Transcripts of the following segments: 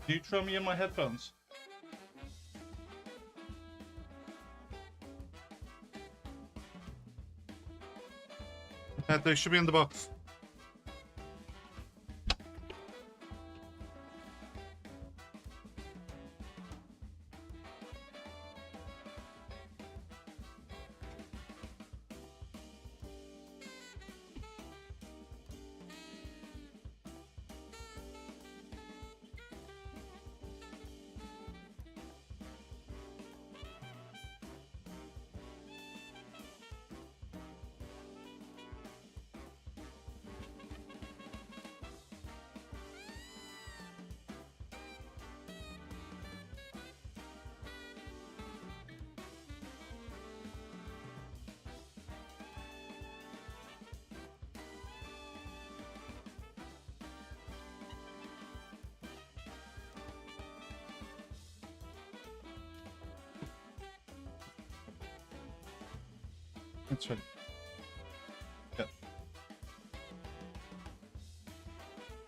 You throw me in my headphones. They should be in the box. That's right. Yeah.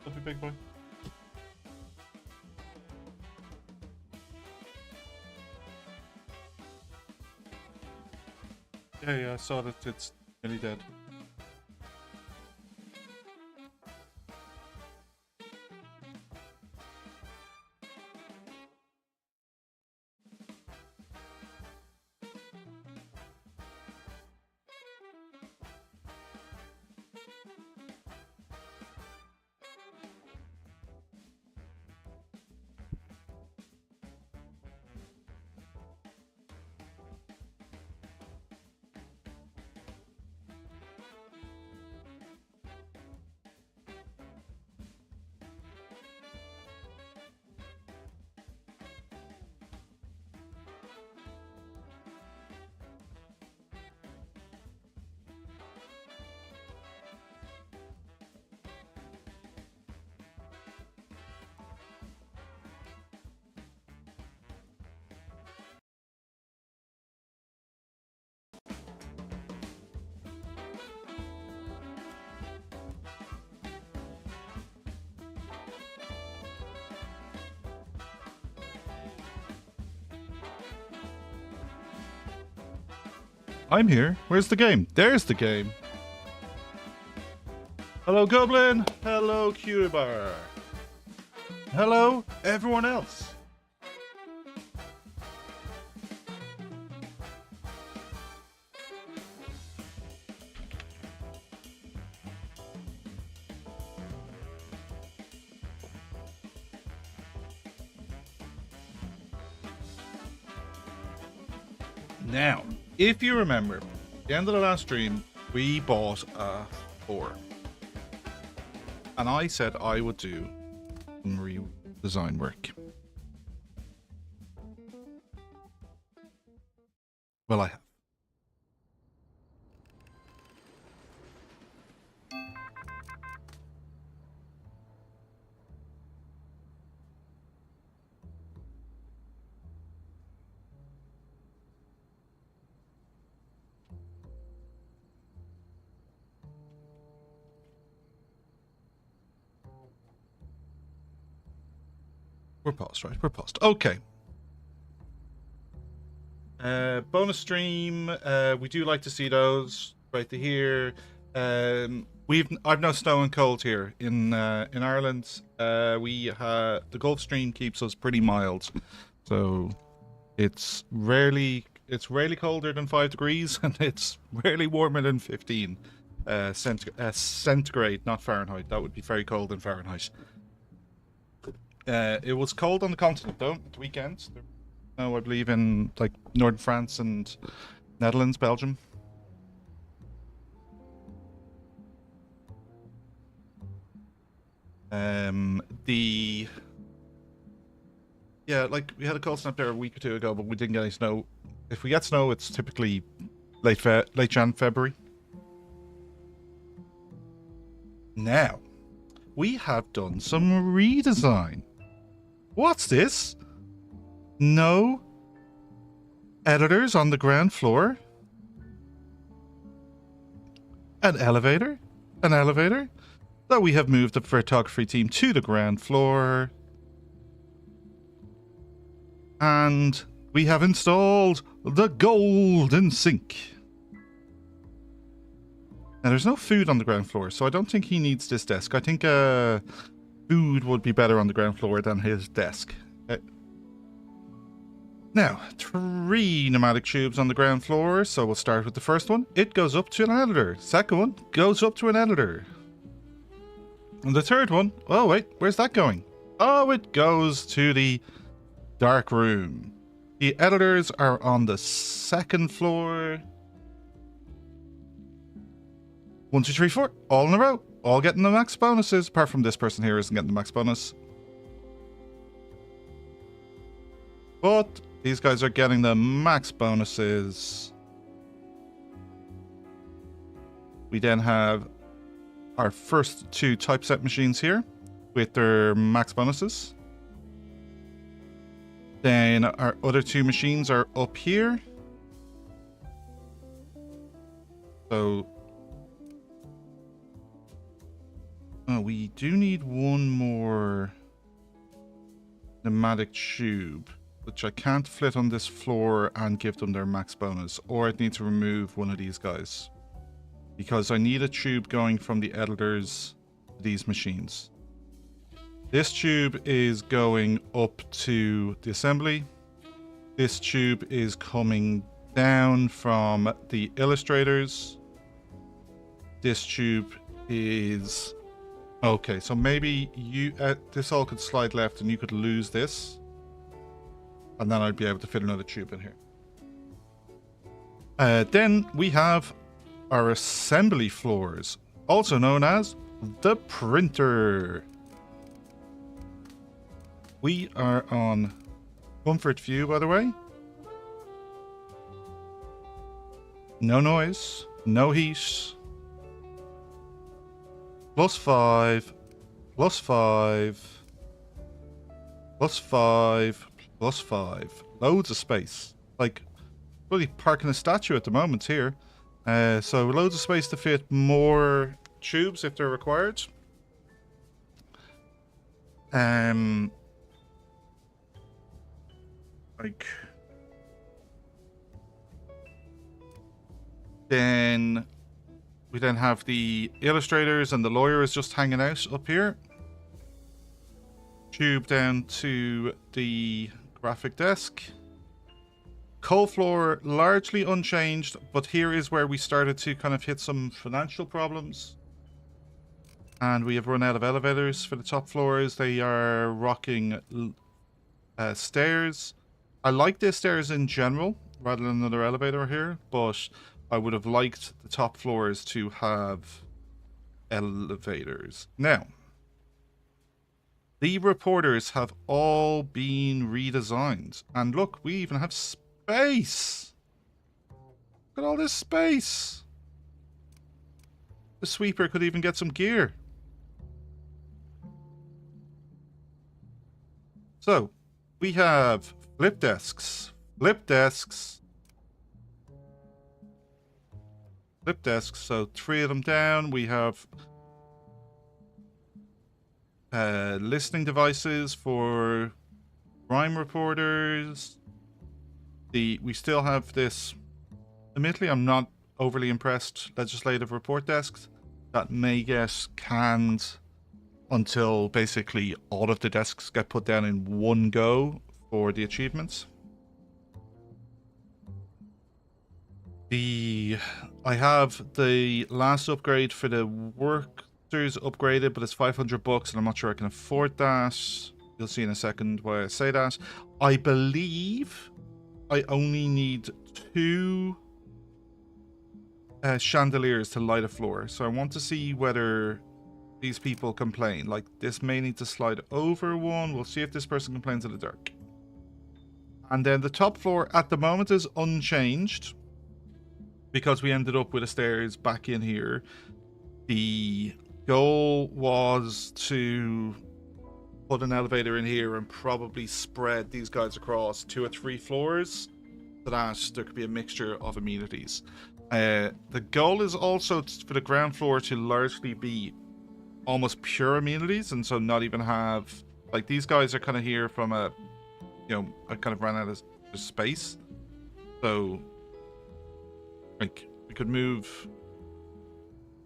Don't be big boy. Yeah, I saw that it's nearly dead. I'm here. Where's the game? There's the game. Hello, Goblin. Hello, Cubar. Hello, everyone else. Now, if you remember, at the end of the last stream, we bought a 4. And I said I would do some redesign work. Well, I have. We're paused, right? We're paused. Okay. Bonus stream. We do like to see those right to here. I've no snow and cold here in Ireland. The Gulf Stream keeps us pretty mild, so it's rarely colder than 5 degrees, and it's rarely warmer than 15 centigrade, not Fahrenheit. That would be very cold in Fahrenheit. It was cold on the continent though, at the weekend. I believe in like northern France and Netherlands, Belgium. Like we had a cold snap there a week or 2 ago, but we didn't get any snow. If we get snow, it's typically late Jan, February. Now, we have done some redesign. What's this? No editors on the ground floor? An elevator? An elevator? That we have moved the photography team to the ground floor. And we have installed the golden sink. Now, there's no food on the ground floor, so I don't think he needs this desk. I think food would be better on the ground floor than his desk. Now, 3 pneumatic tubes on the ground floor, so we'll start with the first one. It goes up to an editor. Second one goes up to an editor. And the third one, oh wait, where's that going? Oh, it goes to the dark room. The editors are on the 2nd floor. 1, 2, 3, 4, all in a row. All getting the max bonuses, apart from this person here isn't getting the max bonus. But these guys are getting the max bonuses. We then have our first 2 typeset machines here with their max bonuses. Then our other 2 machines are up here. So we do need 1 more pneumatic tube, which I can't flit on this floor and give them their max bonus, or I'd need to remove one of these guys because I need a tube going from the editors to these machines. This tube is going up to the assembly. This tube is coming down from the illustrators. This tube is... Okay, so maybe you this all could slide left and you could lose this. And then I'd be able to fit another tube in here. Then we have our assembly floors, also known as the printer. We are on comfort view, by the way. No noise, no heat. +5, +5, +5, +5. Loads of space. Like, really parking a statue at the moment here. So loads of space to fit more tubes if they're required. Then we then have the illustrators and the lawyers just hanging out up here. Tube down to the graphic desk. Coal floor largely unchanged, but here is where we started to kind of hit some financial problems. And we have run out of elevators for the top floors. They are rocking stairs. I like the stairs in general rather than another elevator here, but I would have liked the top floors to have elevators. Now, the reporters have all been redesigned. And look, we even have space. Look at all this space. The sweeper could even get some gear. So, we have flip desks, flip desks, flip desks. So 3 of them down. We have listening devices for crime reporters. We still have this, admittedly I'm not overly impressed, legislative report desks that may get canned until basically all of the desks get put down in one go for the achievements. I have the last upgrade for the workers upgraded, but it's $500 and I'm not sure I can afford that. You'll see in a second why I say that. I believe I only need 2 chandeliers to light a floor. So I want to see whether these people complain. Like, this may need to slide over one. We'll see if this person complains in the dark. And then the top floor at the moment is unchanged because we ended up with the stairs back in here. The goal was to put an elevator in here and probably spread these guys across 2 or 3 floors so that there could be a mixture of amenities. The goal is also for the ground floor to largely be almost pure amenities, and so not even have, like, these guys are kind of here from a I kind of ran out of space. So, like, we could move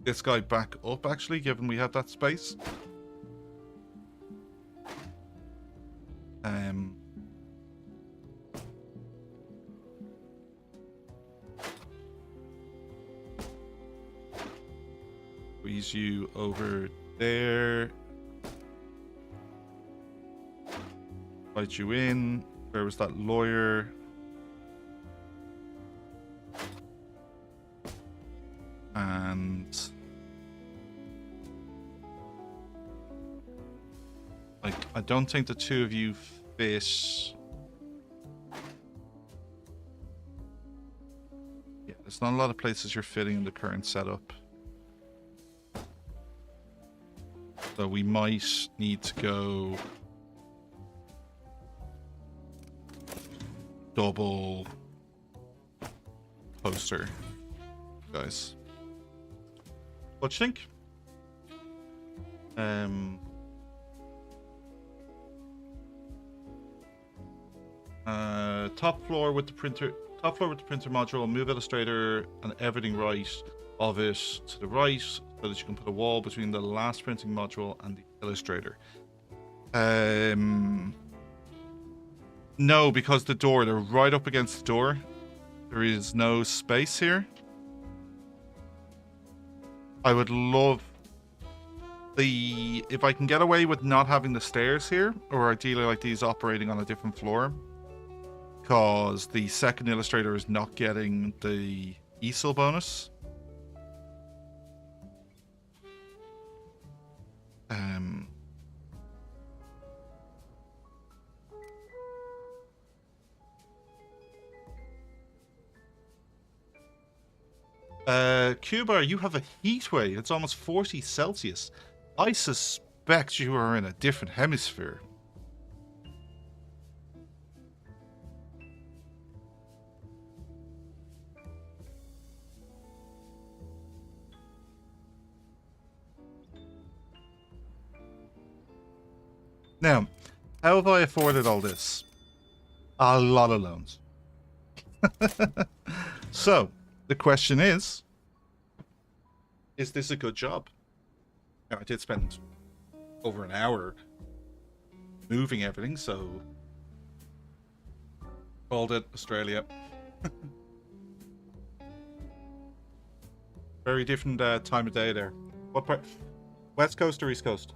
this guy back up, actually, given we have that space. Squeeze you over there. Invite you in. Where was that lawyer? And like, I don't think the two of you fit. Yeah, there's not a lot of places you're fitting in the current setup. So we might need to go double poster, guys. What do you think? Top floor with the printer module, move illustrator and everything right of it to the right so that you can put a wall between the last printing module and the illustrator. No, because they're right up against the door. There is no space here. I would love if I can get away with not having the stairs here, or ideally like these operating on a different floor, because the second illustrator is not getting the easel bonus. Cuba, you have a heat wave. It's almost 40 Celsius. I suspect you are in a different hemisphere. Now, how have I afforded all this? A lot of loans. So, the question is this a good job? Now, I did spend over an hour moving everything, so called it Australia. Very different time of day there. What part? West Coast or East Coast?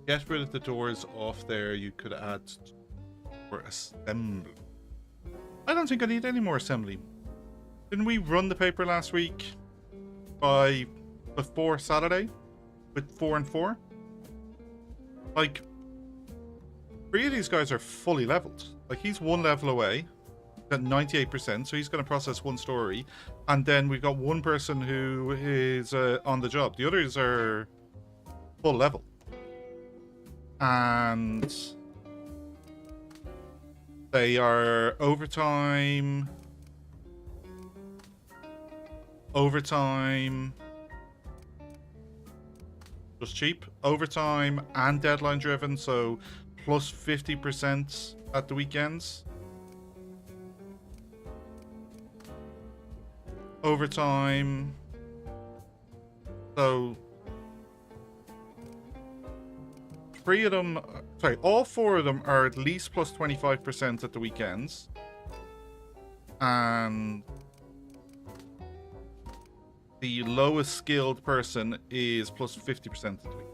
Get rid of the doors off there. You could add for assembly. I don't think I need any more assembly. Didn't we run the paper last week before Saturday with 4 and 4? Like, 3 of these guys are fully leveled. Like, he's 1 level away, got 98%, so he's going to process 1 story, and then we've got 1 person who is on the job. The others are full level. And they are overtime, just cheap, overtime and deadline driven, so plus 50% at the weekends. Overtime, so all 4 of them are at least plus 25% at the weekends. And the lowest skilled person is plus 50% at the week.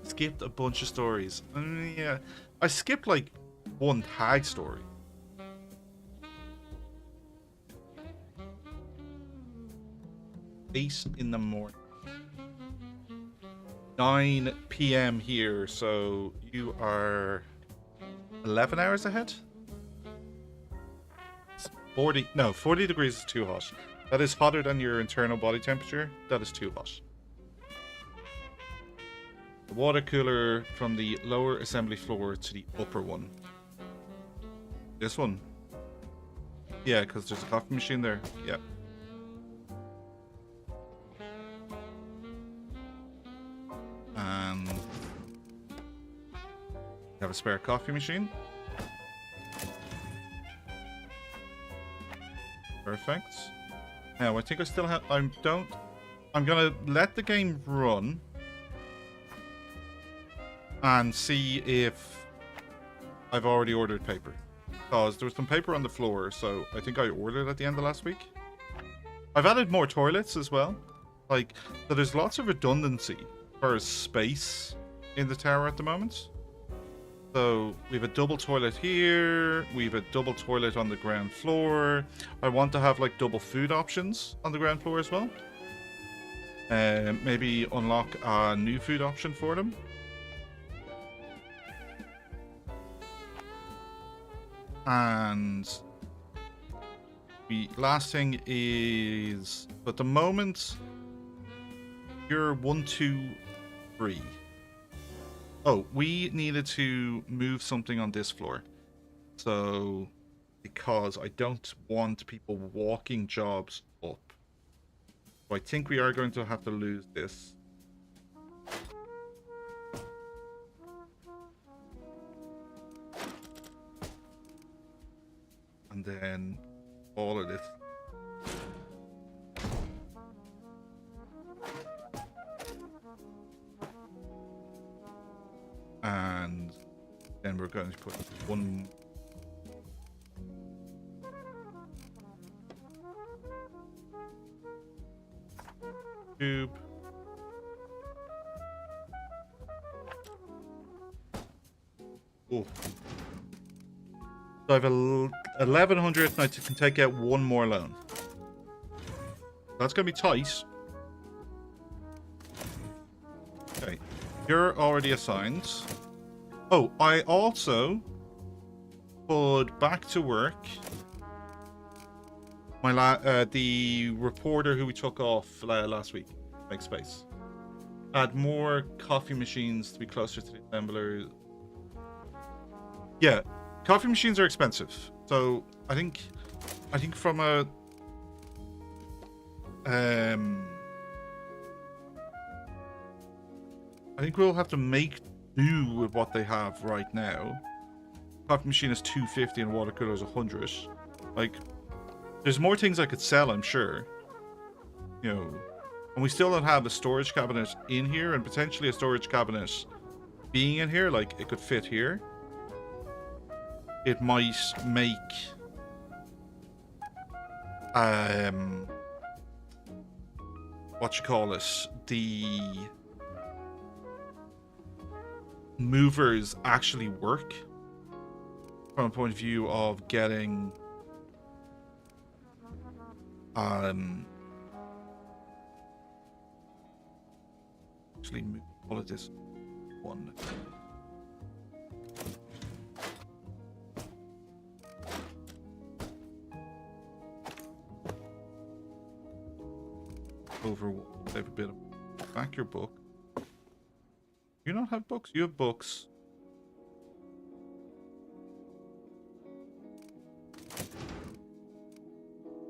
Skipped a bunch of stories. Yeah, I skipped like 1 tag story. Eight in the morning. 9 p.m. here, so you are 11 hours ahead? 40 degrees is too hot. That is hotter than your internal body temperature. That is too hot. The water cooler from the lower assembly floor to the upper one. This one? Yeah, because there's a coffee machine there. Yeah. have a spare coffee machine. Perfect. Now I think I still have. I'm gonna let the game run and see if I've already ordered paper, because there was some paper on the floor, so I think I ordered at the end of last week. I've added more toilets as well. Like, so there's lots of redundancy for space in the tower at the moment. So we have a double toilet here. We have a double toilet on the ground floor. I want to have like double food options on the ground floor as well. Maybe unlock a new food option for them. And the last thing is, at the moment, you're 1, 2, 3. Oh, we needed to move something on this floor. So, because I don't want people walking jobs up. So I think we are going to have to lose this. And then all of this. And then we're going to put one. Tube. Oh. So I have 1,100 and I can take out one more loan. That's going to be tight. Okay. You're already assigned. Oh, I also put back to work my the reporter who we took off last week. Make space. Add more coffee machines to be closer to the assemblers. Yeah, coffee machines are expensive. So I think from a I think we'll have to make do with what they have right now. Coffee machine is 250 and water cooler is 100. Like, there's more things I could sell, I'm sure. You know, and we still don't have a storage cabinet in here, and potentially a storage cabinet being in here, like it could fit here. It might make what you call it, the movers actually work from a point of view of getting actually move all of this one. Over, save a bit of back your book. You don't have books? You have books.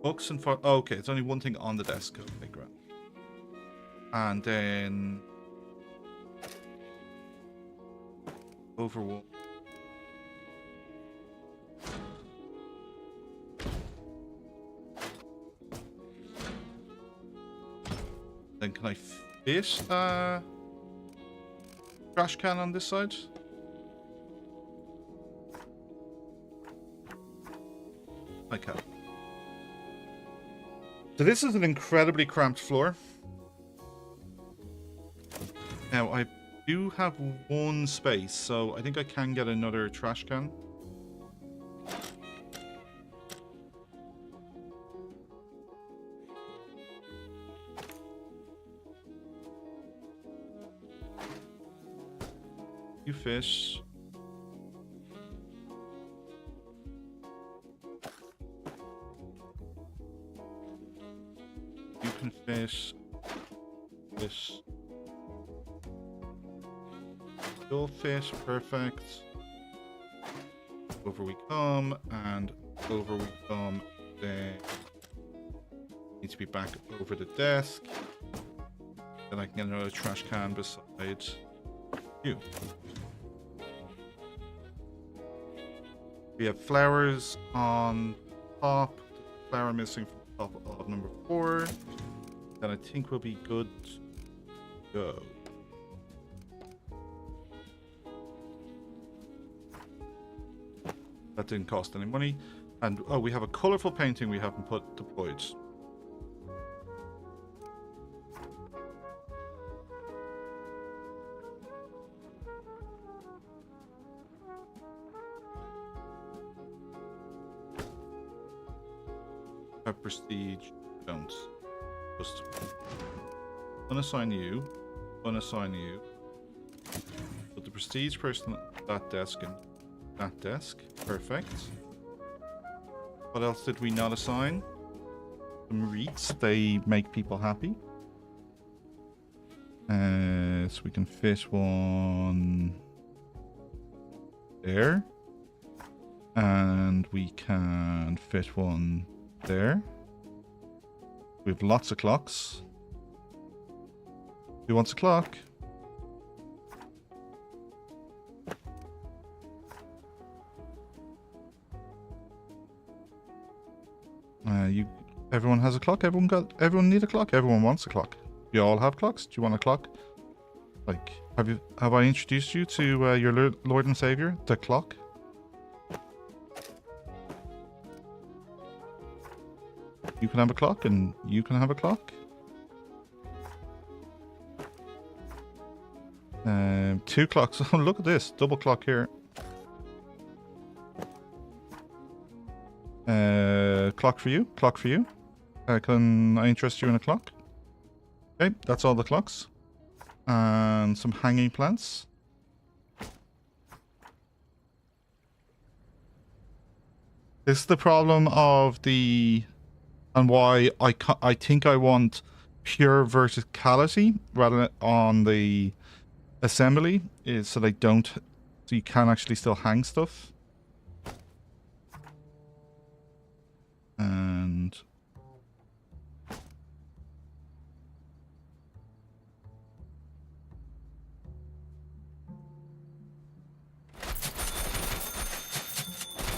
Books and for okay, it's only one thing on the desk. Okay, great. And then over what? Then can I fit a trash can on this side? I can. So this is an incredibly cramped floor. Now I do have one space, so I think I can get another trash can. You fish. You can fish. Fish. You'll fish. Perfect. Over we come, and over we come. Then need to be back over the desk. Then I can get another trash can beside you. We have flowers on top. Flower missing from top of number 4. Then I think we'll be good to go. That didn't cost any money. And oh, we have a colourful painting we haven't deployed. Have prestige, don't. Just unassign you, unassign you. Put the prestige person at that desk and that desk. Perfect. What else did we not assign? Some wreaths. They make people happy. So we can fit one there. And we can fit one there. We have lots of clocks. Who wants a clock? Everyone has a clock. Everyone need a clock. Everyone wants a clock. You all have clocks. Do you want a clock? Like, have I introduced you to your Lord and Savior, the clock? You can have a clock, and you can have a clock. 2 clocks. Oh, look at this double clock here. Clock for you. Clock for you. Can I interest you in a clock? Okay, that's all the clocks. And some hanging plants. This is the problem of the... And why I think I want pure verticality rather than on the assembly, is so they don't... So you can actually still hang stuff. And...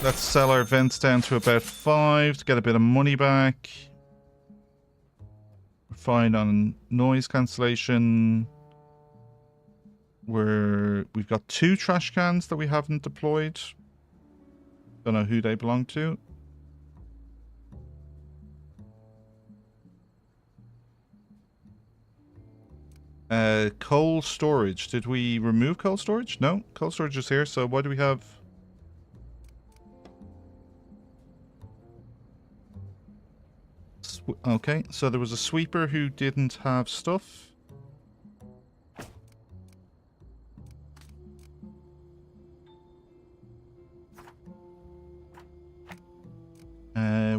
let's sell our vents down to about 5 to get a bit of money back. We're fine on noise cancellation. We've got 2 trash cans that we haven't deployed. Don't know who they belong to. Coal storage. Did we remove coal storage? No, coal storage is here. So why do we have... Okay, so there was a sweeper who didn't have stuff.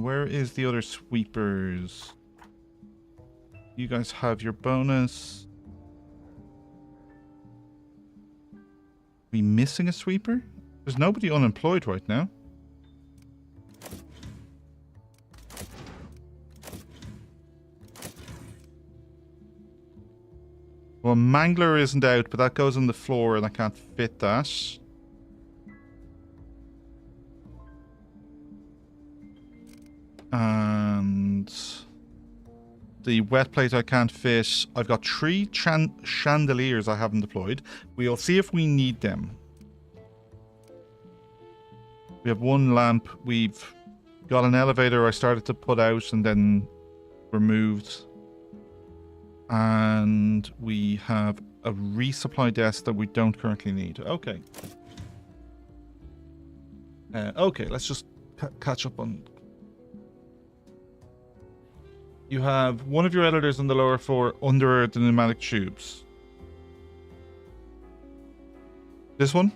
Where is the other sweepers? You guys have your bonus. We missing a sweeper? There's nobody unemployed right now. Well, Mangler isn't out, but that goes on the floor and I can't fit that. And the wet plate I can't fit. I've got 3 chandeliers I haven't deployed. We'll see if we need them. We have 1 lamp. We've got an elevator I started to put out and then removed. And we have a resupply desk that we don't currently need. Okay. Okay, let's just catch up on... You have one of your editors on the lower floor under the pneumatic tubes. This one?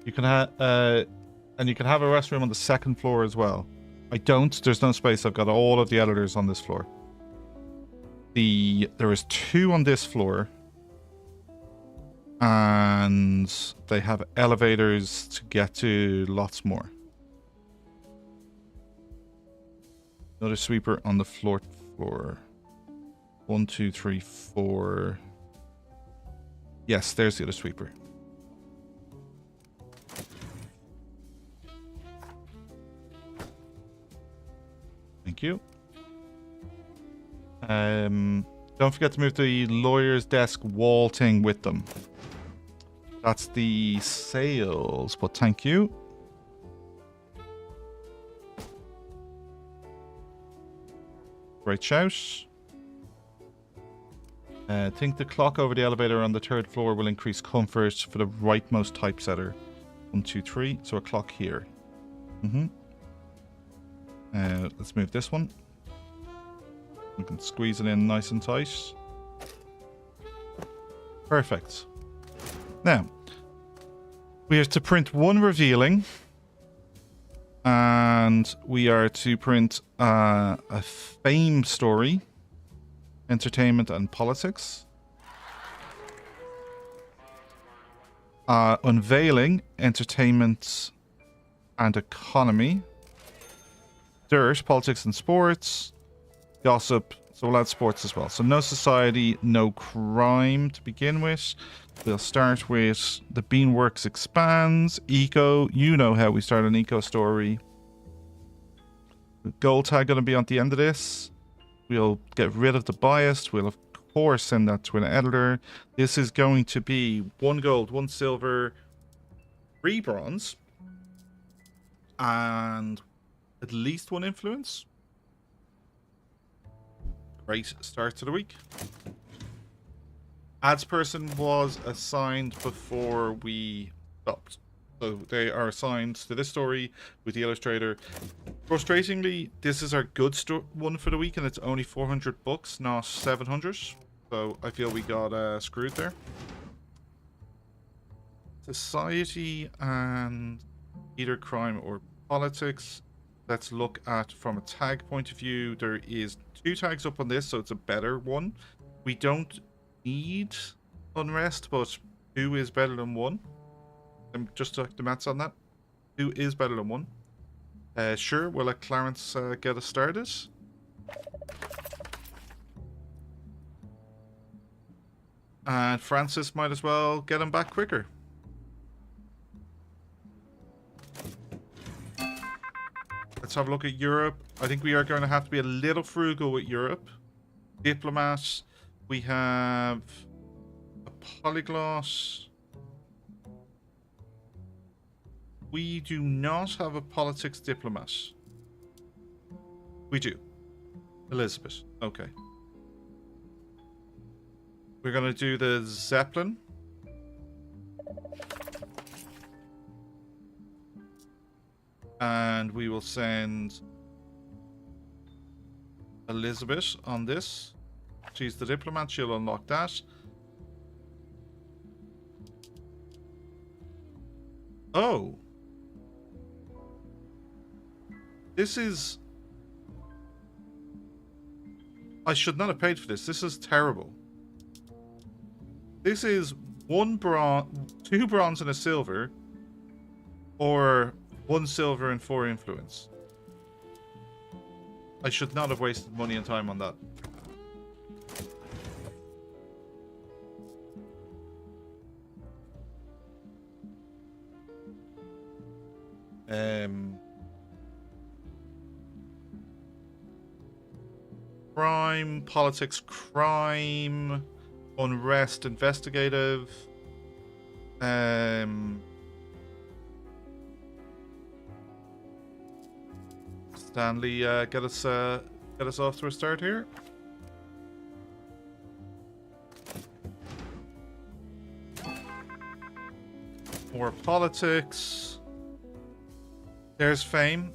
You can have... and you can have a restroom on the 2nd floor as well. I don't. There's no space. I've got all of the editors on this floor. There is 2 on this floor. And they have elevators to get to lots more. Another sweeper on the floor. 1, 2, 3, 4. Yes, there's the other sweeper. Thank you. Don't forget to move the lawyer's desk wall thing with them. That's the sales, but thank you. Great shout. I think the clock over the elevator on the 3rd floor will increase comfort for the rightmost typesetter. 1, 2, 3. So a clock here. Let's move this one. We can squeeze it in nice and tight. Perfect. Now, we have to print one revealing. And we are to print a fame story. Entertainment and politics. Unveiling, entertainment and economy. Dirt, politics and sports. Gossip, so we'll add sports as well. So no society, no crime to begin with. We'll start with the Beanworks expands. Eco, you know how we start an eco story. Gold tag going to be on the end of this. We'll get rid of the bias. We'll, of course, send that to an editor. This is going to be 1 gold, 1 silver, 3 bronze, and at least 1 influence. Great start to the week. Ads person was assigned before we stopped. So they are assigned to this story with the illustrator. Frustratingly, this is our good one for the week, and it's only 400 bucks, not 700. So I feel we got screwed there. Society and either crime or politics. Let's look at from a tag point of view. There is 2 tags up on this, so it's a better one. We don't need unrest, but 2 is better than 1. Just to the maths on that. 2 is better than 1. Sure, we'll let Clarence get us started. And Francis might as well get him back quicker. Let's have a look at Europe. I think we are going to have to be a little frugal with Europe. Diplomat. We have a polyglot. We do not have a politics diplomat. We do. Elizabeth. Okay. We're going to do the Zeppelin. And we will send Elizabeth on this. She's the diplomat. She'll unlock that. Oh. This is... I should not have paid for this. This is terrible. This is 1 bronze, 2 bronze and a silver, or 1 silver and 4 influence. I should not have wasted money and time on that. Crime, politics, crime, unrest, investigative. Stanley, get us off to a start here. More politics. There's fame.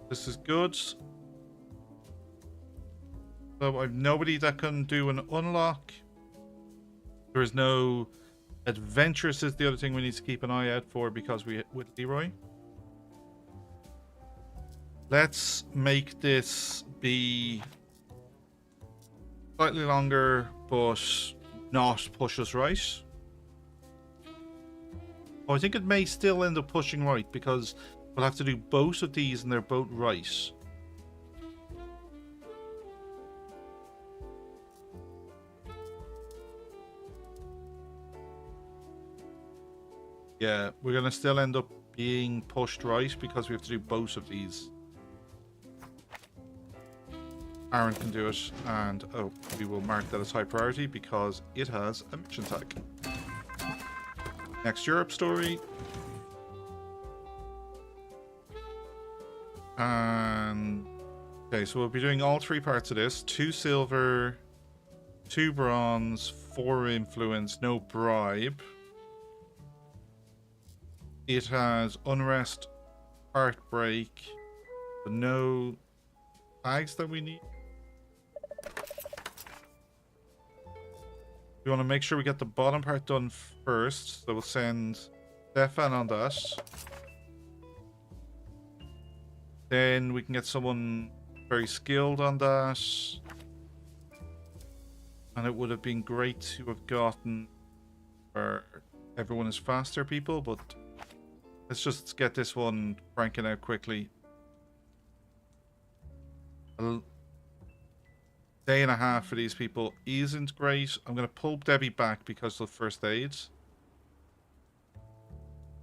This is good. So I've nobody that can do an unlock. There is no adventurous is the other thing we need to keep an eye out for because we with Leroy. Let's make this be slightly longer, but not push us right. Oh, I think it may still end up pushing right because we'll have to do both of these and they're both right. Yeah, we're gonna still end up being pushed right because we have to do both of these. Aaron can do it, and oh, we will mark that as high priority because it has a mission tag. Next Europe story. And okay, so we'll be doing all 3 parts of this. 2 silver, 2 bronze, 4 influence, no bribe. It has unrest, heartbreak, but no tags that we need. We want to make sure we get the bottom part done first, so we'll send Stefan on that. Then we can get someone very skilled on that. And it would have been great to have gotten where everyone is faster people, but let's just get this one cranking out quickly. A day and a half for these people isn't great. I'm going to pull Debbie back because of first aid.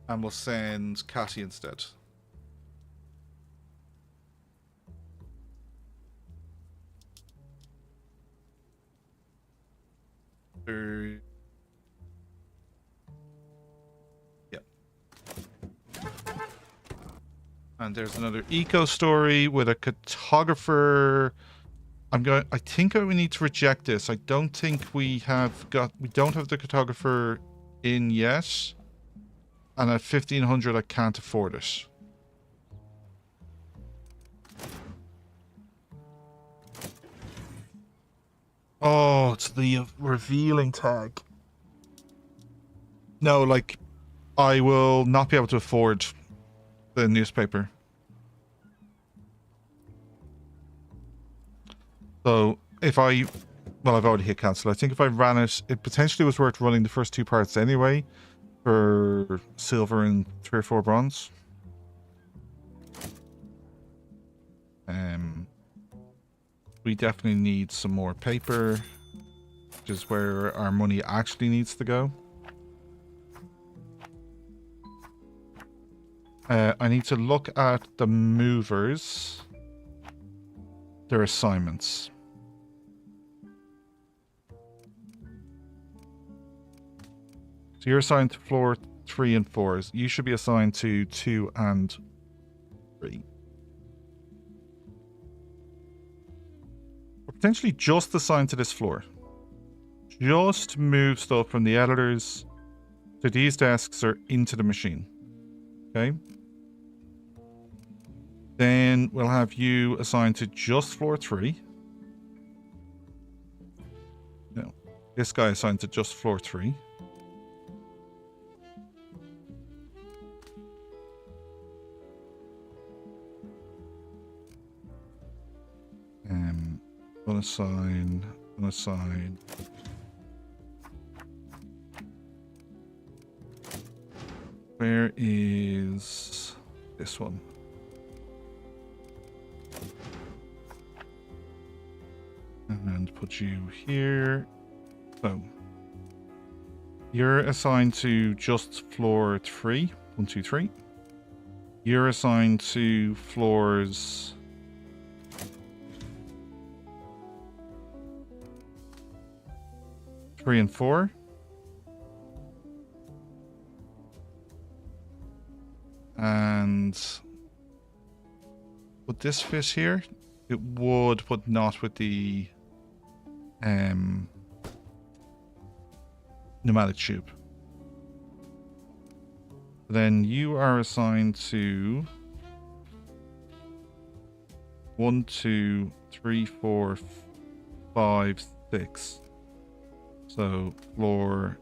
And we'll send Cassie instead. Yep. And there's another eco story with a cartographer. I think we need to reject this. I don't think we don't have the cartographer in yet. And at 1500 I can't afford it. Oh, it's the revealing tag. No, like, I will not be able to afford the newspaper. So, well, I've already hit cancel. I think if I ran it potentially was worth running the first 2 parts anyway for silver and 3 or 4 bronze. We definitely need some more paper, which is where our money actually needs to go. I need to look at the movers, their assignments. So you're assigned to floor 3 and 4. You should be assigned to 2 and 3. Or potentially just assigned to this floor. Just move stuff from the editors to these desks or into the machine. Okay? Then we'll have you assigned to just floor 3. No, this guy assigned to just floor 3. Unassign. Where is this one? And put you here. So you're assigned to just floor 3. 1, 2, 3. You're assigned to floors 3 and 4. And would this fit here? It would, but not with the pneumatic tube. Then you are assigned to 1, 2, 3, 4, 5, 6. So floor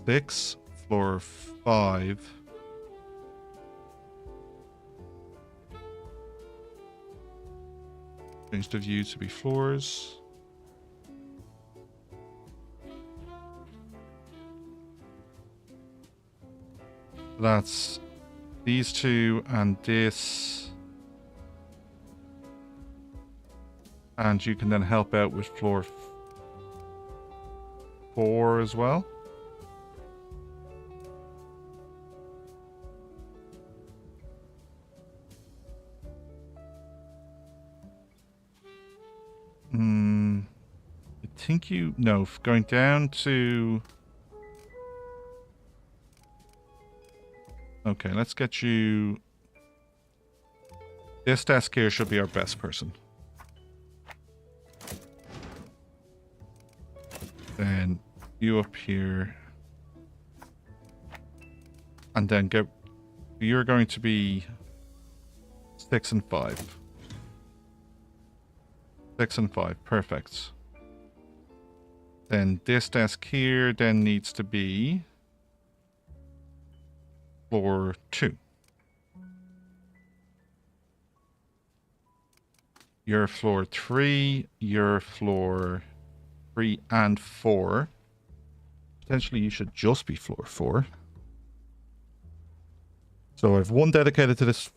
6, floor 5. Change the view to be floors. That's these 2 and this. And you can then help out with floor 4 as well. think you... No, going down to... Okay, let's get you... This desk here should be our best person. Then you up here. And then get... You're going to be 6 and 5. 6 and 5, perfect. Then this desk here then needs to be floor 2. You're floor 3, you're floor 3 and 4. Potentially you should just be floor 4. So I have one dedicated to this.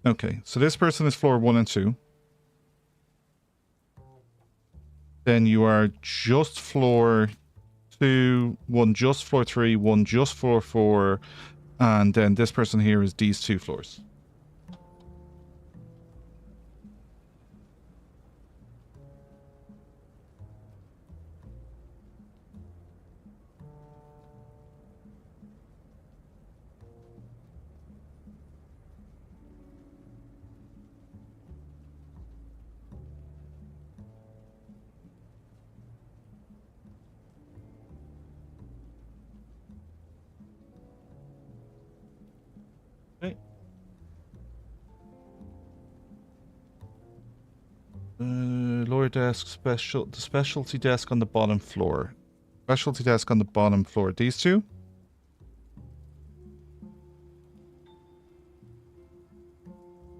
Okay, so this person is floor 1 and 2. Then you are just floor 2, one just floor 3, one just floor 4, and then this person here is these 2 floors. Lower desk, the specialty desk on the bottom floor. Specialty desk on the bottom floor. These 2?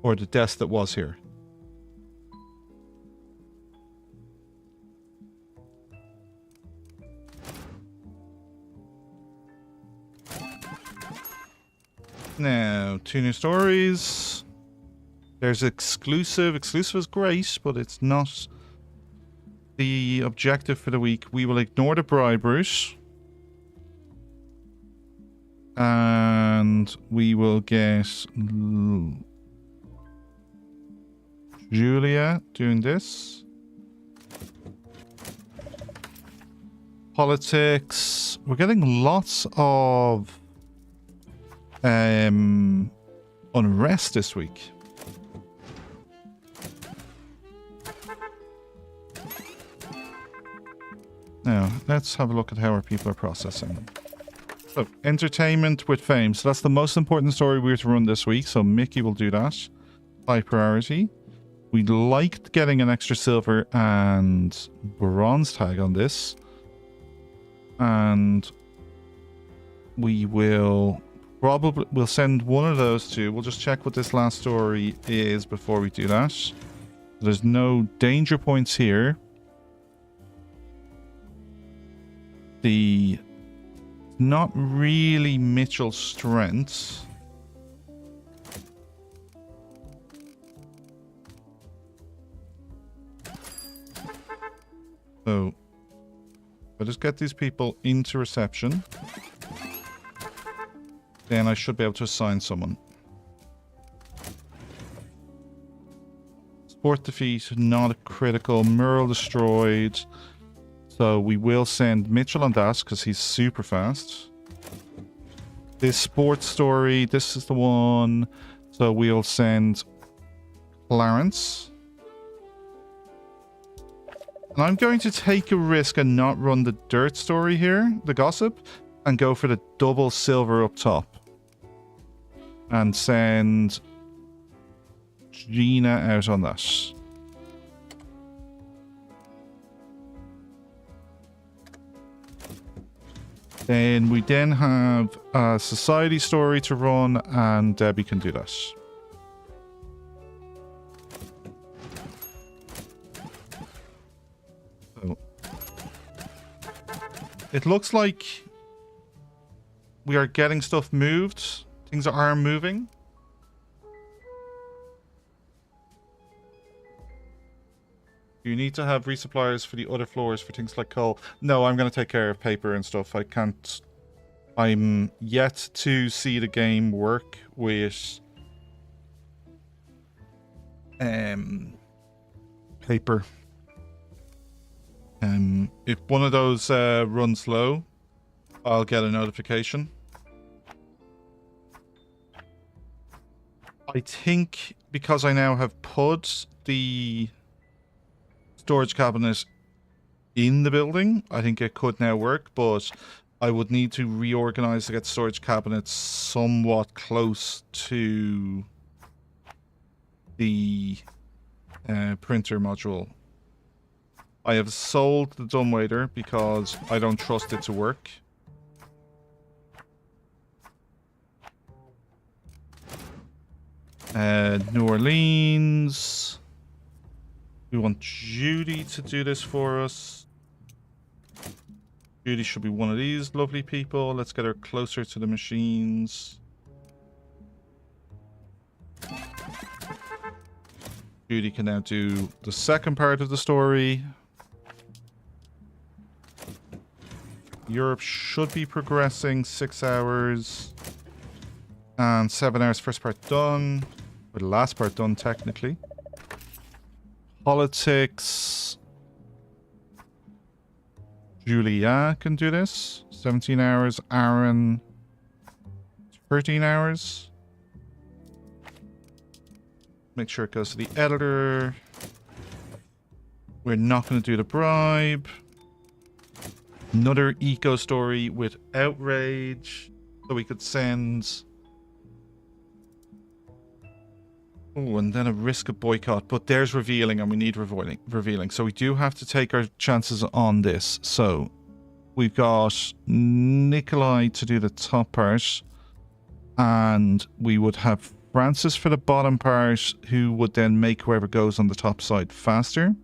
Or the desk that was here? Now, 2 new stories. There's exclusive. Exclusive is great, but it's not the objective for the week. We will ignore the bribe route. And we will get Julia doing this. Politics. We're getting lots of unrest this week. Now, let's have a look at how our people are processing. So, entertainment with fame. So that's the most important story we're to run this week. So Mickey will do that. High priority. We liked getting an extra silver and bronze tag on this. And we will probably... We'll send one of those 2. We'll just check what this last story is before we do that. There's no danger points here. Not really Mitchell's strength. So, I'll just get these people into reception. Then I should be able to assign someone. Sport defeat, not critical. Mural destroyed. So we will send Mitchell on that because he's super fast. This sports story, this is the one. So we'll send Clarence. And I'm going to take a risk and not run the dirt story here, the gossip, and go for the double silver up top. And send Gina out on that. Then we then have a society story to run, and Debbie can do that. So, it looks like we are getting stuff moved. Things are moving. You need to have resuppliers for the other floors for things like coal. No, I'm going to take care of paper and stuff. I can't... I'm yet to see the game work with paper. If one of those runs low, I'll get a notification. I think because I now have put the storage cabinet in the building, I think it could now work, but I would need to reorganize to get storage cabinets somewhat close to the printer module. I have sold the dumbwaiter because I don't trust it to work. New Orleans. We want Judy to do this for us. Judy should be one of these lovely people. Let's get her closer to the machines. Judy can now do the second part of the story. Europe should be progressing 6 hours. And 7 hours, first part done. Or the last part done, technically. Politics. Julia can do this. 17 hours. Aaron. 13 hours. Make sure it goes to the editor. We're not going to do the bribe. Another eco story with outrage. So we could send... Oh, and then a risk of boycott. But there's revealing, and we need revealing. So we do have to take our chances on this. So we've got Nikolai to do the top part. And we would have Francis for the bottom part, who would then make whoever goes on the top side faster.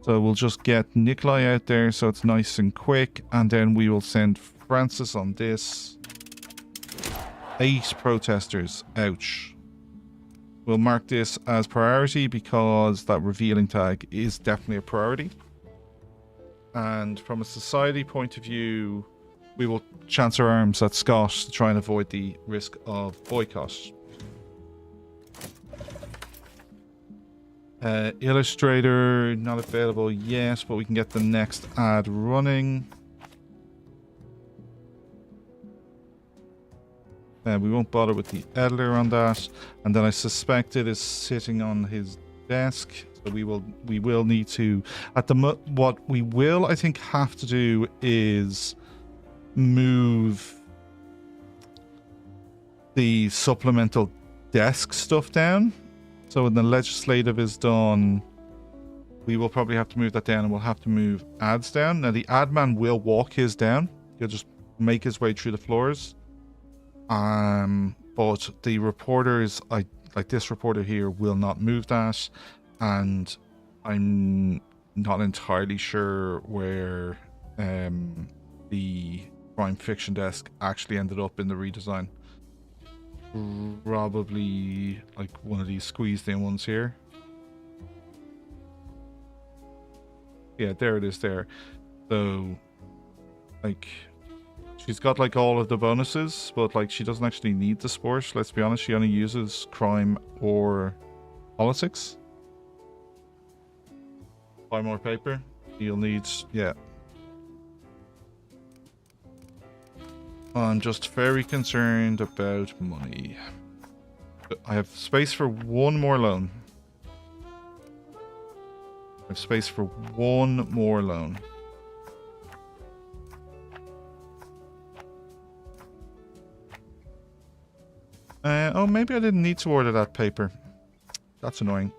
So we'll just get Nikolai out there so it's nice and quick. And then we will send Francis on this. 8 protesters. Ouch. We'll mark this as priority because that revealing tag is definitely a priority. And from a society point of view, we will chance our arms at Scott to try and avoid the risk of boycott. Illustrator, not available yet, but we can get the next ad running. We won't bother with the editor on that. And then I suspect it is sitting on his desk. So we will need to... what we will, I think, have to do is move the supplemental desk stuff down. So when the legislative is done, we will probably have to move that down, and we'll have to move ads down. Now, the ad man will walk his down. He'll just make his way through the floors. But the reporters, like this reporter here, will not move that. And I'm not entirely sure where the crime fiction desk actually ended up in the redesign. Probably like one of these squeezed in ones here. Yeah, there it is there. So, like, she's got like all of the bonuses, but like she doesn't actually need the sport. Let's be honest, she only uses crime or politics. Buy more paper. You'll need, yeah. I'm just very concerned about money. I have space for one more loan. I have space for one more loan. Oh, maybe I didn't need to order that paper. That's annoying.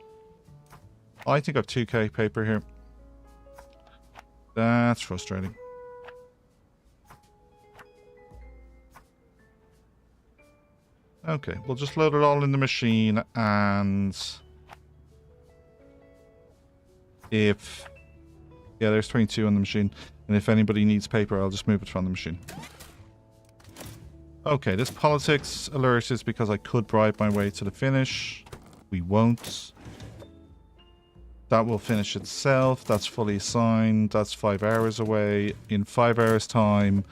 I think I have 2k paper here. That's frustrating. Okay, we'll just load it all in the machine, and if... yeah, there's 22 on the machine. And if anybody needs paper, I'll just move it from the machine. Okay, this politics alert is because I could bribe my way to the finish. We won't. That will finish itself. That's fully assigned. That's 5 hours away. In 5 hours' time,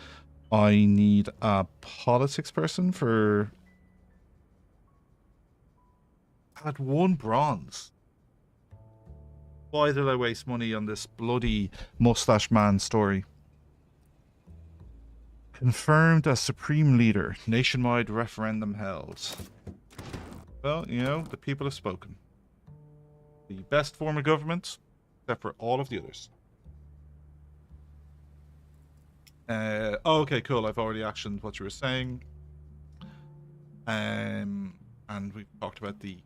I need a politics person for... I had 1 bronze. Why did I waste money on this bloody mustache man story? Confirmed as supreme leader. Nationwide referendum held. Well, you know, the people have spoken. The best form of government, except for all of the others. Okay, cool. I've already actioned what you were saying. And we've talked about the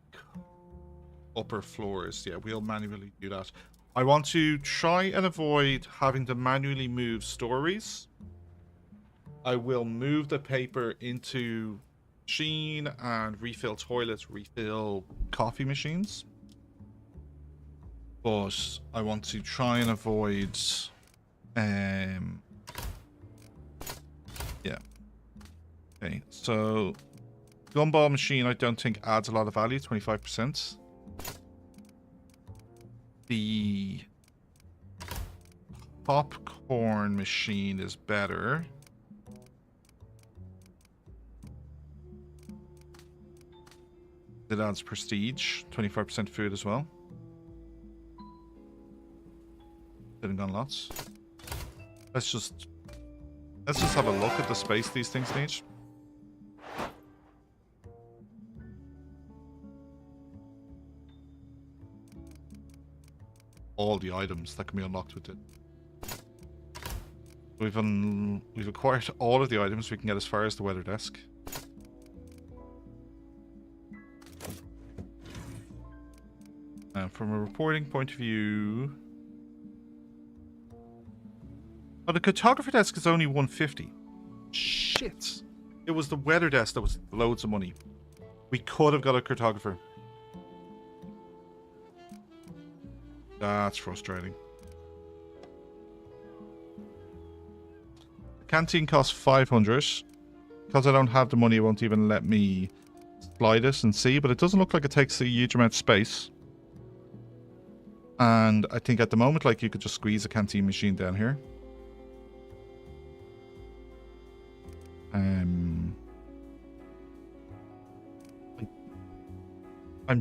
upper floors. Yeah, we'll manually do that. I want to try and avoid having to manually move stories. I will move the paper into machine and refill toilets, refill coffee machines. But I want to try and avoid yeah. Okay, so gumball machine I don't think adds a lot of value, 25%. The popcorn machine is better. It adds prestige, 25% food as well. Didn't gone lots. Let's just have a look at the space these things need. All the items that can be unlocked with it. We've acquired all of the items. We can get as far as the weather desk. From a reporting point of view, oh, the cartographer desk is only 150. Shit! It was the weather desk that was loads of money. We could have got a cartographer. That's frustrating. The canteen costs 500. Because I don't have the money, it won't even let me slide it and see. But it doesn't look like it takes a huge amount of space. And I think at the moment, like, you could just squeeze a canteen machine down here. I'm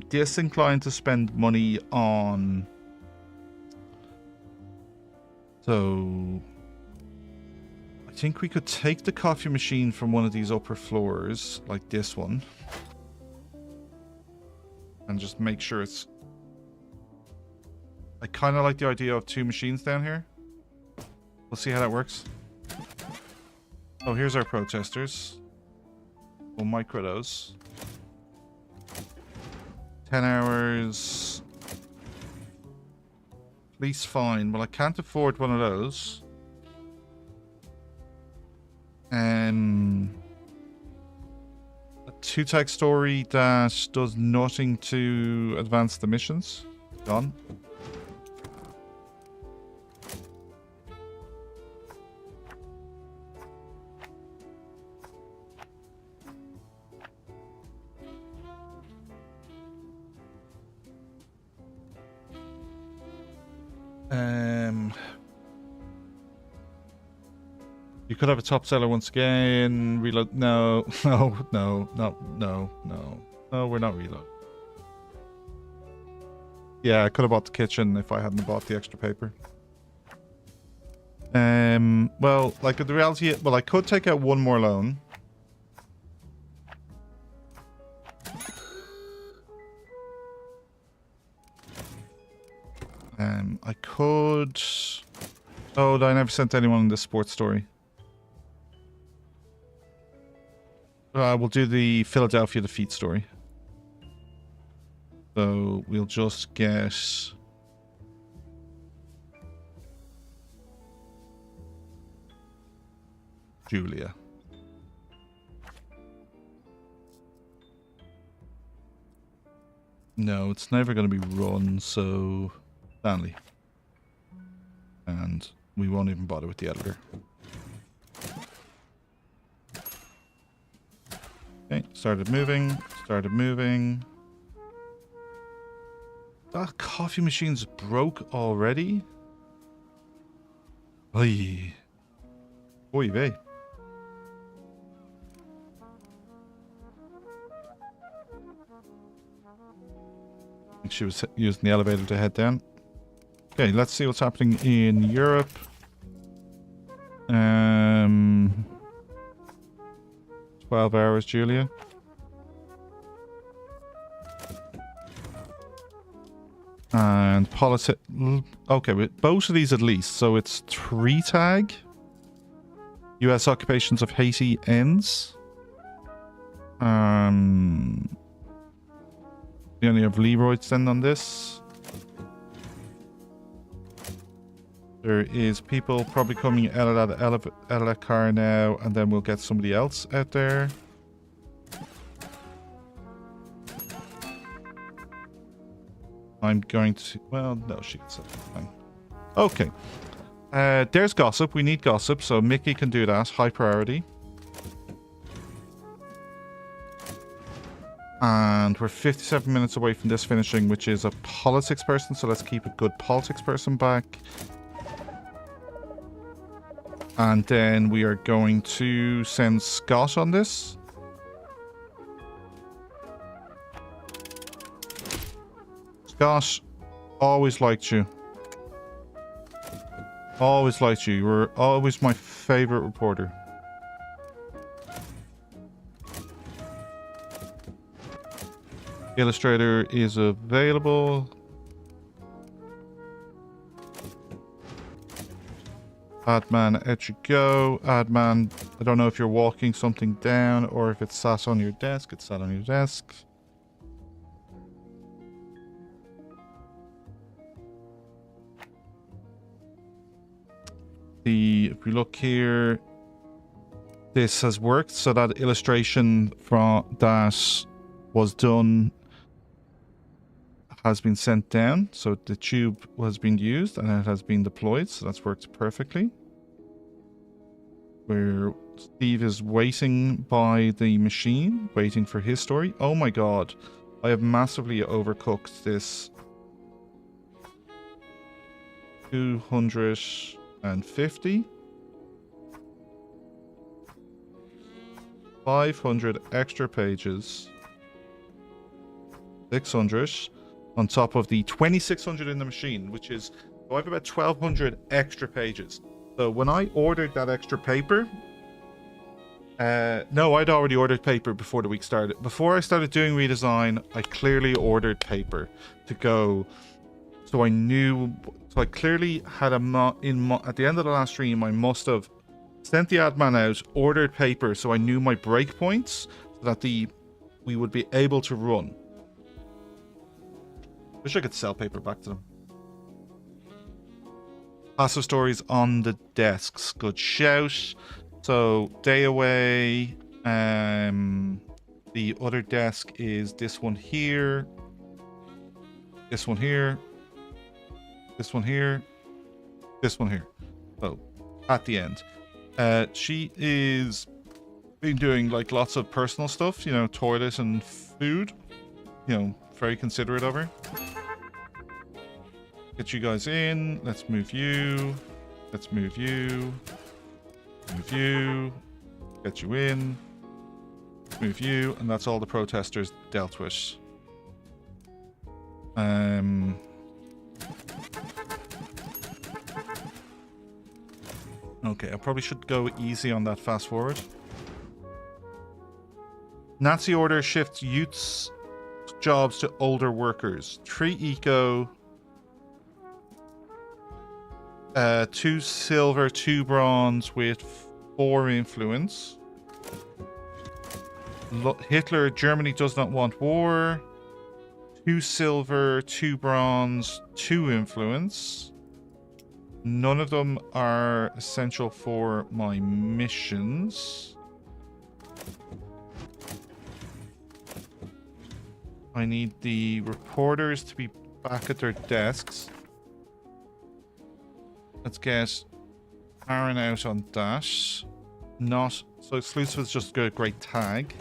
disinclined to spend money on... So... I think we could take the coffee machine from one of these upper floors, like this one. And just make sure it's... I kind of like the idea of 2 machines down here. We'll see how that works. Oh, here's our protesters. We'll micro those. 10 hours. Police fine. Well, I can't afford one of those. A 2-tag story that does nothing to advance the missions. Gone. You could have a top seller once again. Reload. No, no, we're not reload. Yeah, I could have bought the kitchen if I hadn't bought the extra paper. Well, like the reality, well, I could take out one more loan. I could... Oh, I never sent anyone in this sports story. We'll do the Philadelphia defeat story. So we'll just get... Julia. No, it's never going to be run, so... Stanley. And we won't even bother with the editor. Okay, started moving. That coffee machine's broke already? Oy. Oy vey. I think she was using the elevator to head down. Okay, let's see what's happening in Europe. 12 hours, Julia. And politics. Okay, with both of these at least. So it's 3 tag. US occupations of Haiti ends. We only have Leroy's then on this. There is people probably coming out of that car now, and then we'll get somebody else out there. I'm going to... Well, no, she can set it fine. Okay. There's gossip. We need gossip, so Mickey can do that. High priority. And we're 57 minutes away from this finishing, which is a politics person, so let's keep a good politics person back. And then we are going to send Scott on this. Scott, always liked you. Always liked you. You were always my favorite reporter. Illustrator is available. Adman, out you go. Adman, I don't know if you're walking something down or if it's sat on your desk. It's sat on your desk. If we look here, this has worked. So that illustration from that was done has been sent down. So the tube has been used and it has been deployed. So that's worked perfectly. Where Steve is waiting by the machine, waiting for his story. Oh my god, I have massively overcooked this. 250. 500 extra pages. 600 on top of the 2600 in the machine, which is, so I have about 1200 extra pages. So when I ordered that extra paper, no, I'd already ordered paper before the week started. Before I started doing redesign, I clearly ordered paper to go. So I knew, so I clearly had at the end of the last stream, I must have sent the admin out, ordered paper, so I knew my breakpoints, so that we would be able to run. Wish I could sell paper back to them. Passive stories on the desks. Good shout. So, day away. The other desk is this one here. This one here. This one here. This one here. So, at the end. She is been doing like lots of personal stuff, you know, toilet and food. You know, very considerate of her. Get you guys in. Let's move you. Let's move you. Move you. Get you in. Move you. And that's all the protesters dealt with. Okay, I probably should go easy on that fast forward. Nazi order shifts youths' jobs to older workers. 3 eco. 2 silver, 2 bronze with 4 influence. Hitler, Germany does not want war. 2 silver, 2 bronze, 2 influence. None of them are essential for my missions. I need the reporters to be back at their desks. Let's get Aaron out on that. Not so exclusive is just a great tag.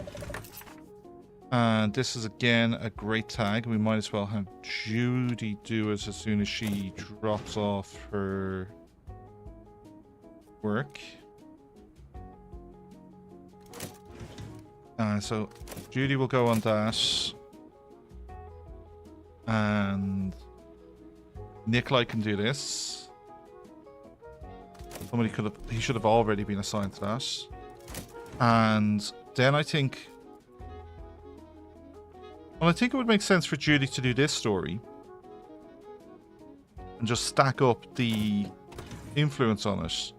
And this is again a great tag. We might as well have Judy do it as soon as she drops off her work. So Judy will go on that. And Nikolai can do this. Somebody could have... He should have already been assigned to that. And then I think... Well, I think it would make sense for Judy to do this story. And just stack up the influence on it.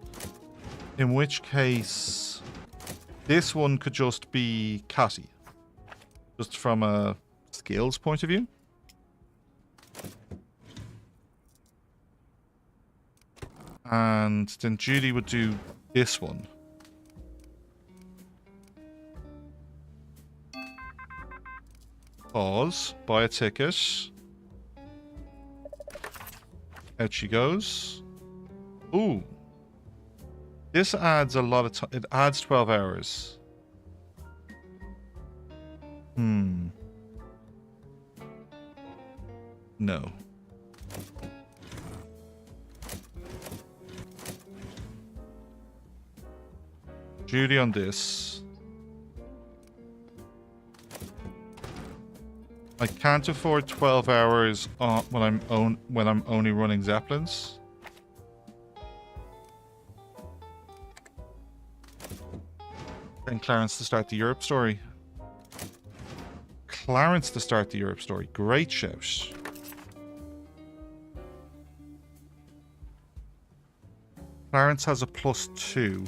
In which case... This one could just be Catty. Just from a skills point of view. And then Judy would do this one. Pause. Buy a ticket. Out she goes. Ooh. This adds a lot of time. It adds 12 hours. No. Judy on this. I can't afford 12 hours when I'm only running Zeppelins. Then Clarence to start the Europe story. Clarence to start the Europe story. Great shout. Clarence has a +2.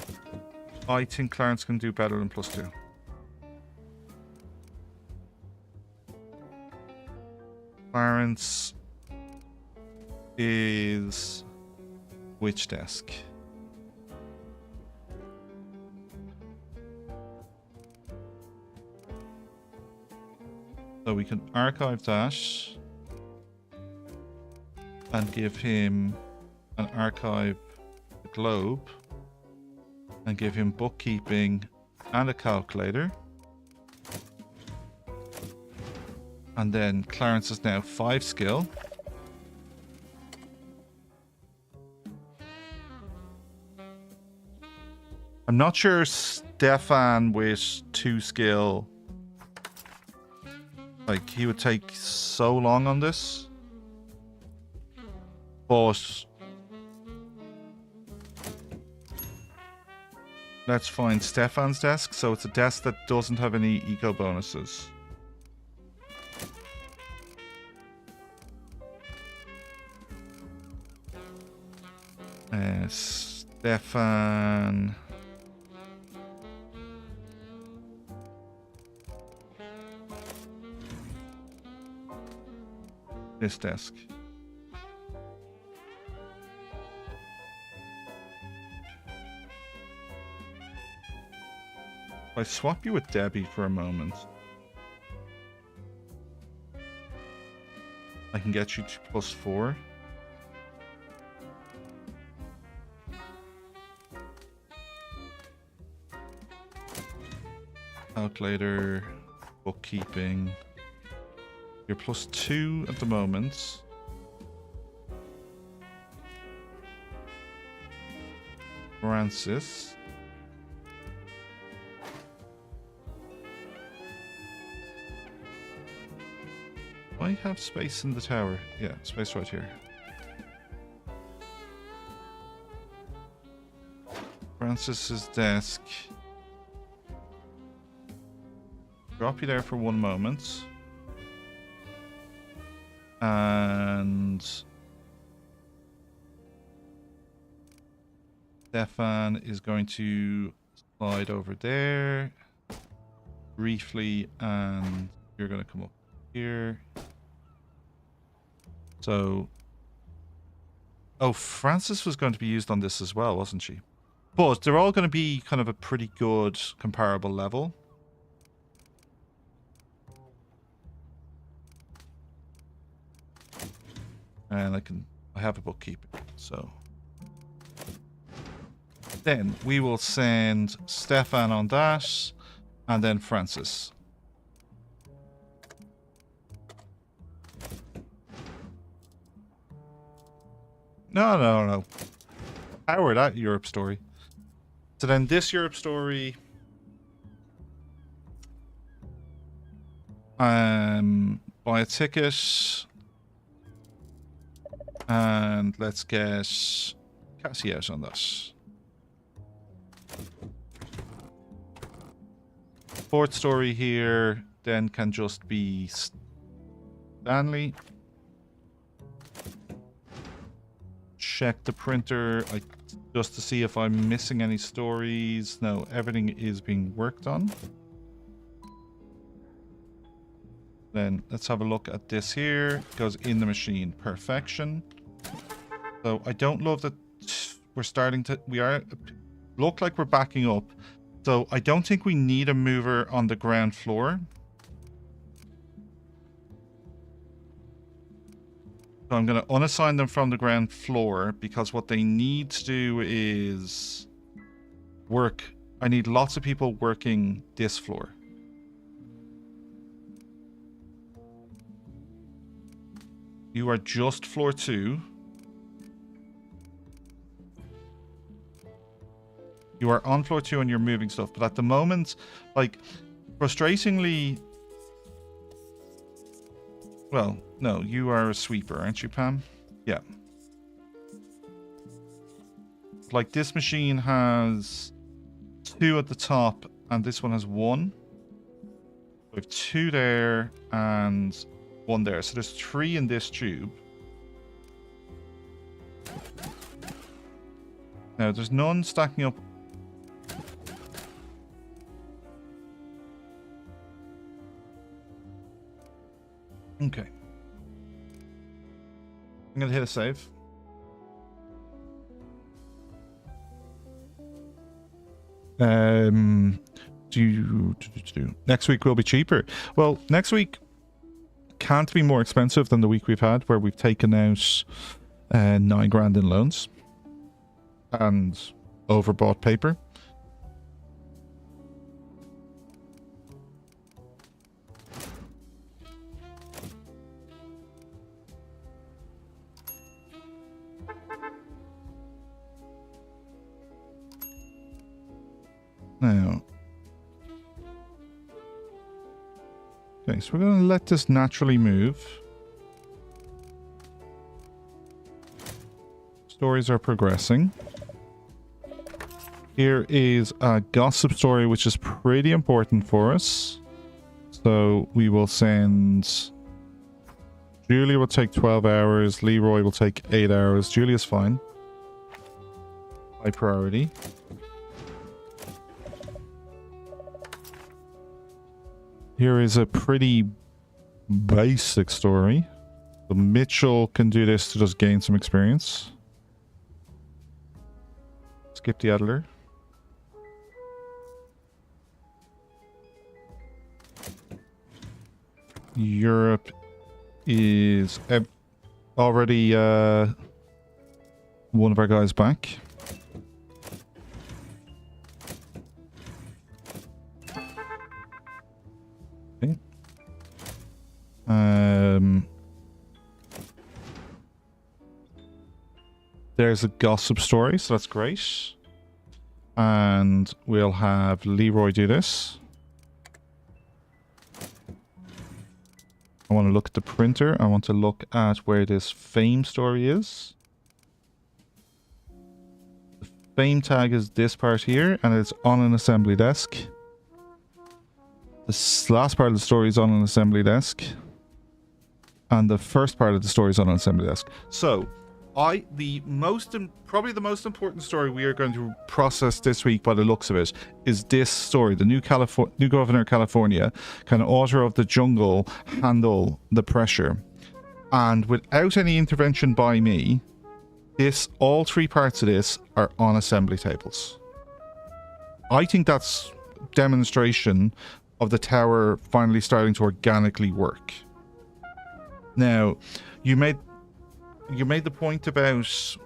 I think Clarence can do better than +2. Clarence is which desk? So we can archive that and give him an archive the globe and give him bookkeeping and a calculator. And then Clarence is now 5 skill. I'm not sure Stefan with 2 skill, like, he would take so long on this. But let's find Stefan's desk. So it's a desk that doesn't have any eco bonuses. Stefan. This desk. If I swap you with Debbie for a moment, I can get you to +4. Calculator, bookkeeping. You're +2 at the moment. Francis. I have space in the tower. Yeah, space right here. Francis's desk. Drop you there for 1 moment. And Stefan is going to slide over there briefly, and you're going to come up here. So, oh, Francis was going to be used on this as well, wasn't she? But they're all going to be kind of a pretty good comparable level. And I have a bookkeeper, so. Then we will send Stefan on that, and then Francis. No. Power that Europe story. So then this Europe story. Buy a ticket. And let's get Cassie out on this. Fourth story here then can just be Stanley. Check the printer just to see if I'm missing any stories. No, everything is being worked on. Then let's have a look at this here. It goes in the machine. Perfection. So I don't love that we're starting to... look like we're backing up. So I don't think we need a mover on the ground floor. So I'm going to unassign them from the ground floor because what they need to do is work. I need lots of people working this floor. You are just floor 2. You are on floor 2 and you're moving stuff. But at the moment, like, frustratingly... Well, no, you are a sweeper, aren't you, Pam? Yeah. Like, this machine has 2 at the top and this one has 1. We have 2 there and 1 there. So there's 3 in this tube. Now, there's none stacking up. Okay. I'm going to hit a save. Next week will be cheaper. Well, next week can't be more expensive than the week we've had, where we've taken out 9 grand in loans and overbought paper. Now, okay, so we're going to let this naturally move. Stories are progressing. Here is a gossip story, which is pretty important for us. So we will send... Julia will take 12 hours. Leroy will take 8 hours. Julia's fine. High priority. Here is a pretty basic story. So Mitchell can do this to just gain some experience. Skip the editor. Europe is already one of our guys back. Okay. There's a gossip story, so that's great. And we'll have Leroy do this. I want to look at the printer. I want to look at where this fame story is. The fame tag is this part here, and it's on an assembly desk. This last part of the story is on an assembly desk. And the first part of the story is on an assembly desk. So, probably the most important story we are going to process this week by the looks of it is this story. The new governor of California, can Author of the Jungle handle the pressure? And without any intervention by me, all 3 parts of this are on assembly tables. I think that's demonstration of the tower finally starting to organically work. Now, you made the point about,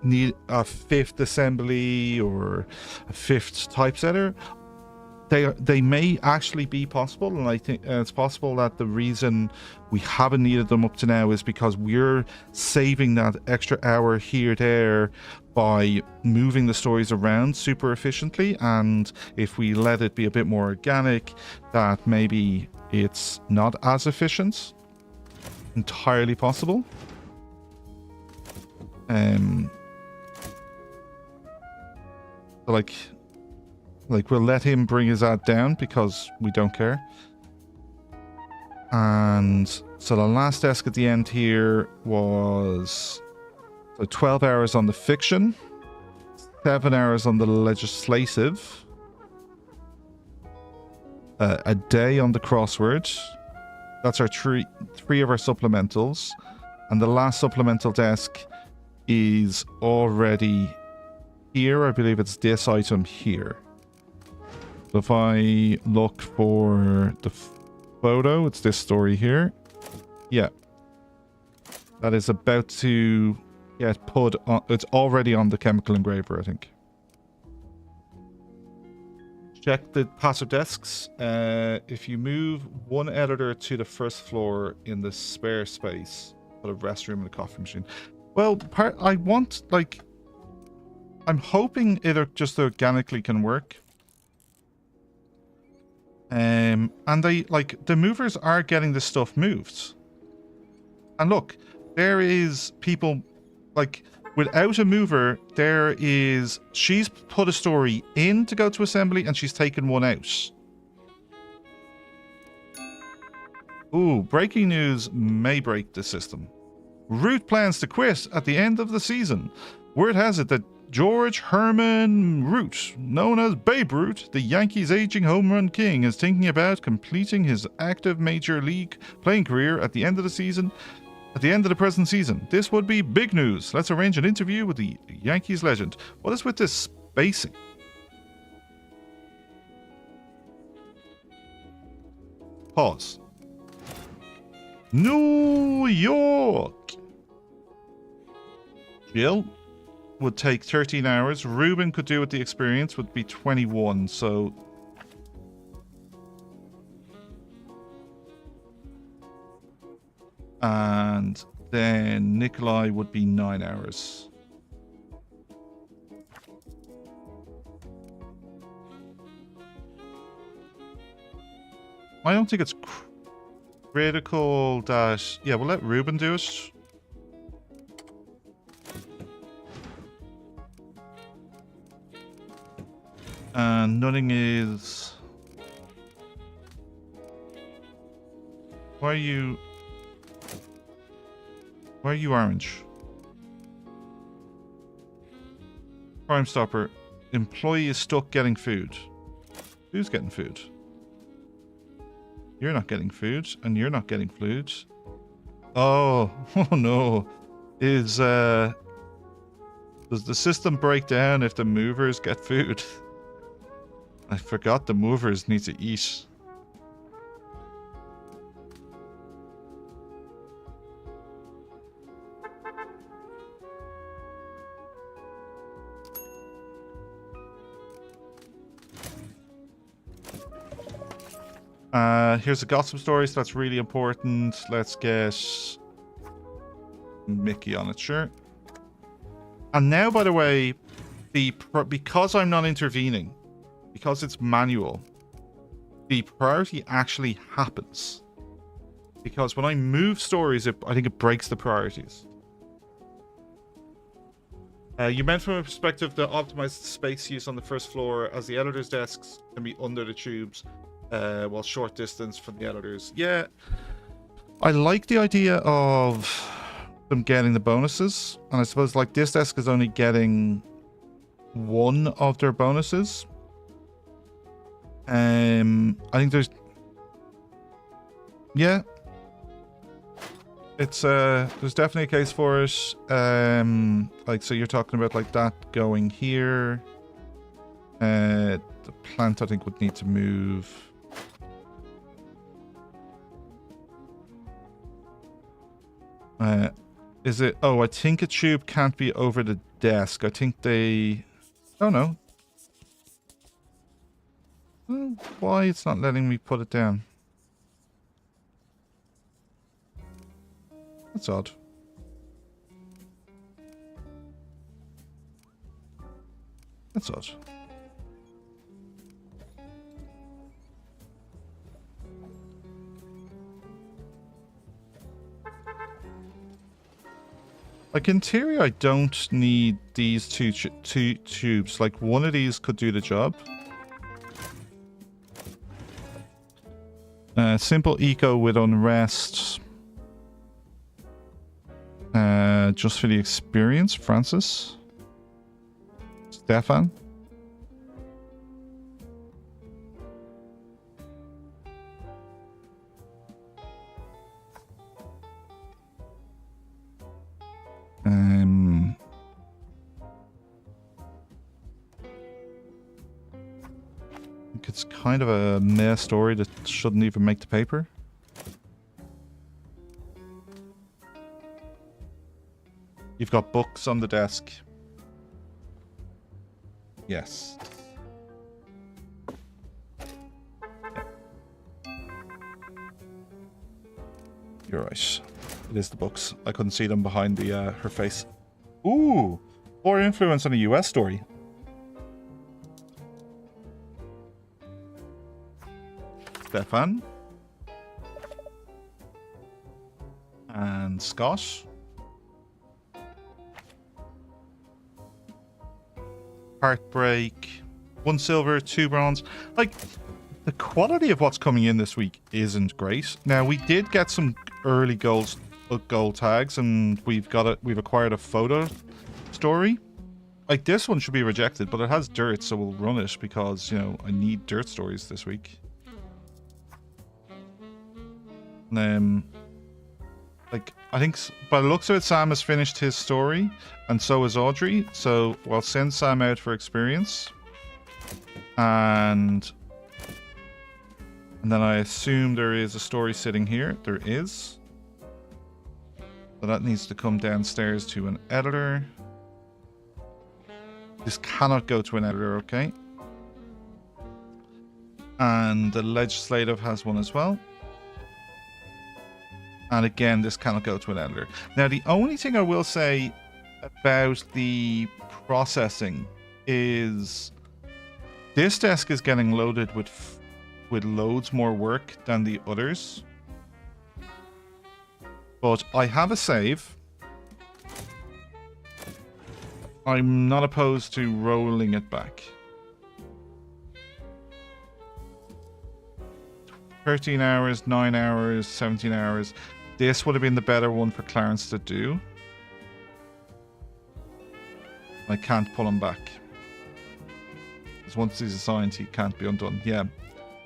need a 5th assembly or a 5th typesetter. They may actually be possible, and I think it's possible that the reason we haven't needed them up to now is because we're saving that extra hour here, there, by moving the stories around super efficiently. And if we let it be a bit more organic, that maybe it's not as efficient. Entirely possible. So like we'll let him bring his ad down because we don't care. And so the last desk at the end here was 12 hours on the fiction, 7 hours on the legislative, a day on the crossword. That's our three of our supplementals. And the last supplemental desk is already here. I believe it's this item here. So if I look for the photo, it's this story here. Yeah. That is about to get put on. It's already on the chemical engraver, I think. Check the passive desks. If you move one editor to the first floor in the spare space, put a restroom and a coffee machine. Well, I want, like, I'm hoping it just organically can work. And they, like, the movers are getting this stuff moved. And look, there is people, like, without a mover, she's put a story in to go to assembly and she's taken one out. Ooh, breaking news may break the system. Root plans to quit at the end of the season. Word has it that George Herman Root, known as Babe Ruth, the Yankees' aging home run king, is thinking about completing his active major league playing career at the end of the season. At the end of the present season. This would be big news. Let's arrange an interview with the Yankees legend. What is with this spacing? Pause. New York. Jill would take 13 hours. Ruben could do with the experience would be 21. So and then Nikolai would be 9 hours. I don't think it's critical that... Yeah, we'll let Ruben do it. And nothing is... Why are you orange? Crime Stopper. Employee is stuck getting food. Who's getting food? You're not getting food, and you're not getting food. Oh, oh no. Does the system break down if the movers get food? I forgot the movers need to eat. Here's a gossip story, so that's really important. Let's get Mickey on it, sure. And now, by the way, because I'm not intervening, because it's manual, the priority actually happens. Because when I move stories, I think it breaks the priorities. You meant from a perspective to optimize the space use on the first floor, as the editor's desks can be under the tubes. While short distance from the editors. Yeah, I like the idea of them getting the bonuses, and I suppose like this desk is only getting one of their bonuses. I think there's, yeah, it's there's definitely a case for it. Like, so you're talking about like that going here. The plant I think would need to move. Is it? Oh, I think a tube can't be over the desk. I think they... Oh, no. Oh, why it's not letting me put it down? That's odd. That's odd. Like, in theory, I don't need these two tubes. Like, one of these could do the job. Simple eco with unrest. Just for the experience, Francis. Stefan. I think it's kind of a meh story that shouldn't even make the paper. You've got books on the desk. Yes. You're right. It is the books. I couldn't see them behind the her face. Ooh! More influence on a US story. Stefan. And Scott. Heartbreak. 1 silver, 2 bronze. Like, the quality of what's coming in this week isn't great. Now, we did get some early gold tags, and we've acquired a photo story. Like, this one should be rejected, but it has dirt, so we'll run it because, you know, I need dirt stories this week. Like, I think by the looks of it, Sam has finished his story, and so has Audrey. So we'll send Sam out for experience, and then I assume there is a story sitting here. There is. So that needs to come downstairs to an editor. This cannot go to an editor, okay? And the legislative has one as well. And again, this cannot go to an editor. Now, the only thing I will say about the processing is this desk is getting loaded with loads more work than the others. But I have a save. I'm not opposed to rolling it back. 13 hours, 9 hours, 17 hours. This would have been the better one for Clarence to do. I can't pull him back. Because once he's assigned, he can't be undone. Yeah.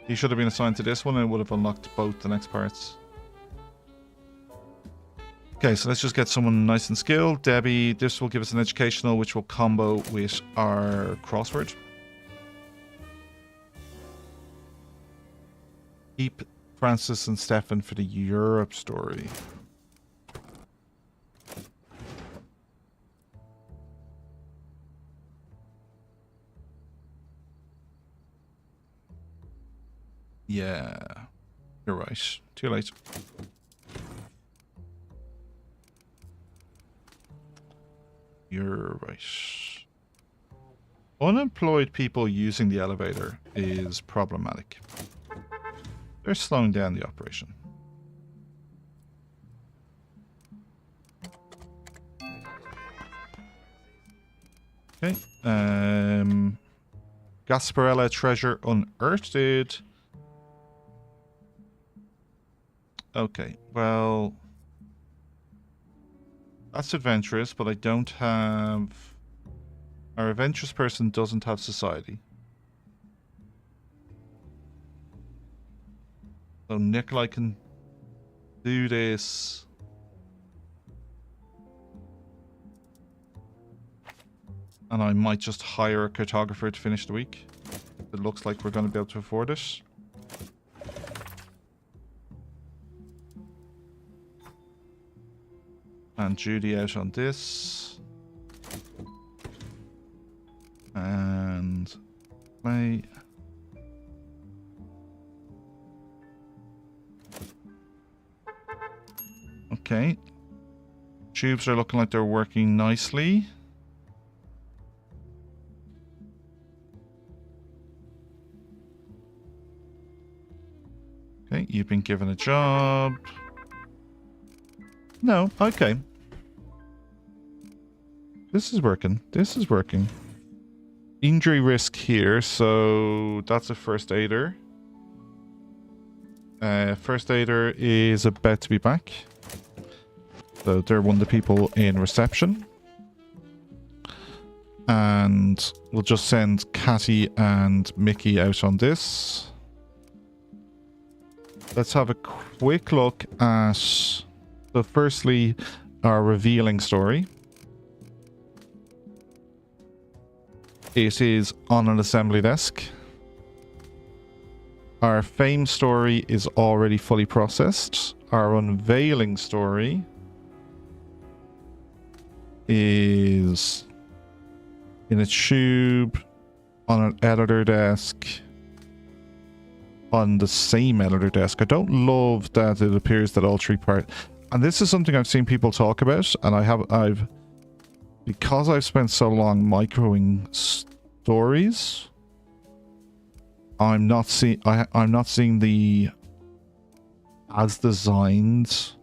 He should have been assigned to this one and it would have unlocked both the next parts. Okay, so let's just get someone nice and skilled. Debbie, this will give us an educational, which will combo with our crossword. Keep Francis and Stefan for the Europe story. Yeah, you're right. Too late. You're right. Unemployed people using the elevator is problematic. They're slowing down the operation. Okay. Gasparella treasure unearthed. Okay, well, that's adventurous, but I don't have... Our adventurous person doesn't have society. So Nikolai can do this. And I might just hire a cartographer to finish the week. It looks like we're going to be able to afford it. And Judy out on this. And play. Okay. Tubes are looking like they're working nicely. Okay, you've been given a job. No, okay. This is working. This is working. Injury risk here, so that's a first aider. First aider is about to be back. So they're one of the people in reception. And we'll just send Catty and Mickey out on this. Let's have a quick look at... So firstly, our revealing story. It is on an assembly desk. Our fame story is already fully processed. Our unveiling story is in a tube on an editor desk on the same editor desk. I don't love that it appears that all three parts... And this is something I've seen people talk about, and I've because I've spent so long microing stories, I'm not seeing the as designed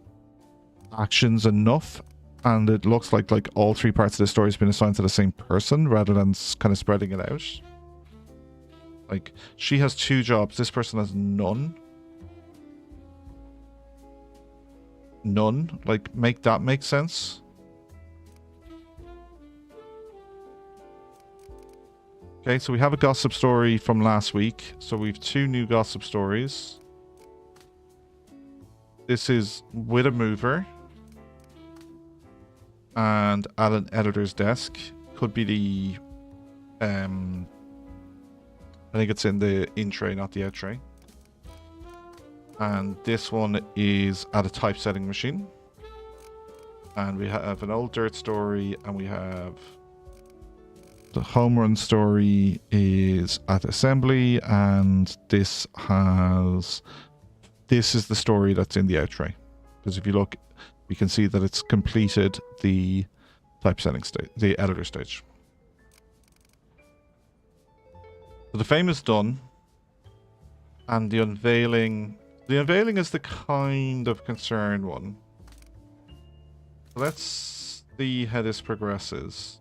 actions enough, and it looks like all three parts of the story has been assigned to the same person rather than kind of spreading it out. Like, she has 2 jobs, this person has none. None. Like, make that make sense. Okay, so we have a gossip story from last week. So we've 2 new gossip stories. This is with a mover. And at an editor's desk. Could be the... I think it's in the in tray, not the out tray. And this one is at a typesetting machine. And we have an old dirt story, and we have... The home run story is at assembly, and this is the story that's in the out tray. Because if you look, you can see that it's completed the typesetting stage, the editor stage. So the fame is done, and the unveiling is the kind of concerned one. Let's see how this progresses.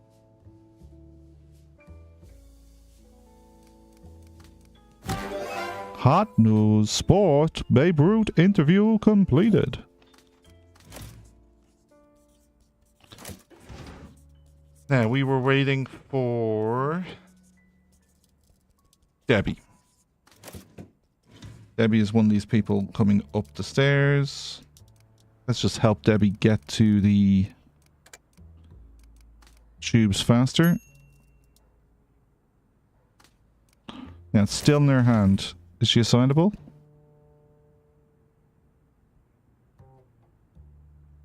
Hot news, sport, Babe Ruth interview completed. Now, we were waiting for Debbie. Debbie is one of these people coming up the stairs. Let's just help Debbie get to the tubes faster. Now, it's still in her hand. Is she assignable?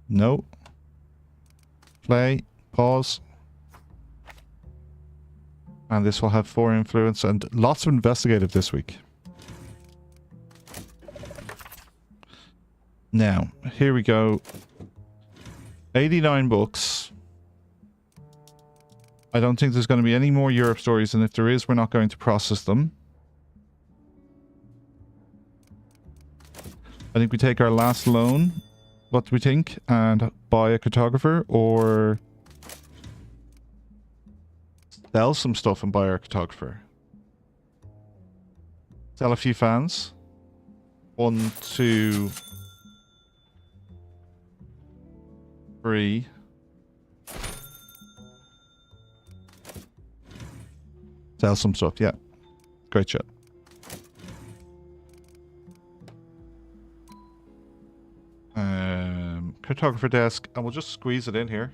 No. Play. Pause. And this will have 4 influence and lots of investigative this week. Now, here we go. 89 books. I don't think there's going to be any more Europe stories, and if there is, we're not going to process them. I think we take our last loan, what do we think, and buy a cartographer, or sell some stuff and buy our cartographer. Sell a few fans. 1, 2, 3. Sell some stuff, yeah. Great shot. Cartographer desk, and we'll just squeeze it in here.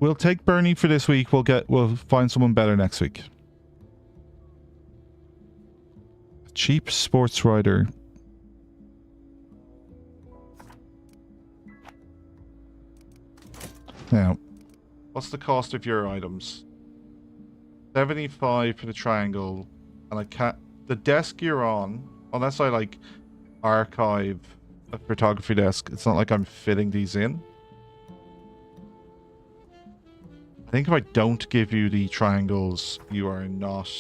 We'll take Bernie for this week. We'll find someone better next week. A cheap sports rider. Now, what's the cost of your items? 75 for the triangle, and I can't... The desk you're on, unless I like archive a photography desk, it's not like I'm fitting these in. I think if I don't give you the triangles, you are not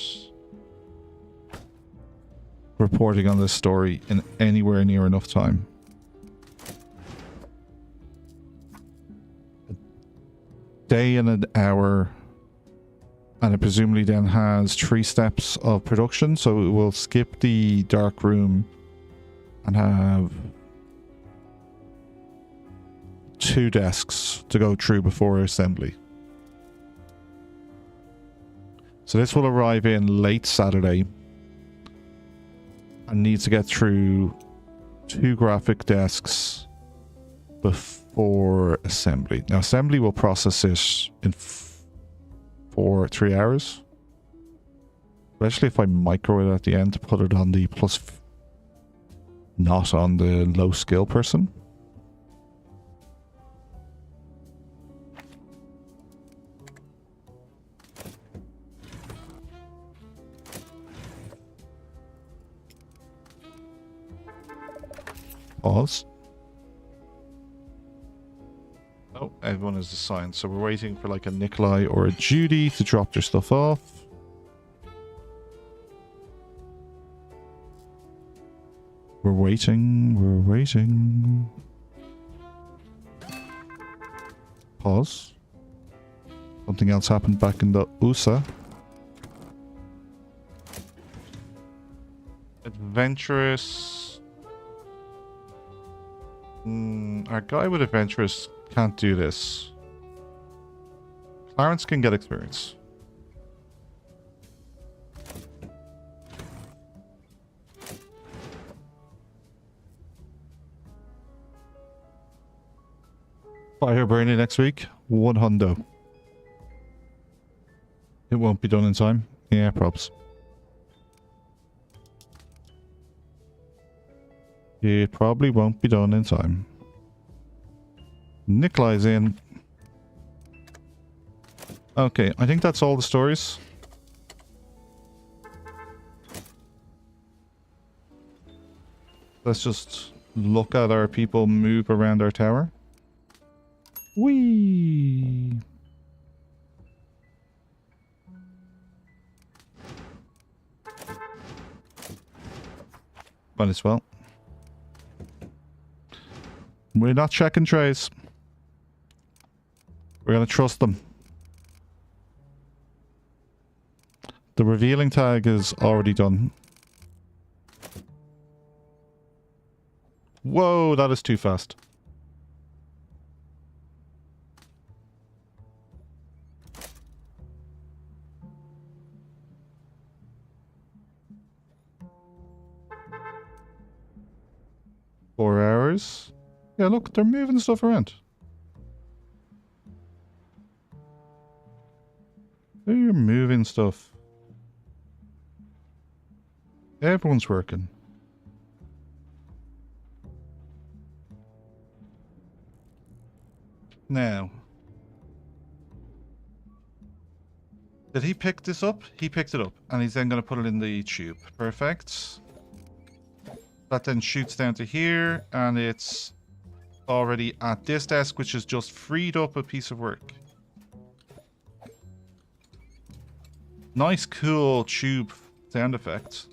reporting on this story in anywhere near enough time. A day and an hour, and it presumably then has 3 steps of production, so it will skip the dark room and have 2 desks to go through before assembly. So this will arrive in late Saturday and needs to get through 2 graphic desks before assembly. Now assembly will process it in 3 hours. Especially if I micro it at the end to put it on the not on the low skill person. Pause. Oh, everyone is assigned, so we're waiting for like a Nikolai or a Judy to drop their stuff off. We're waiting. Pause. Something else happened back in the USA. Adventurous. Our guy with adventurous can't do this. Clarence can get experience. Fire burning next week. 1 hundo. It won't be done in time. Yeah, props. It probably won't be done in time. Nikolai's in. Okay, I think that's all the stories. Let's just look at our people move around our tower. Whee! Might as well. We're not checking trays. We're gonna trust them. The revealing tag is already done. Whoa, that is too fast. Four hours. Yeah, look, they're moving stuff around. They're moving stuff. Everyone's working. Now. Did he pick this up? He picked it up. And he's then going to put it in the tube. Perfect. That then shoots down to here. And it's already at this desk, which has just freed up a piece of work. Nice, cool tube sound effect.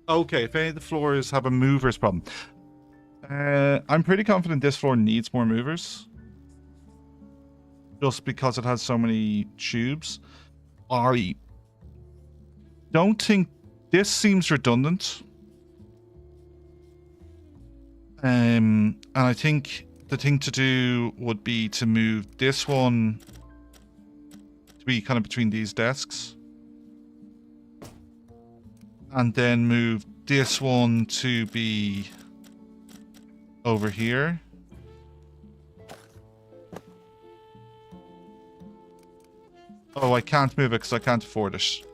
Okay, if any of the floors have a movers problem. I'm pretty confident this floor needs more movers. Just because it has so many tubes. I don't think this seems redundant. And I think the thing to do would be to move this one to be kind of between these desks. And then move this one to be over here. Oh, I can't move it because I can't afford it.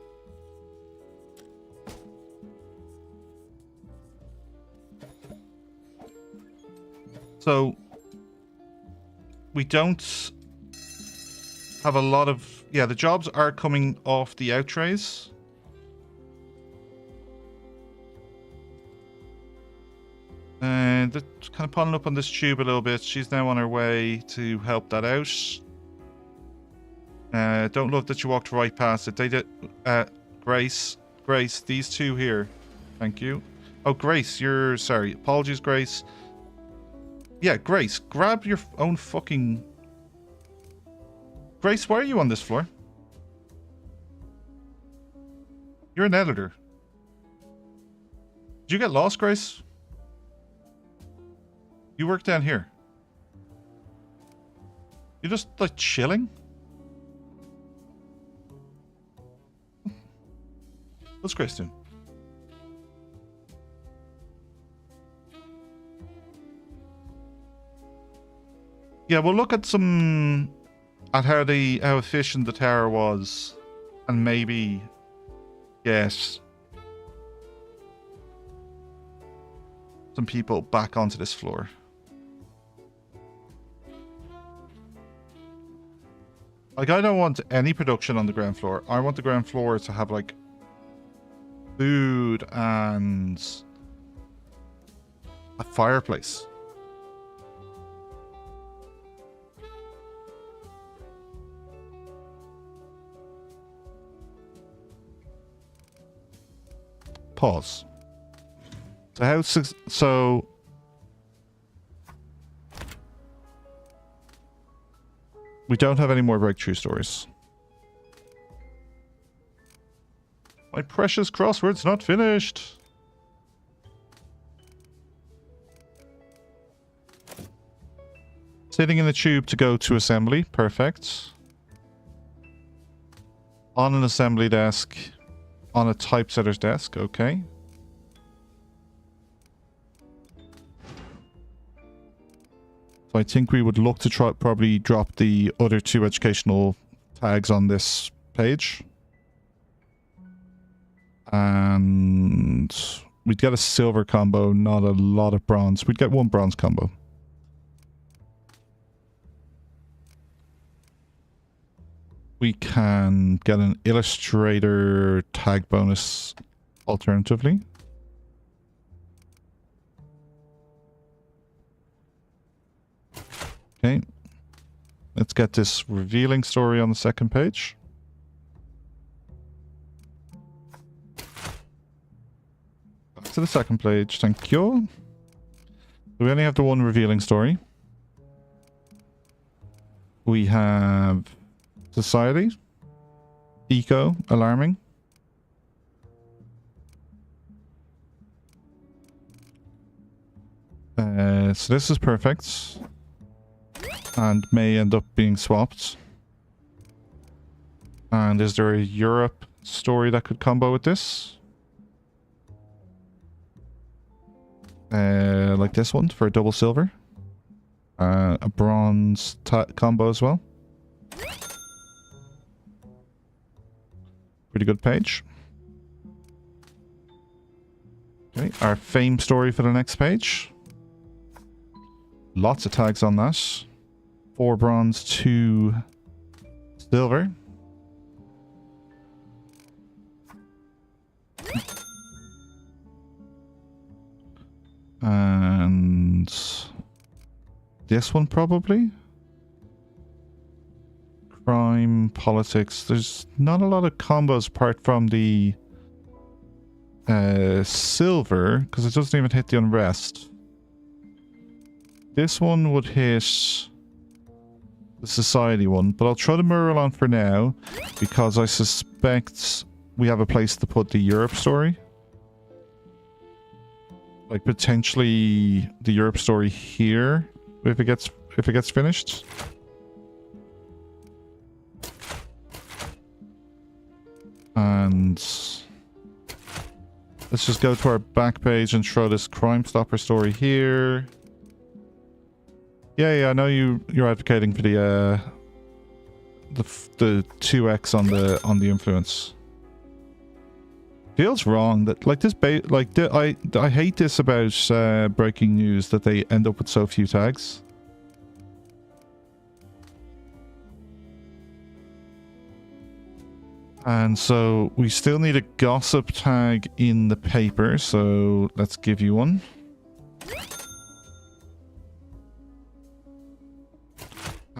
So, we don't have a lot of... Yeah, the jobs are coming off the out trays. And they're kind of pulling up on this tube a little bit. She's now on her way to help that out. Don't love that you walked right past it. They did. Grace, these two here. Thank you. Oh, Grace, you're sorry. Apologies, Grace. Yeah, Grace, grab your own fucking. Grace, why are you on this floor? You're an editor. Did you get lost, Grace? You work down here. You're just like chilling? What's Grace doing? Yeah, we'll look at how efficient the tower was, and maybe get some people back onto this floor. Like, I don't want any production on the ground floor. I want the ground floor to have like food and a fireplace. Pause. So we don't have any more breakthrough stories. My precious crossword's not finished. Sitting in the tube to go to assembly. Perfect. On an assembly desk. On a typesetter's desk. Okay. So I think we would look to probably drop the other two educational tags on this page. And we'd get a silver combo, not a lot of bronze. We'd get one bronze combo. We can get an illustrator tag bonus alternatively. Okay. Let's get this revealing story on the second page. Back to the second page, thank you. We only have the one revealing story. We have society, eco, alarming. So this is perfect. And may end up being swapped. And is there a Europe story that could combo with this? Like this one for a double silver. A bronze combo as well. Pretty good page. Okay, our fame story for the next page. Lots of tags on that. 4 bronze, 2 silver. And this one probably. Crime, politics. There's not a lot of combos apart from the silver, because it doesn't even hit the unrest. This one would hit the society one, but I'll throw the mural on for now because I suspect we have a place to put the Europe story. Like potentially the Europe story here if it gets finished. And let's just go to our back page and throw this Crime Stopper story here. Yeah, I know you're advocating for the 2x on the influence. Feels wrong that like this I hate this about breaking news that they end up with so few tags. And so we still need a gossip tag in the paper, so let's give you one.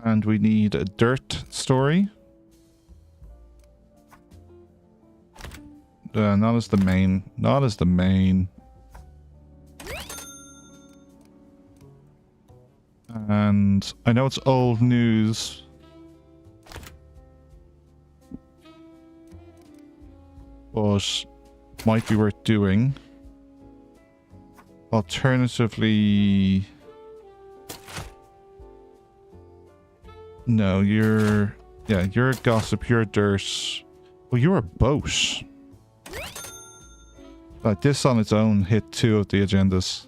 And we need a dirt story. Not as the main. Not as the main. And I know it's old news. But might be worth doing. Alternatively... No, you're... Yeah, you're a gossip, you're a dirt. Well, you're a boat. This on its own hit 2 of the agendas.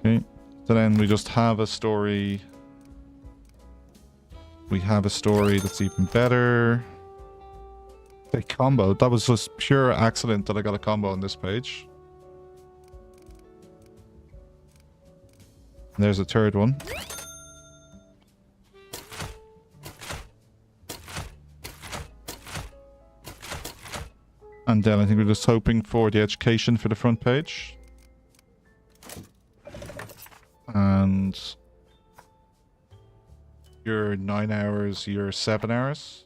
Okay, so then we just have a story. We have a story that's even better. A combo. That was just pure accident that I got a combo on this page. And there's a third one. And then I think we're just hoping for the education for the front page. And you're 9 hours, you're 7 hours.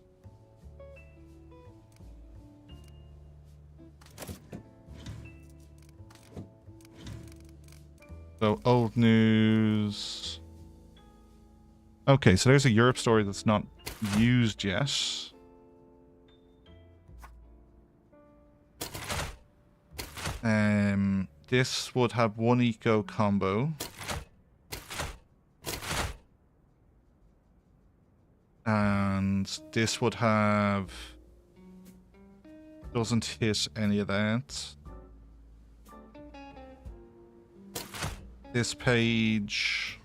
So, old news. Okay, so there's a Europe story that's not used yet. This would have one eco combo. And this would have... Doesn't hit any of that. This page...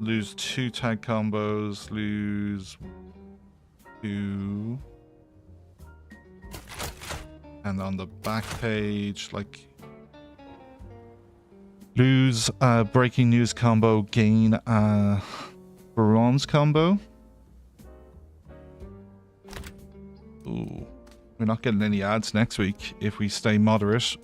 Lose 2 tag combos, lose 2... And on the back page, like... Lose a breaking news combo, gain a bronze combo. Ooh. We're not getting any ads next week if we stay moderate.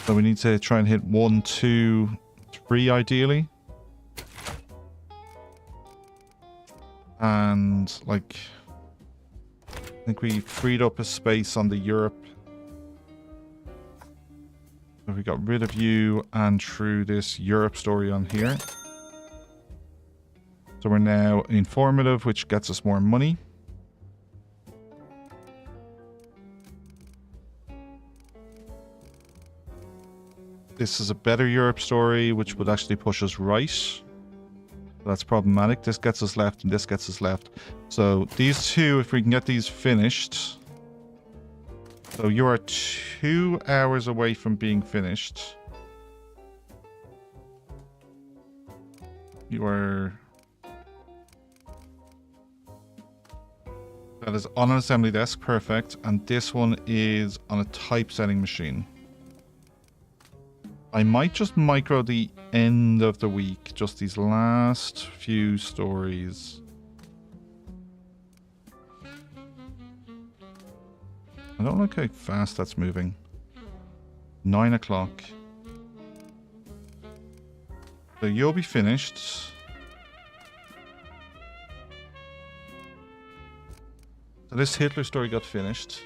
So we need to try and hit 1, 2, 3 ideally. And, like, I think we freed up a space on the Europe. So we got rid of you and threw this Europe story on here. So we're now informative, which gets us more money. This is a better Europe story, which would actually push us right. That's problematic. This gets us left and this gets us left. So these two, if we can get these finished. So you are 2 hours away from being finished. You are... That is on an assembly desk, perfect. And this one is on a typesetting machine. I might just micro the end of the week, just these last few stories. I don't like how fast that's moving. 9 o'clock. So you'll be finished. So this Hitler story got finished.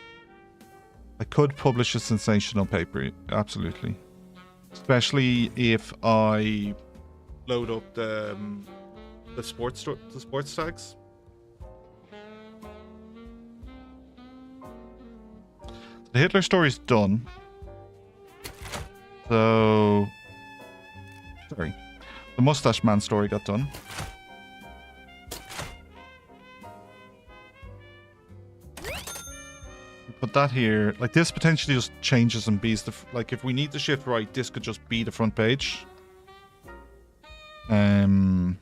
I could publish a sensational paper, absolutely. Especially if I load up the sports tags. The Hitler story's done. So, sorry, the Mustache Man story got done. Put that here. Like, this potentially just changes and bees the... Like, if we need the shift right, this could just be the front page. Make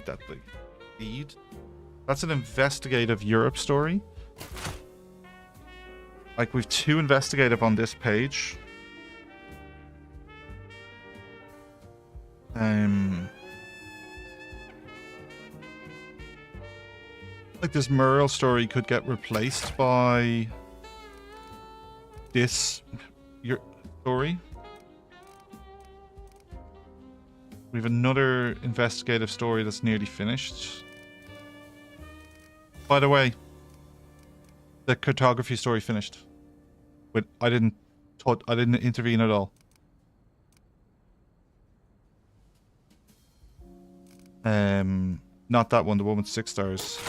that big. Lead. That's an investigative Europe story. Like, we've 2 investigative on this page. Like, this Merle story could get replaced by this your story. We have another investigative story that's nearly finished. By the way, the cartography story finished. But I didn't intervene at all. Not that one, the one with 6 stars.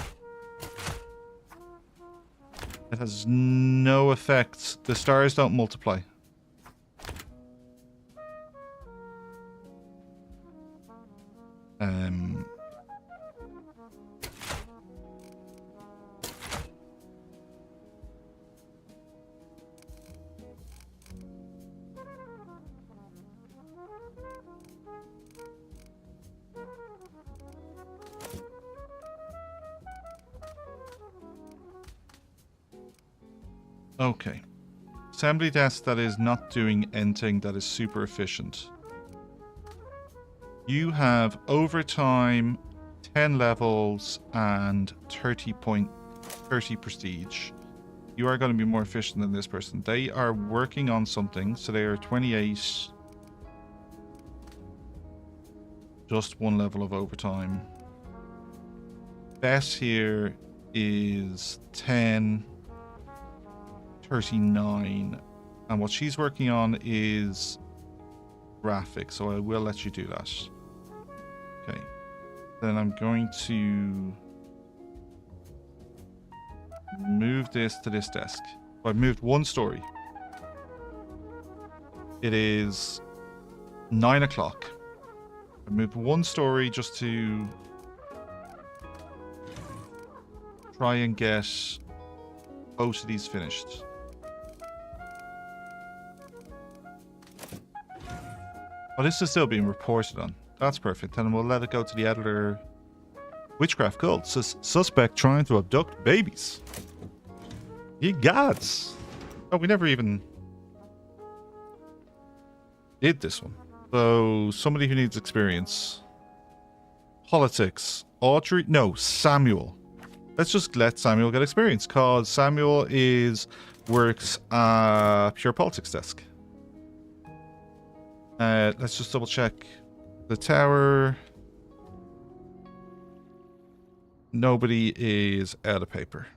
It has no effect. The stars don't multiply. Okay. Assembly desk that is not doing anything that is super efficient. You have overtime, 10 levels, and 30 prestige. You are going to be more efficient than this person. They are working on something, so they are 28. Just 1 level of overtime. Bess here is 10. 39, and what she's working on is graphics, so I will let you do that. Okay, then I'm going to move this to this desk. I've moved 1 story. It is 9 o'clock. I moved 1 story just to try and get both of these finished. Oh, this is still being reported on. That's perfect. And we'll let it go to the editor. Witchcraft cult. Suspect trying to abduct babies. Ye gods. Oh, we never even did this one. So, somebody who needs experience. Politics. Audrey. No, Samuel. Let's just let Samuel get experience, because Samuel works at pure politics desk. Let's just double check the tower. Nobody is out of paper.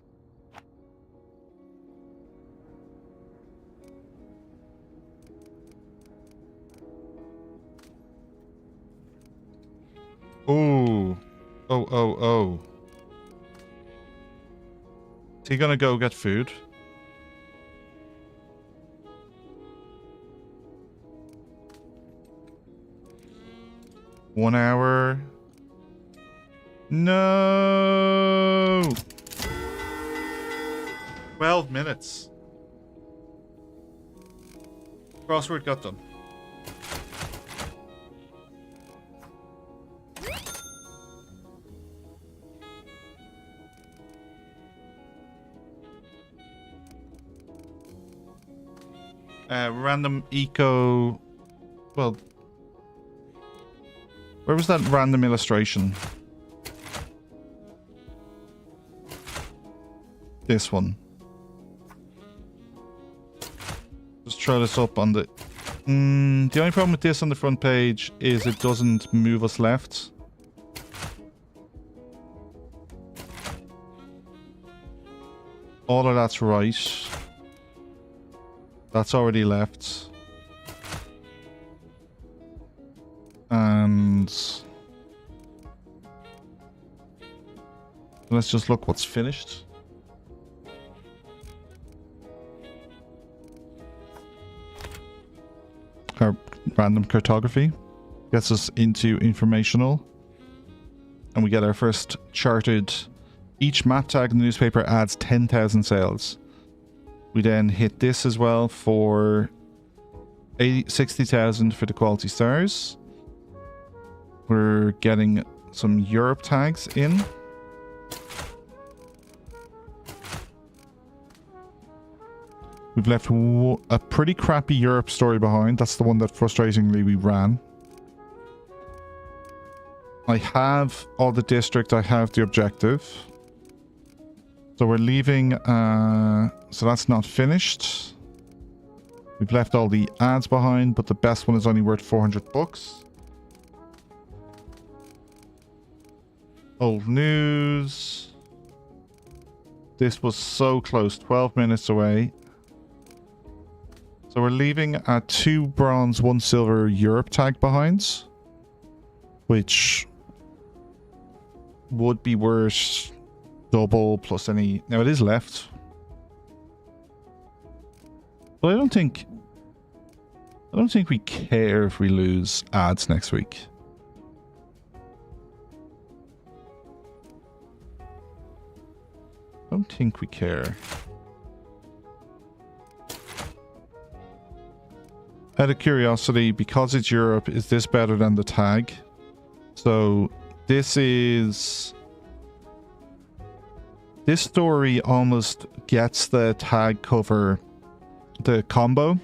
Oh. Oh. Is he gonna go get food? One hour. No. 12 minutes. Crossword got done. Random eco. Well, where was that random illustration? This one. Just throw this up on the... the only problem with this on the front page is it doesn't move us left. All of that's right. That's already left. And let's just look what's finished. Our random cartography gets us into informational, and we get our first charted. Each map tag in the newspaper adds 10,000 sales. We then hit this as well for 60,000 for the quality stars. We're getting some Europe tags in. We've left a pretty crappy Europe story behind. That's the one that frustratingly we ran. I have all the district. I have the objective. So we're leaving... so that's not finished. We've left all the ads behind, but the best one is only worth 400 bucks. Old news. This was so close, 12 minutes away. So we're leaving a 2 bronze, 1 silver Europe tag behind, which would be worth double plus any. Now it is left, but I don't think we care if we lose ads next week. I don't think we care. Out of curiosity, because it's Europe, is this better than the tag? So this story almost gets the tag cover, the combo,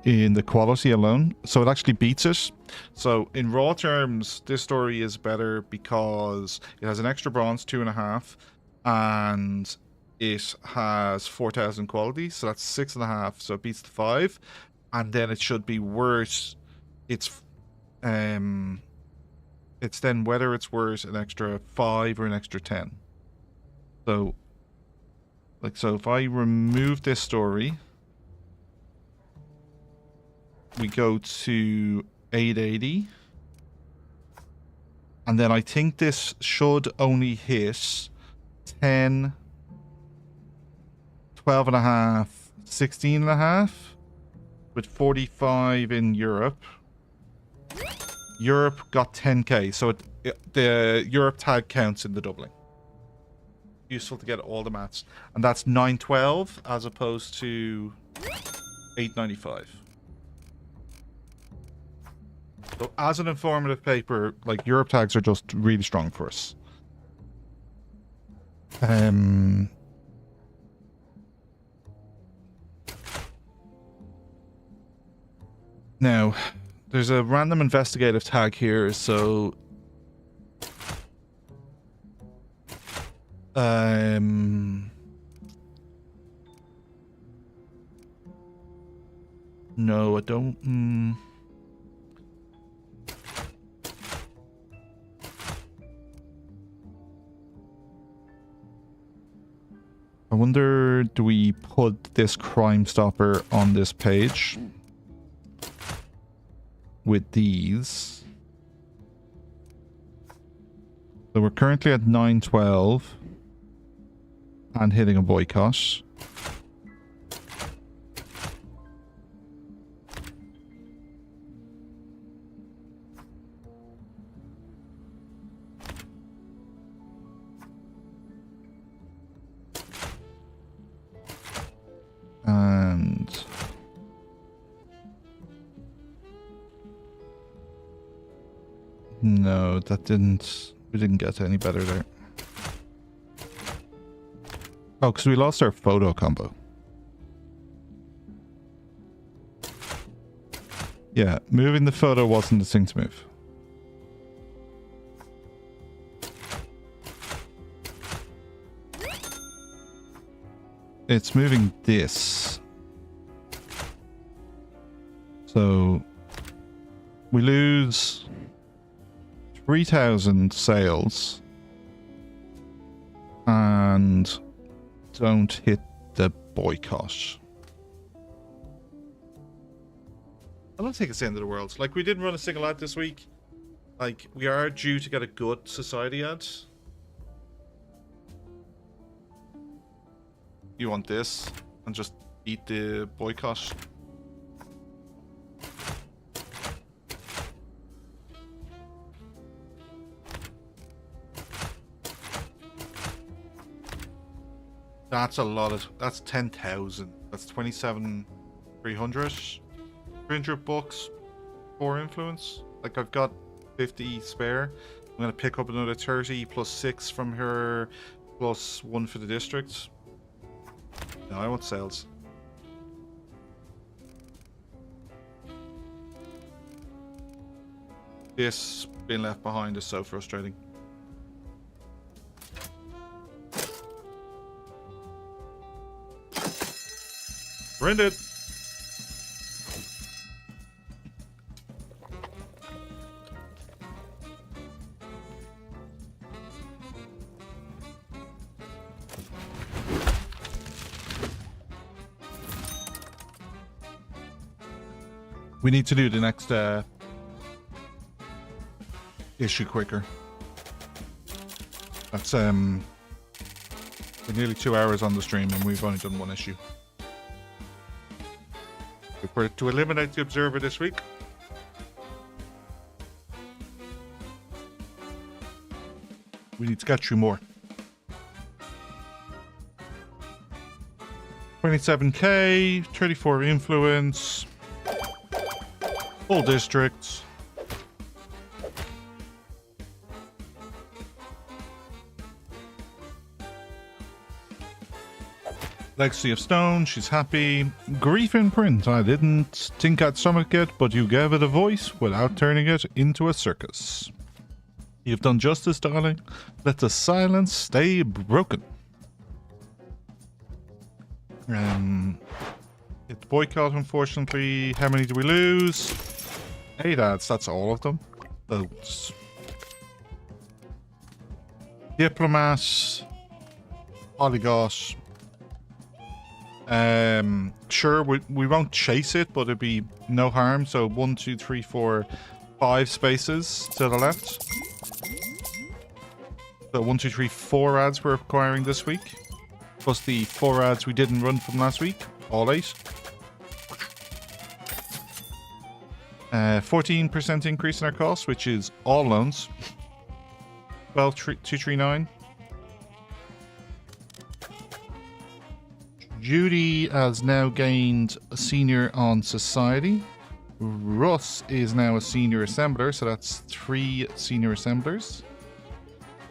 in the quality alone. So it actually beats it. So in raw terms, this story is better because it has an extra bronze, 2.5, and it has 4,000 quality. So that's 6.5. So it beats the 5. And then it should be worth, it's then whether it's worth an extra 5 or an extra 10. So if I remove this story, we go to 880, and then I think this should only hit 10, 12.5, 16.5. With 45 in Europe. Europe got 10k, so the Europe tag counts in the doubling. Useful to get all the maths. And that's 912 as opposed to 895. So as an informative paper, like, Europe tags are just really strong for us. Now, there's a random investigative tag here, so no, I don't. I wonder, do we put this Crime Stopper on this page with these? So we're currently at 912 and hitting a boycott. And no, that didn't, we didn't get any better there. Oh, because we lost our photo combo. Yeah, moving the photo wasn't the thing to move. It's moving this. So we lose 3,000 sales and don't hit the boycott. I don't think it's the end of the world. Like, we didn't run a single ad this week. Like, we are due to get a good society ad. You want this and just beat the boycott. That's a lot of, that's 10,000. That's 27,300. 300 bucks for influence. Like, I've got 50 spare. I'm gonna pick up another 30 plus 6 from her plus 1 for the district. No, I want sales. This being left behind is so frustrating. Rendered. We need to do the next issue quicker. That's we're nearly 2 hours on the stream and we've only done one issue. If we're to eliminate the Observer this week, we need to get through more. 27k, 34 influence, full districts. Legacy of Stone, she's happy. Grief in print, I didn't think I'd stomach it, but you gave it a voice without turning it into a circus. You've done justice, darling. Let the silence stay broken. It's boycott, unfortunately. How many do we lose? 8 ads, that's all of them. Those. Diplomat. Polygot. Sure, we won't chase it, but it'd be no harm. So 1, 2, 3, 4, 5 spaces to the left. So 1, 2, 3, 4 ads we're acquiring this week. Plus the 4 ads we didn't run from last week. All 8. 14% increase in our costs, which is all loans. 12,239. Judy has now gained a senior on society. Russ is now a senior assembler, so that's 3 senior assemblers.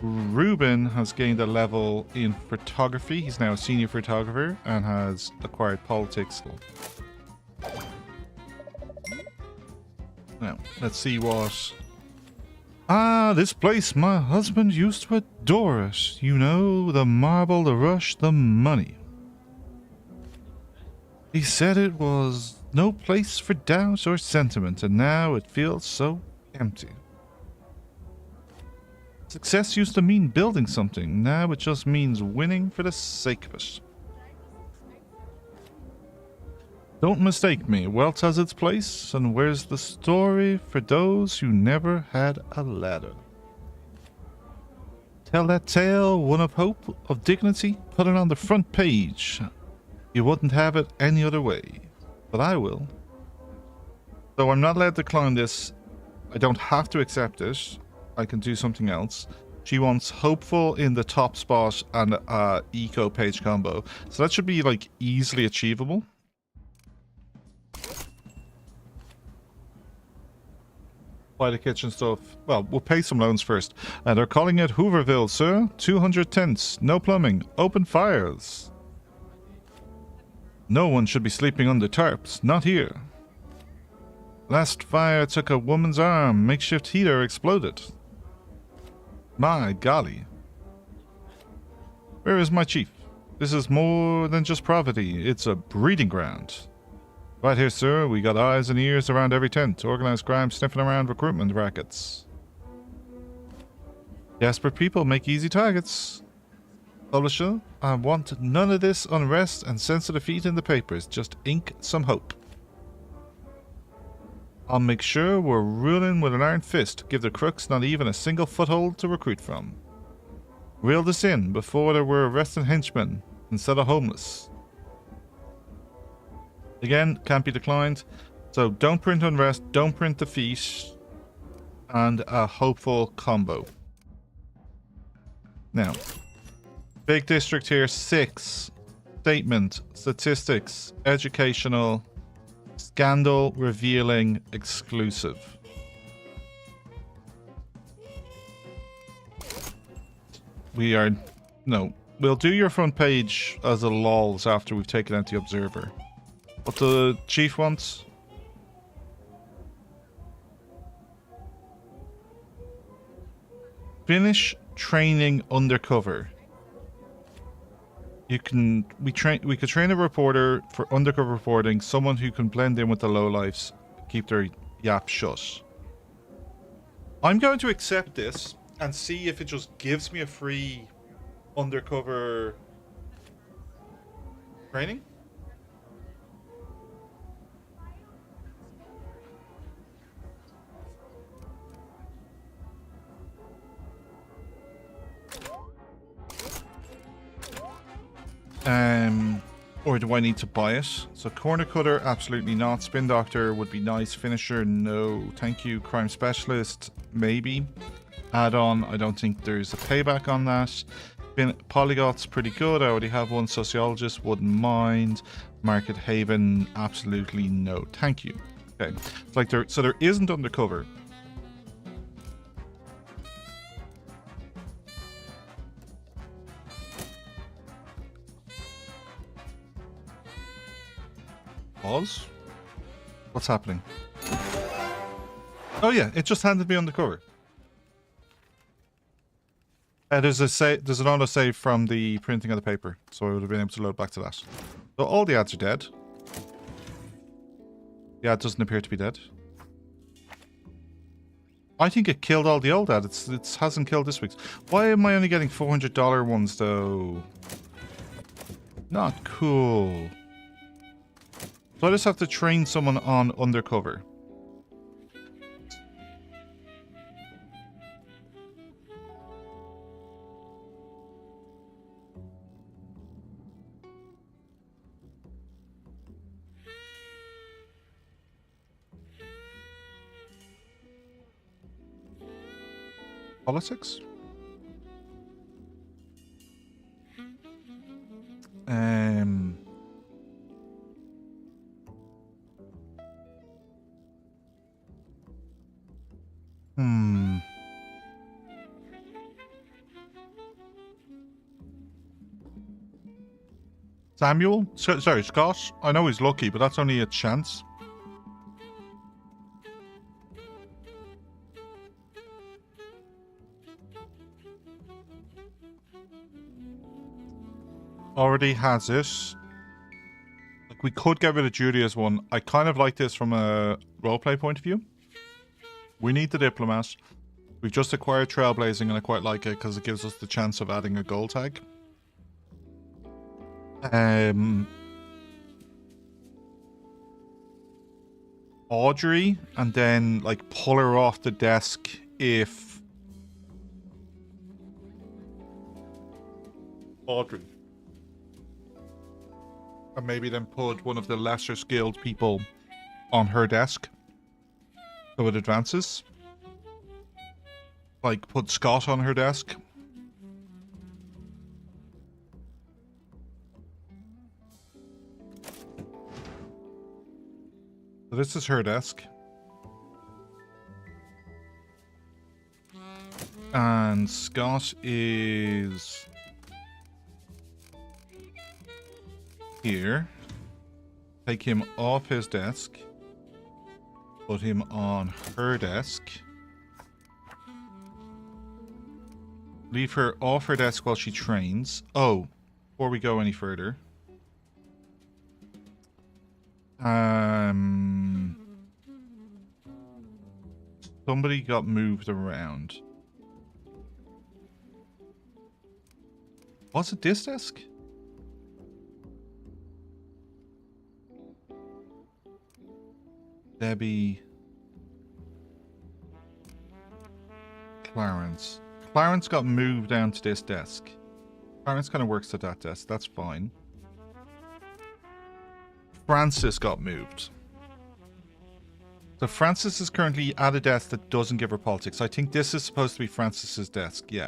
Ruben has gained a level in photography. He's now a senior photographer and has acquired politics. Now, let's see what... Ah, this place, my husband used to adore it. You know, the marble, the rush, the money. He said it was no place for doubt or sentiment, and now it feels so empty. Success used to mean building something, now it just means winning for the sake of it. Don't mistake me, wealth has its place, and where's the story for those who never had a ladder? Tell that tale, one of hope, of dignity, put it on the front page. You wouldn't have it any other way, but I will. So I'm not allowed to decline this. I don't have to accept it. I can do something else. She wants hopeful in the top spot and eco page combo. So that should be like easily achievable. Buy the kitchen stuff. Well, we'll pay some loans first. They're calling it Hooverville, sir. 200 tents, no plumbing, open fires. No one should be sleeping under tarps, not here. Last fire took a woman's arm, makeshift heater exploded. My golly. Where is my chief? This is more than just property, it's a breeding ground. Right here, sir, we got eyes and ears around every tent, organized crime sniffing around recruitment rackets. Desperate people make easy targets. Publisher, I want none of this unrest and sensitive feet in the papers. Just ink some hope. I'll make sure we're ruling with an iron fist. Give the crooks not even a single foothold to recruit from. Reel this in before there were arrested henchmen instead of homeless. Again, can't be declined. So don't print unrest, don't print defeat, and a hopeful combo. Now. Big district here, 6. Statement, statistics, educational, scandal, revealing, exclusive. We'll do your front page as a lols after we've taken out the Observer. What the chief wants? Finish training undercover. We could train a reporter for undercover reporting, someone who can blend in with the lowlifes, keep their yap shut. I'm going to accept this and see if it just gives me a free undercover training. Or do I need to buy it? So corner cutter, absolutely not. Spin doctor would be nice. Finisher, no. Thank you. Crime specialist, maybe. Add-on, I don't think there's a payback on that. Polygot's pretty good. I already have one. Sociologist, wouldn't mind. Market Haven, absolutely no. Thank you. Okay. It's like there, so there isn't undercover. Pause? What's happening? Oh yeah, it just handed me undercover. There's an auto save from the printing of the paper, so I would have been able to load back to that. So all the ads are dead. The ad doesn't appear to be dead. I think it killed all the old ads. It hasn't killed this week's. Why am I only getting $400 ones though? Not cool. So I just have to train someone on undercover. Politics? Samuel? Sorry, Scott? I know he's lucky, but that's only a chance. Already has it. Like, we could get rid of Judy as one. I kind of like this from a roleplay point of view. We need the diplomat. We've just acquired trailblazing, and I quite like it because it gives us the chance of adding a goal tag. Audrey, and then like pull her off the desk if Audrey. And maybe then put one of the lesser skilled people on her desk so it advances. Like put Scott on her desk. So this is her desk. And Scott is here. Take him off his desk. Put him on her desk. Leave her off her desk while she trains. Oh, before we go any further. Somebody got moved around. Was it this desk? Debbie. Clarence. Clarence got moved down to this desk. Clarence kind of works at that desk. That's fine. Francis got moved. So Francis is currently at a desk that doesn't give her politics. I think this is supposed to be Francis's desk. Yeah.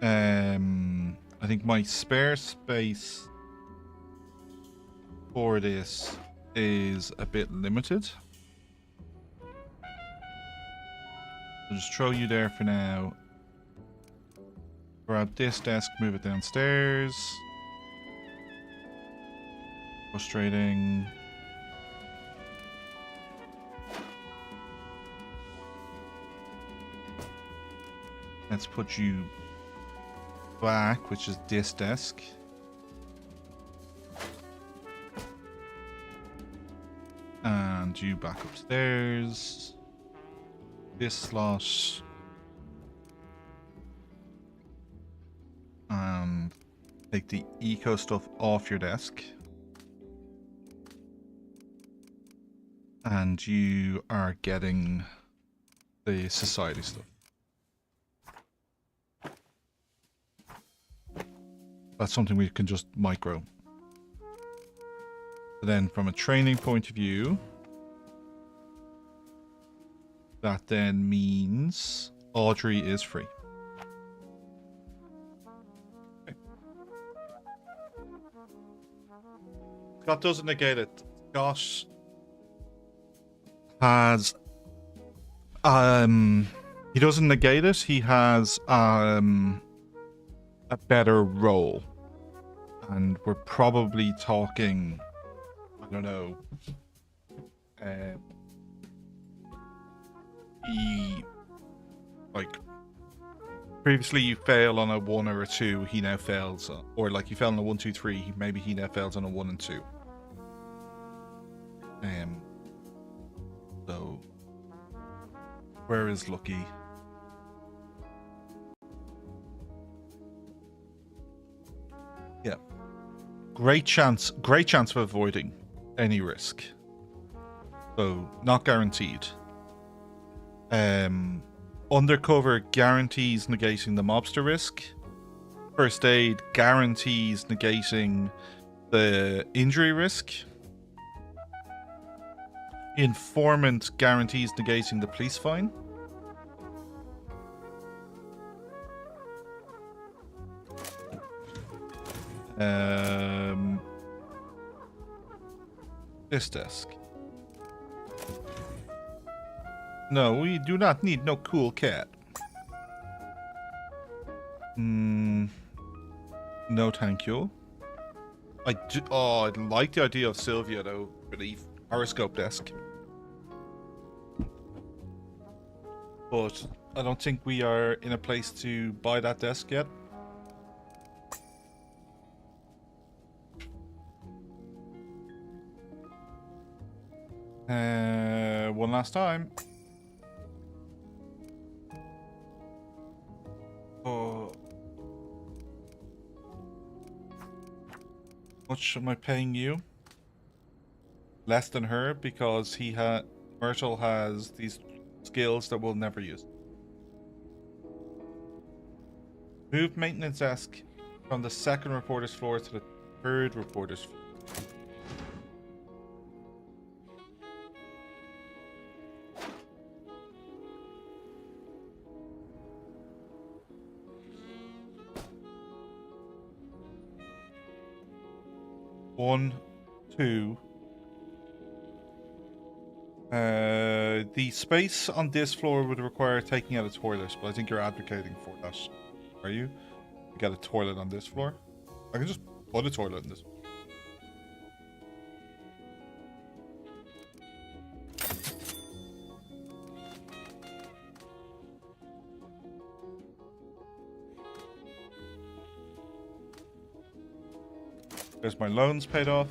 I think my spare space for this is a bit limited. I'll just throw you there for now. Grab this desk, move it downstairs. Frustrating. Let's put you back, which is this desk. And you back upstairs. This slot. And take the eco stuff off your desk. And you are getting the society stuff. That's something we can just micro. So then from a training point of view, that then means Audrey is free. Okay. Scott doesn't negate it. Scott has he doesn't negate it, he has a better role. And we're probably talking, I don't know, he, like, previously you fail on a 1 or a 2, he now fails, or like you fail on a 1, 2, 3, maybe he now fails on a 1 and 2. So, where is Lucky? Yeah. Great chance of avoiding any risk. So, not guaranteed. Undercover guarantees negating the mobster risk. First aid guarantees negating the injury risk. Informant guarantees negating the police fine. This desk. No, we do not need no cool cat. No, thank you. I like the idea of Sylvia though for the horoscope desk. But I don't think we are in a place to buy that desk yet. One last time. Oh. How much am I paying you? Less than her because Myrtle has these skills that we'll never use. Move maintenance desk from the 2nd reporter's floor to the 3rd reporter's floor. One, 2. The space on this floor would require taking out a toilet, but I think you're advocating for that. Are you? You got a toilet on this floor? I can just put a toilet in this. There's my loans paid off.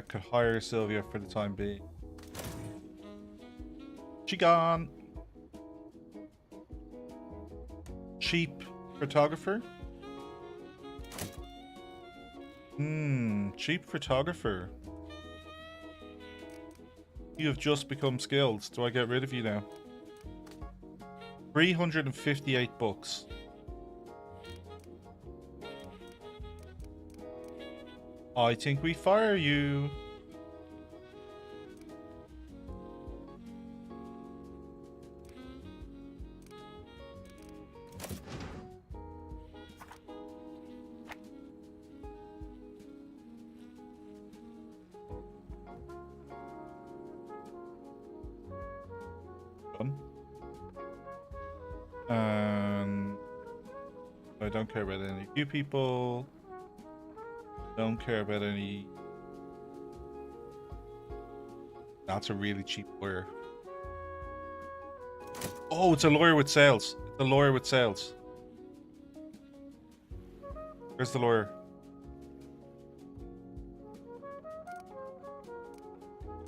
Could hire Sylvia for the time being. She gone. Cheap photographer? Cheap photographer. You have just become skilled. Do I get rid of you now? 358 bucks. I think we fire you. Done. I don't care about any of you people. Don't care about any. That's a really cheap lawyer. Oh, it's a lawyer with sales. It's a lawyer with sales. Where's the lawyer?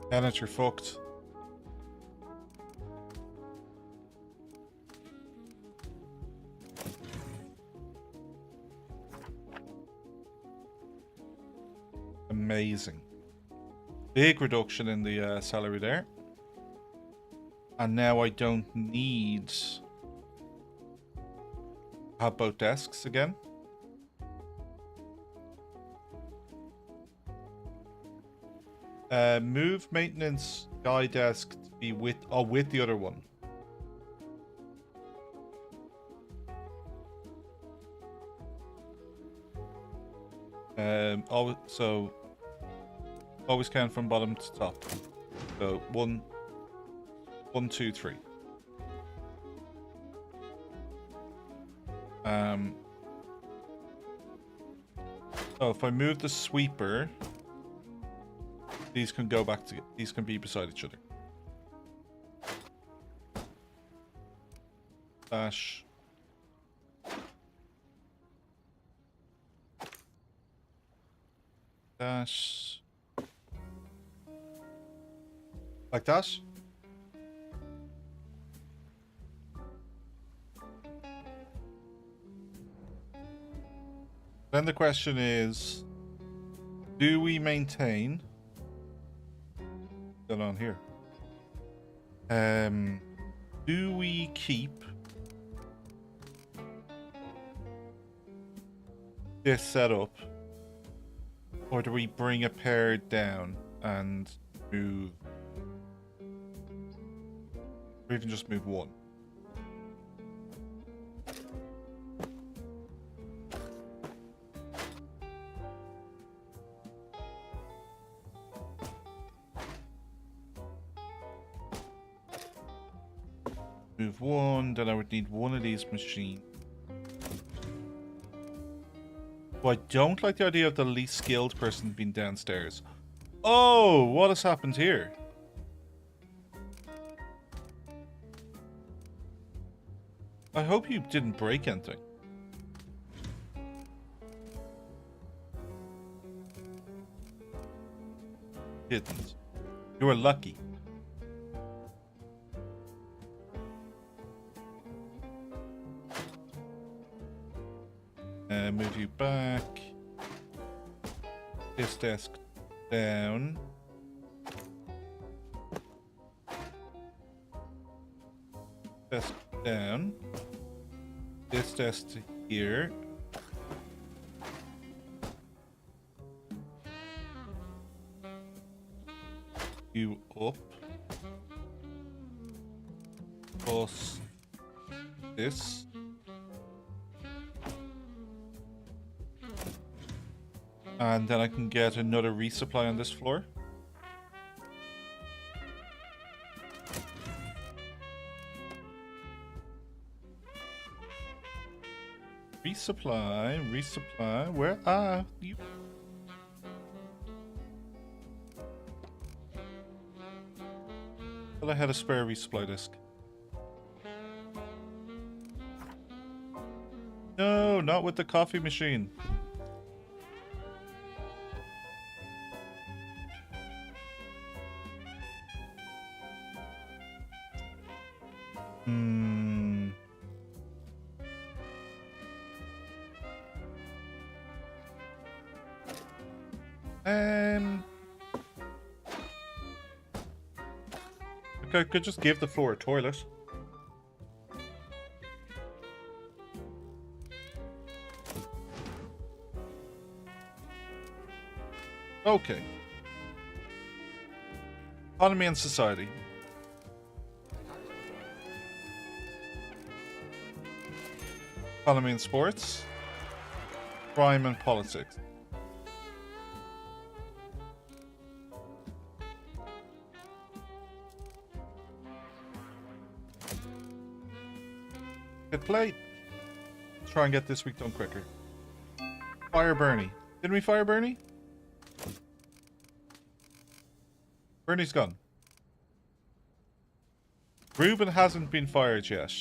Janet, you're fucked. Amazing. Big reduction in the salary there. And now I don't need to have both desks again. Move maintenance guy desk to be with the other one. So always count from bottom to top. So 1, 2, 3. So if I move the sweeper, these can go back to. These can be beside each other. Dash. Dash. Like that. Then the question is, do we maintain... What's going on here? Do we keep this setup, or do we bring a pair down and move, or even just move one? Move one, then I would need one of these machines. Well, I don't like the idea of the least skilled person being downstairs. Oh, what has happened here? I hope you didn't break anything. Didn't. You were lucky. Move you back. This desk down. Desk down. This desk to here. You up. Plus this. And then I can get another resupply on this floor. Resupply, where are you? Well, I had a spare resupply disc. No, not with the coffee machine. I could just give the floor a toilet. Okay. Economy and society. Economy and sports. Crime and politics. Hit play. Try and get this week done quicker. Fire Bernie. Didn't we fire Bernie? Bernie's gone. Ruben hasn't been fired yet.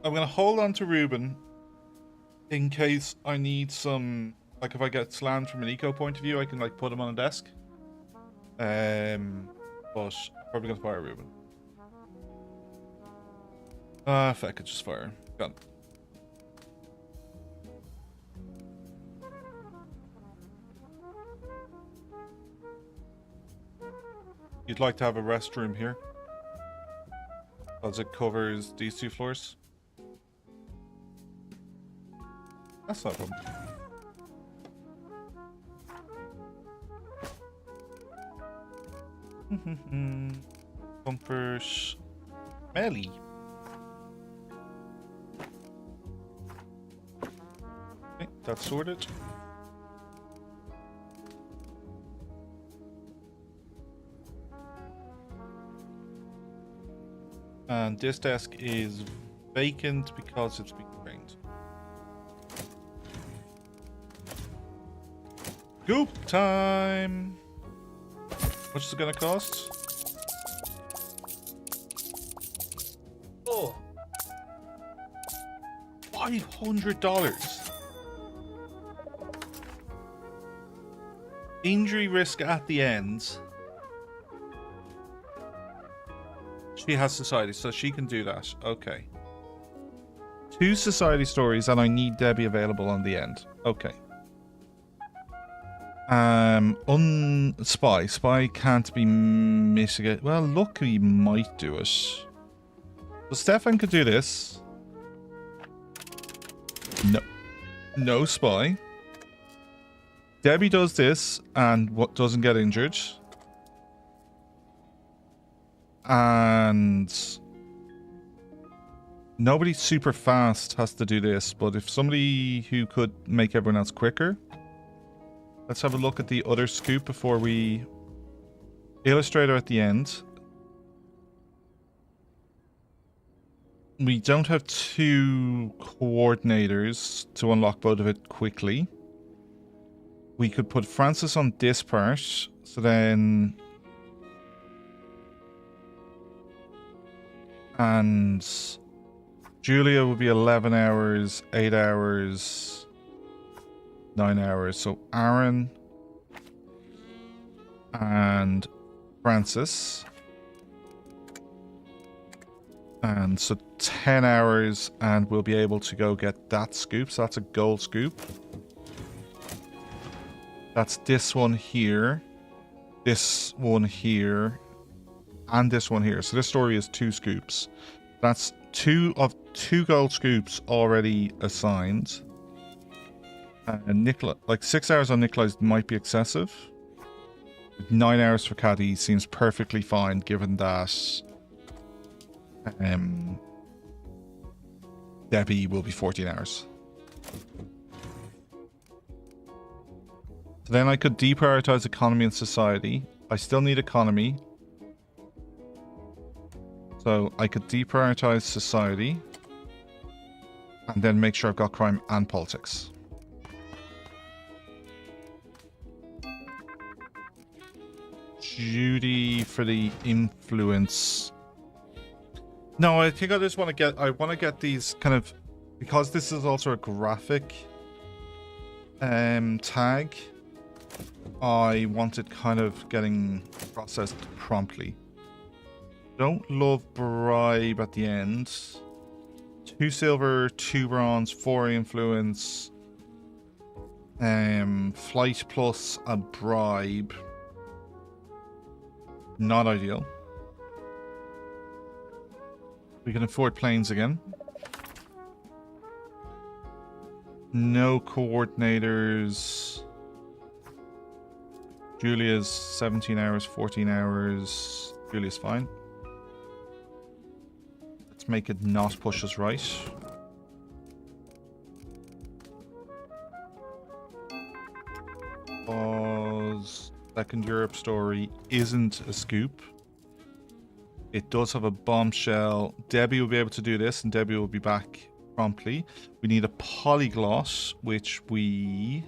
I'm gonna hold on to Ruben in case I need some, like if I get slammed from an eco point of view, I can like put him on a desk. But probably gonna fire Ruben. If I could just fire. Gone. you'd like to have a restroom here, because it covers these 2 floors. That's not a problem. Comfort. Smelly. Okay, that's sorted. And this desk is vacant because it's being drained. Goop time! How much is it gonna cost? Oh, $500. Injury risk at the end. She has society, so she can do that. Okay. 2 society stories, and I need Debbie available on the end. Okay. Spy. Spy can't be mitigated. Well, look, he might do it. So Stefan could do this. No. No spy. Debbie does this and what doesn't get injured. And nobody super fast has to do this, but if somebody who could make everyone else quicker. Let's have a look at the other scoop before we... Illustrator at the end. We don't have 2 coordinators to unlock both of it quickly. We could put Francis on this part, so then... And Julia will be 11 hours, 8 hours... 9 hours. So Aaron and Francis. And so 10 hours and we'll be able to go get that scoop. So that's a gold scoop. That's this one here. This one here. And this one here. So this story is 2 scoops. That's 2 gold scoops already assigned. And Nicola, like 6 hours on Nikolai's might be excessive. 9 hours for Caddy seems perfectly fine, given that Debbie will be 14 hours. So then I could deprioritize economy and society. I still need economy. So I could deprioritize society. And then make sure I've got crime and politics. Judy for the influence. No, I think I just want to get these kind of, because this is also a graphic tag. I want it kind of getting processed promptly. Don't love bribe at the end. 2 silver, 2 bronze, 4 influence. Flight plus a bribe. Not ideal. We can afford planes again. No coordinators. Julia's 17 hours, 14 hours. Julia's fine. Let's make it not push us right. Pause. Second Europe story isn't a scoop. It does have a bombshell. Debbie will be able to do this, and Debbie will be back promptly. We need a polyglot, which we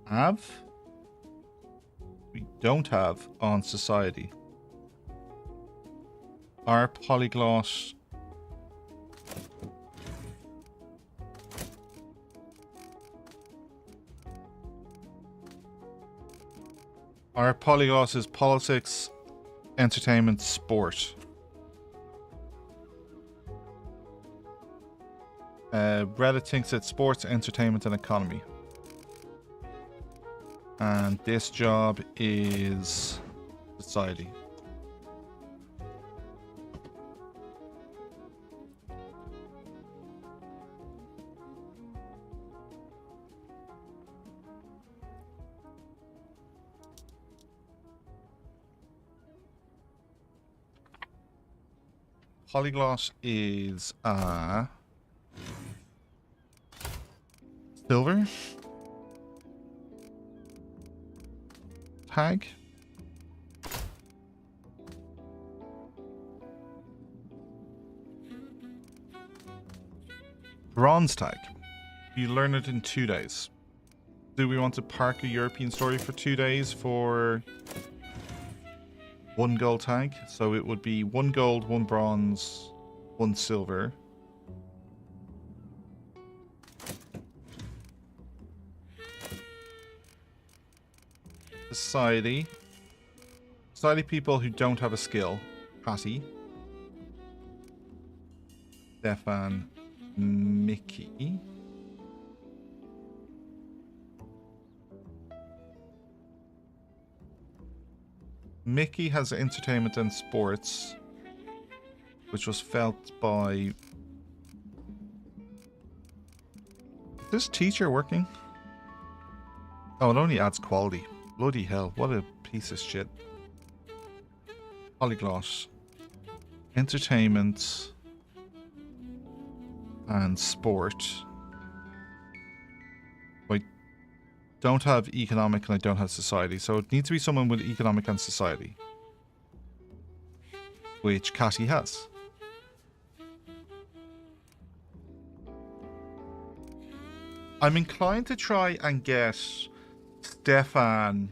have. We don't have on society. Our polyglot... Our polyglot is politics, entertainment, sport. Reddit thinks it's sports, entertainment, and economy. And this job is society. Polyglot is silver tag. Bronze tag. You learn it in 2 days. Do we want to park a European story for 2 days for 1 gold tag? So it would be 1 gold, 1 bronze, 1 silver. Society. Society people who don't have a skill. Patty. Stefan. Mickey. Mickey has entertainment and sports, which was felt by... Is this teacher working? Oh, it only adds quality. Bloody hell, what a piece of shit. Polyglot. Entertainment and sport. I don't have economic and I don't have society, so it needs to be someone with economic and society, which Catty has. I'm inclined to try and get Stefan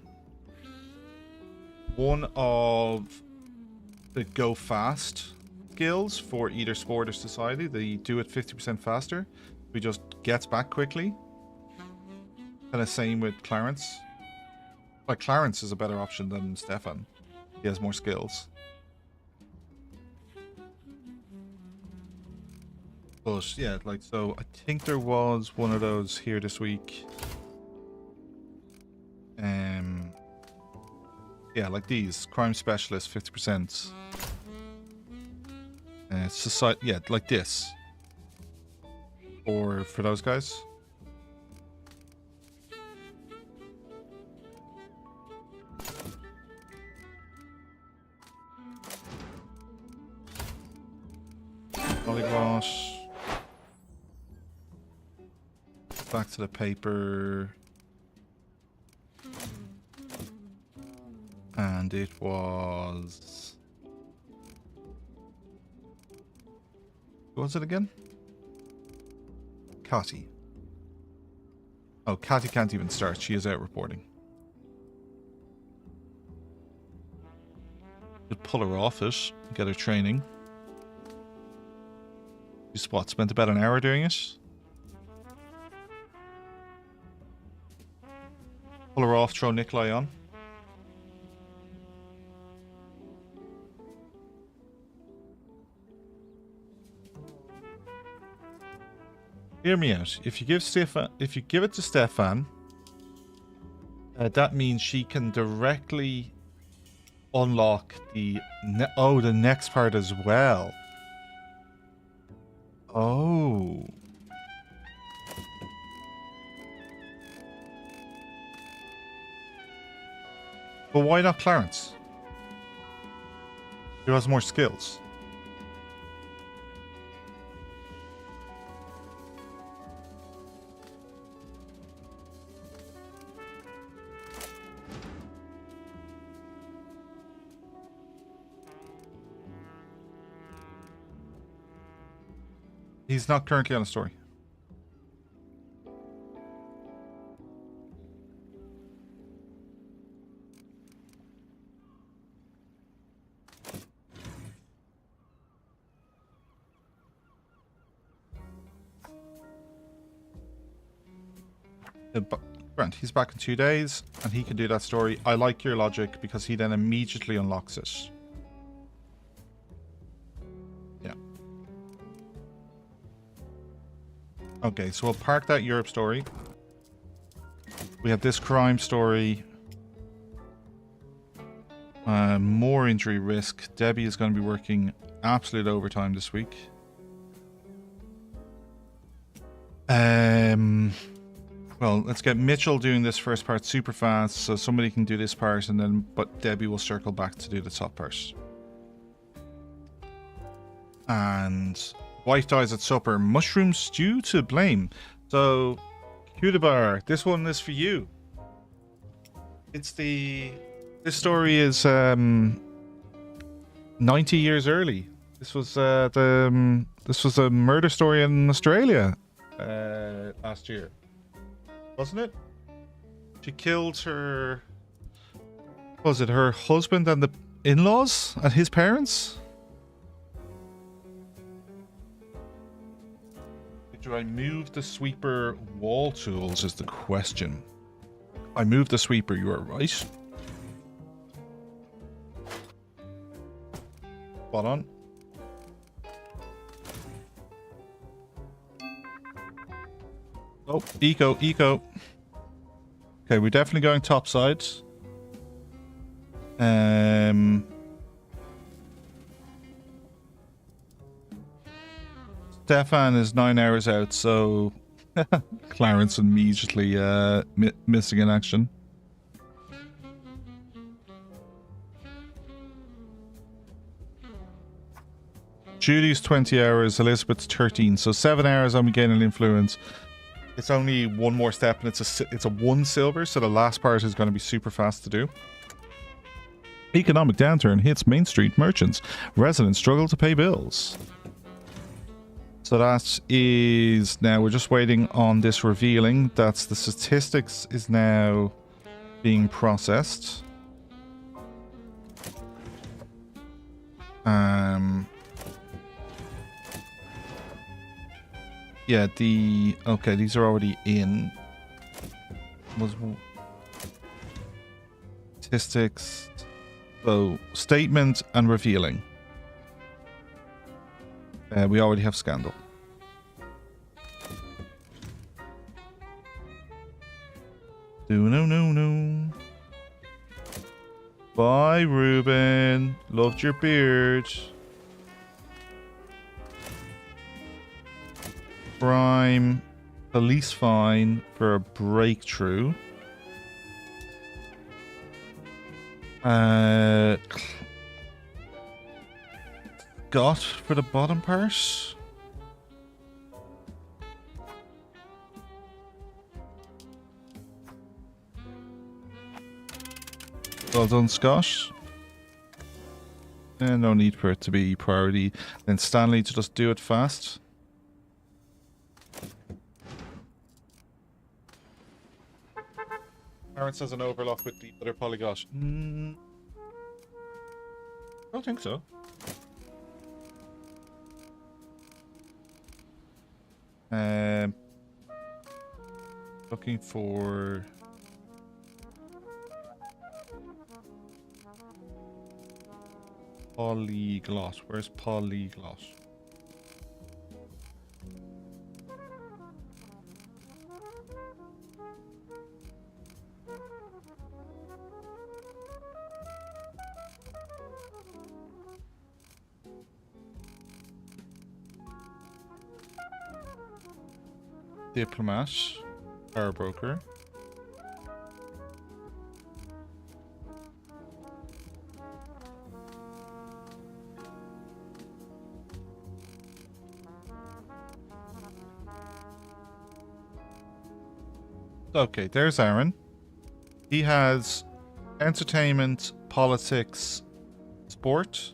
one of the go fast skills for either sport or society. They do it 50% faster. He just gets back quickly. Kind of same with Clarence. Like, Clarence is a better option than Stefan. He has more skills. But yeah, like, so I think there was one of those here this week. Yeah, like these. Crime specialist, 50%. Society, yeah, like this. Or for those guys. Polyglot. Back to the paper. And it was... What was it again? Catty. Oh, Catty can't even start. She is out reporting. Could pull her off it. Get her training. Just what? Spent about an hour doing it? Pull her off, throw Nikolai on. Hear me out. If you give it to Stefan, that means she can directly unlock the the next part as well. Oh. But why not Clarence? Who has more skills? He's not currently on a story. Grant, he's back in 2 days, and he can do that story. I like your logic because he then immediately unlocks it. Yeah. Okay, so we'll park that Europe story. We have this crime story. More injury risk. Debbie is going to be working absolute overtime this week. Well, let's get Mitchell doing this first part super fast so somebody can do this part, and then but Debbie will circle back to do the top part. And wife dies at supper. Mushroom stew to blame. So, Cudabar, this one is for you. This story is 90 years early. This was a murder story in Australia last year, wasn't it? She killed her. Was it her husband and the in-laws and his parents? Do I move the sweeper wall tools is the question. I moved the sweeper, you are right. Spot on. Oh, eco. Okay, we're definitely going topside. Stefan is 9 hours out, so Clarence immediately missing in action. Judy's 20 hours, Elizabeth's 13, so 7 hours on me gaining influence. It's only one more step, and it's a 1 silver, so the last part is going to be super fast to do. Economic downturn hits Main Street merchants. Residents struggle to pay bills. So that is now, we're just waiting on this revealing. That's the statistics is now being processed. Yeah, okay, these are already in. Statistics. So, statement and revealing. We already have scandal. No. Bye, Ruben. Loved your beard. Crime. Police fine for a breakthrough. Got for the bottom part. Well done, Scott. And no need for it to be priority. Then Stanley to just do it fast. Aaron says an overlock with the other polyglot. I don't think so. Looking for polyglot. Where's polyglot? Diplomat, power broker. Okay, there's Aaron. He has entertainment, politics, sport,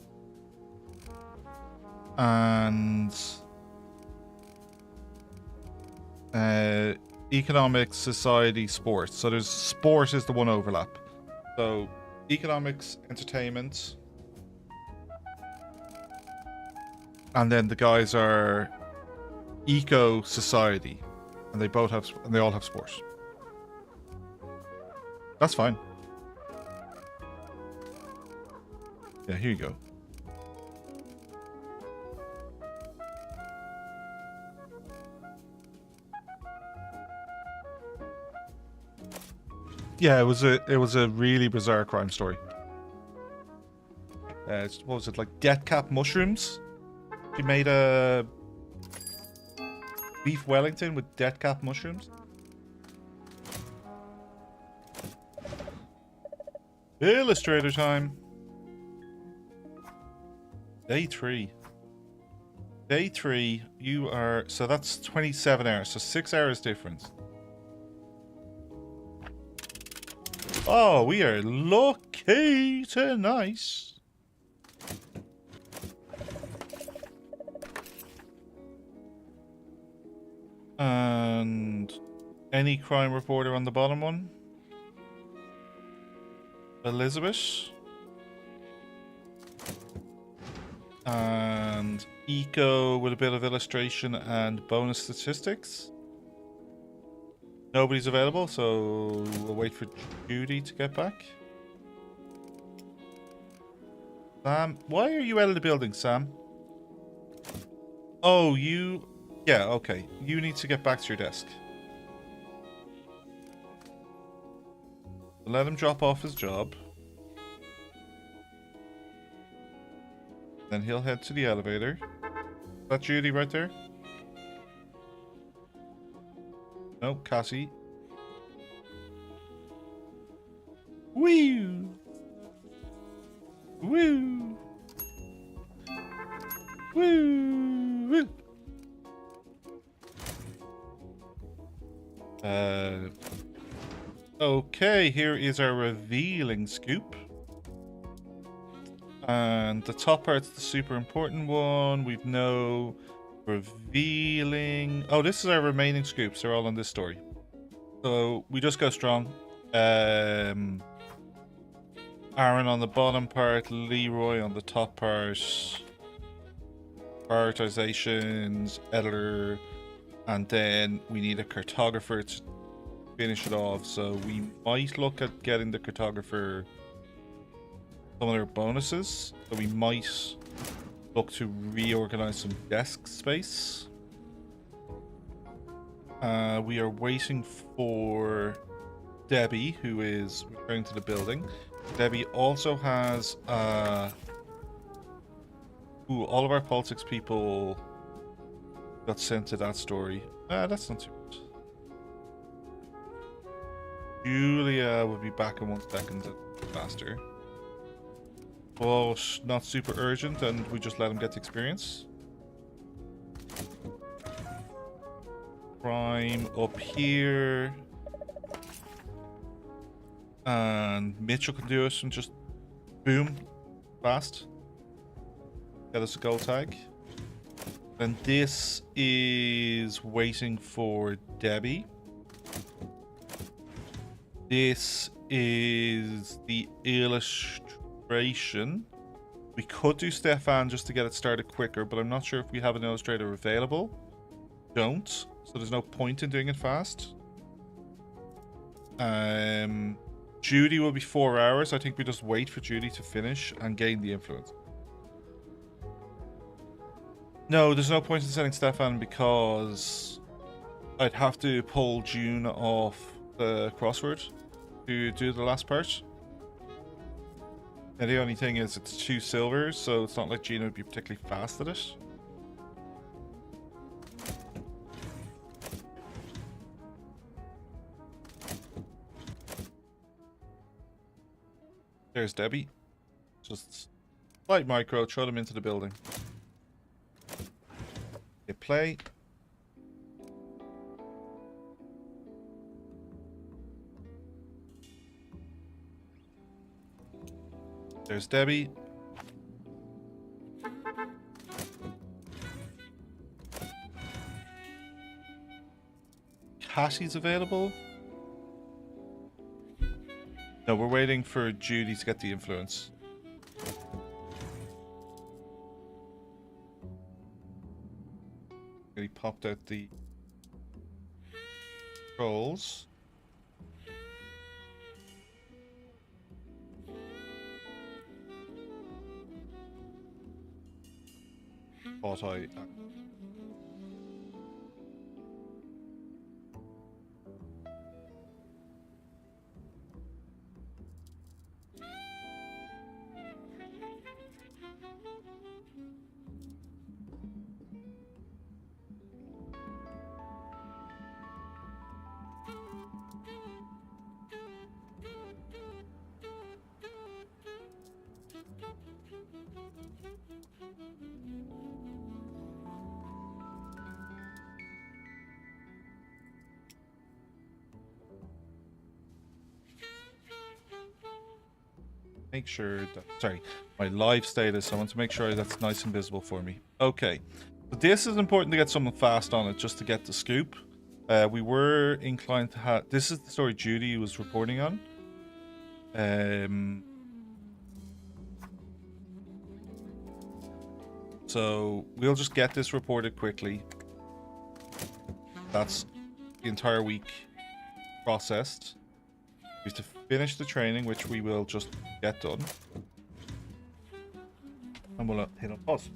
and economics, society, sports. So there's sport is the one overlap. So economics, entertainment, and then the guys are eco, society, and they all have sport. That's fine. Yeah, here you go. Yeah, it was a really bizarre crime story. what was it, like death cap mushrooms? She made a beef Wellington with death cap mushrooms. Illustrator time. Day 3. Day 3, you are... So that's 27 hours. So 6 hours difference. Oh, we are lucky tonight. And... Any crime reporter on the bottom one? Elizabeth. And eco with a bit of illustration and bonus statistics. Nobody's available, so we'll wait for Judy to get back. Sam, why are you out of the building, Sam? Oh, you... Yeah, okay. You need to get back to your desk. Let him drop off his job. Then he'll head to the elevator. Is that Judy right there? No, Cassie. Woo! Woo! Woo! Woo! Okay, here is our revealing scoop. And the top part's the super important one. We've no revealing. Oh, this is our remaining scoops. They're all on this story. So we just go strong. Aaron on the bottom part, Leroy on the top part. Prioritizations, editor, and then we need a cartographer to finish it off. So we might look at getting the cartographer some of their bonuses. So we might look to reorganize some desk space. We are waiting for Debbie, who is returning to the building. Debbie also has all of our politics people got sent to that story. That's not too bad. Julia will be back in 1 second faster. But not super urgent, and we just let him get the experience. Crime up here. And Mitchell can do it and just boom, fast. Get us a gold tag. And this is waiting for Debbie. This is the illustration. We could do Stefan just to get it started quicker, but I'm not sure if we have an illustrator available. Don't. So there's no point in doing it fast. Judy will be 4 hours. I think we just wait for Judy to finish and gain the influence. No, there's no point in sending Stefan because I'd have to pull June off the crossword to do the last part. And the only thing is it's 2 silvers, so it's not like Gina would be particularly fast at it. There's Debbie. Just light micro, throw them into the building. Hit play. There's Debbie. Cassie's available. No, we're waiting for Judy to get the influence. He popped out the trolls. Thought I... Make sure that, sorry, my live status, I want to make sure that's nice and visible for me. Okay, so this is important to get someone fast on it just to get the scoop. We were inclined to have, this is the story Judy was reporting on. So we'll just get this reported quickly. That's the entire week processed. We have to finish the training, which we will just get done. And we'll hit on pause.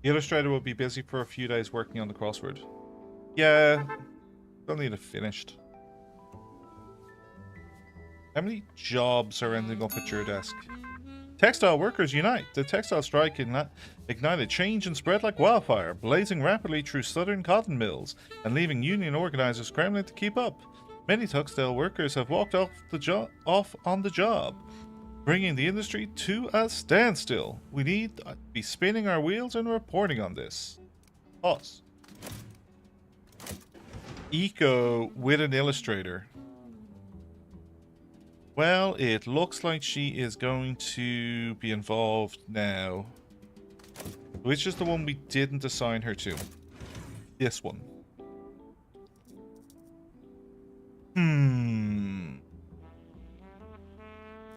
The illustrator will be busy for a few days working on the crossword. Yeah, don't need it finished. How many jobs are ending up at your desk? Textile workers unite. The textile strike ignited change and spread like wildfire, blazing rapidly through southern cotton mills and leaving union organizers scrambling to keep up. Many textile workers have walked off on the job, bringing the industry to a standstill. We need to be spinning our wheels and reporting on this. Pause. Eco with an illustrator. Well, it looks like she is going to be involved now. Which is the one we didn't assign her to? This one.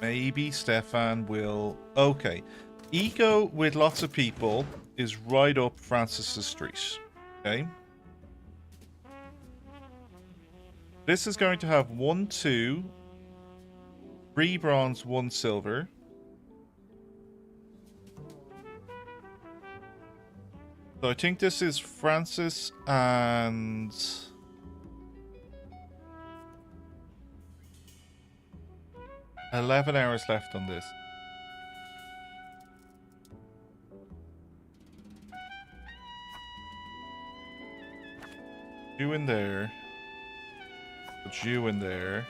Maybe Stefan will... Okay. Eco with lots of people is right up Francis's street. Okay. This is going to have 1, 2, 3 bronze, 1 silver. So I think this is Francis and... $11 hours left on this. You in there. Put you in there.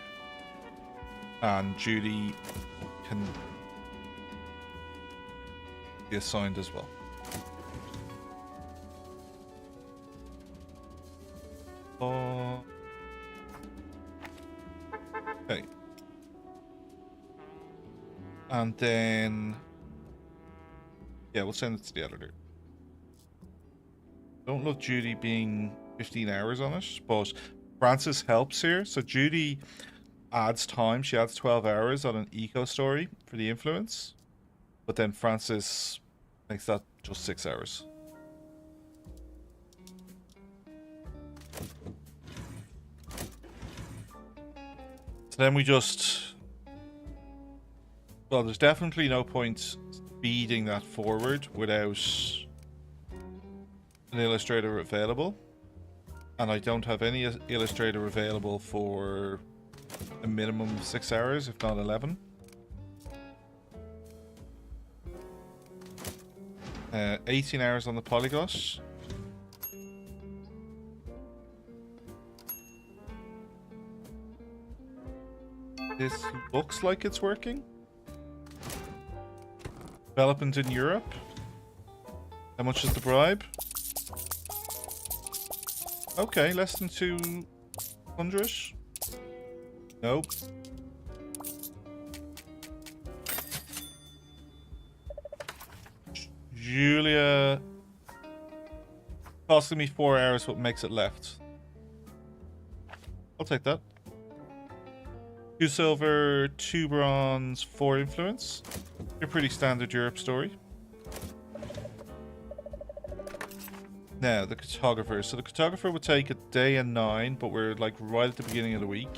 And Judy can be assigned as well. Okay. And then... yeah, we'll send it to the editor. Don't love Judy being 15 hours on it, but Francis helps here. So Judy adds time. She adds 12 hours on an eco story for the influence. But then Francis makes that just 6 hours. So then we just... well, there's definitely no point speeding that forward without an illustrator available. And I don't have any illustrator available for a minimum of 6 hours, if not 11. 18 hours on the polyglot. This looks like it's working. Development in Europe. How much is the bribe? Okay, less than 200. Nope. Julia costing me 4 hours, what makes it left? I'll take that. 2 silver, 2 bronze, 4 influence. A pretty standard Europe story. Now, the cartographer. So the cartographer would take a day and 9, but we're like right at the beginning of the week.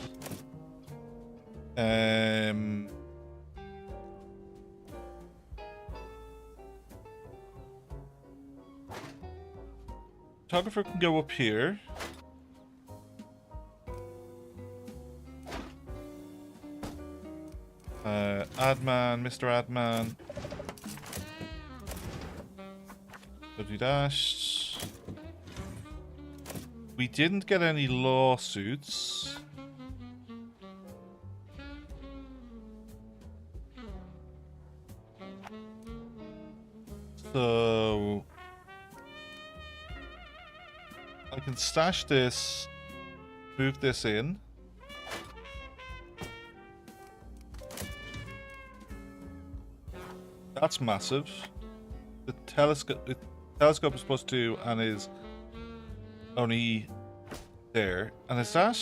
Cartographer can go up here. Adman, Mr. Adman. So do that. We didn't get any lawsuits. So I can stash this, move this in. That's massive. The telescope is +2 and is only there. And is that?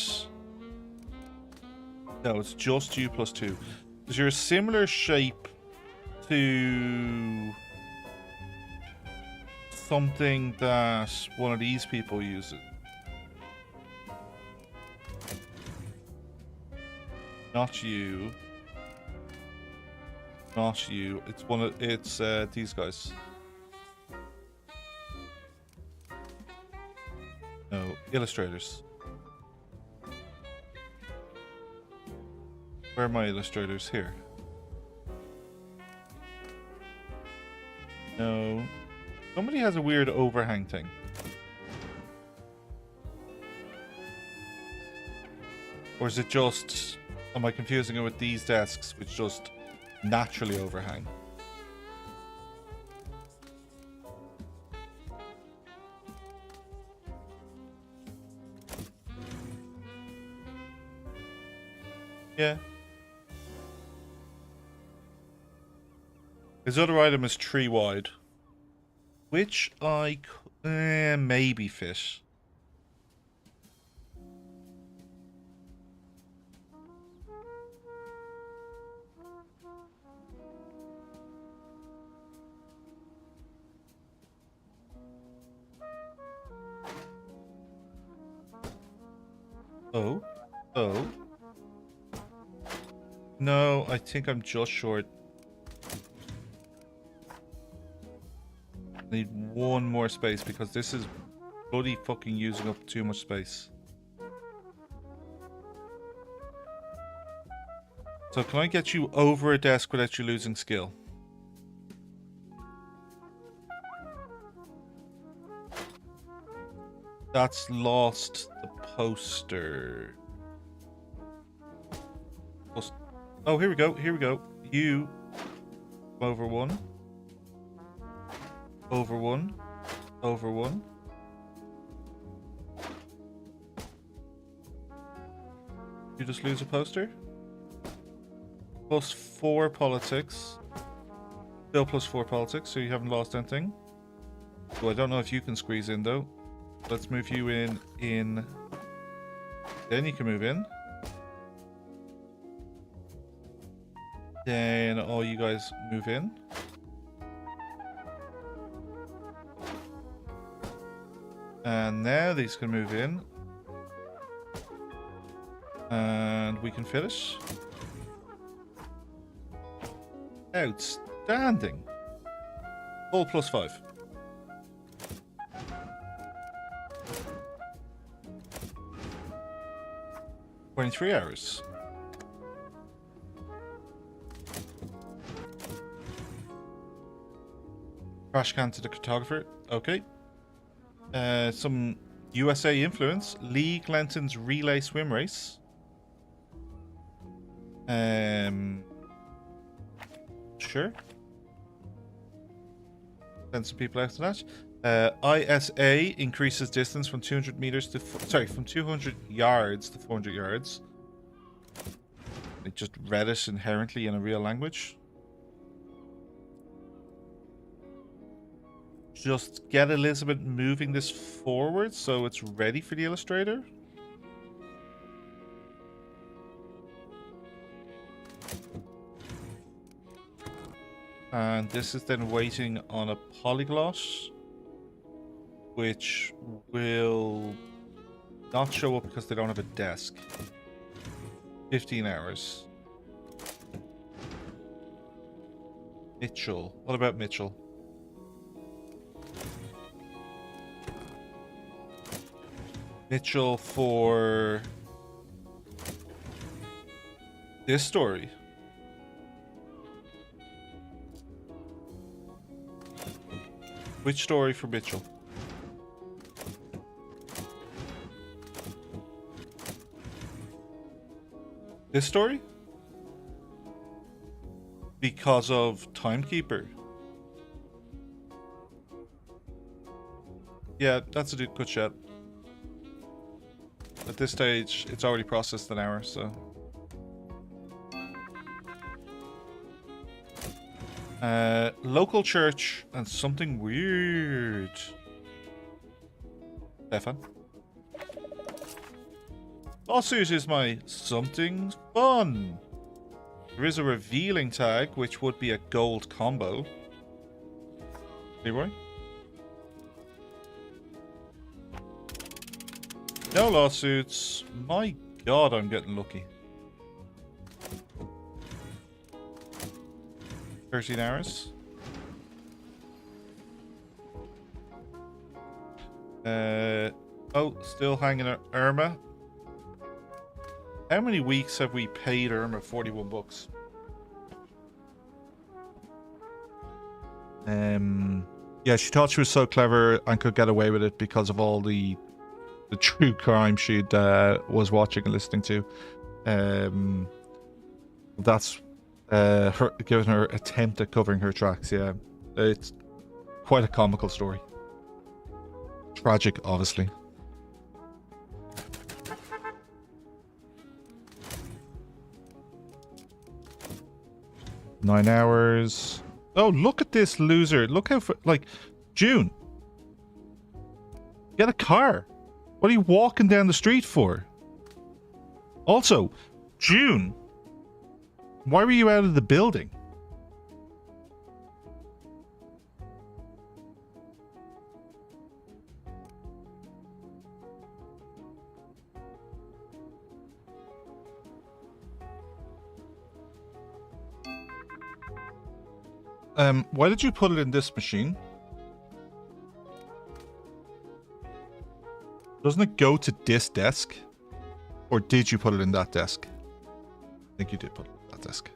No, it's just you +2. Because you're a similar shape to something that one of these people uses. Not you. Not you. It's these guys. No, illustrators. Where are my illustrators? Here. No. Somebody has a weird overhang thing. Or is it just... Am I confusing it with these desks, which just naturally overhang? Yeah. His other item is tree wide, which I maybe fish. Oh. No, I think I'm just short. I need one more space because this is bloody fucking using up too much space. So can I get you over a desk without you losing skill? That's lost the poster. Oh, here we go. You over one. Over one. Over one. You just lose a poster? +4 politics. Still +4 politics, so you haven't lost anything. So I don't know if you can squeeze in though. Let's move you in. Then you can move in. Then all you guys move in. And now these can move in. And we can finish. Outstanding. All +5. 23 hours. Crash can to the cartographer. Okay. Some USA influence. League lengthens relay swim race. Sure. Send some people out to that. ISA increases distance from 200 meters to from 200 yards to 400 yards. It just read it inherently in a real language. Just get Elizabeth moving this forward so it's ready for the illustrator. And this is then waiting on a polyglot, which will not show up because they don't have a desk. 15 hours. Mitchell. What about Mitchell? Mitchell for this story. Which story for Mitchell? This story? Because of Timekeeper. Yeah, that's a good shot. At this stage, it's already processed an hour, so... local church and something weird. Stefan. Lawsuit is my something fun. There is a revealing tag, which would be a gold combo. Leroy? No lawsuits. My god, I'm getting lucky. 13 hours. Oh, still hanging at Irma. How many weeks have we paid Irma 41 bucks? Yeah, she thought she was so clever and could get away with it because of all the true crime she'd was watching and listening to. That's her giving her attempt at covering her tracks. Yeah, it's quite a comical story. Tragic, obviously. Nine hours. Oh, look at this loser. Look how, like, June. Get a car. What are you walking down the street for? Also, June. Why were you out of the building? Why did you put it in this machine? Doesn't it go to this desk? Or did you put it in that desk? I think you did put it in that desk.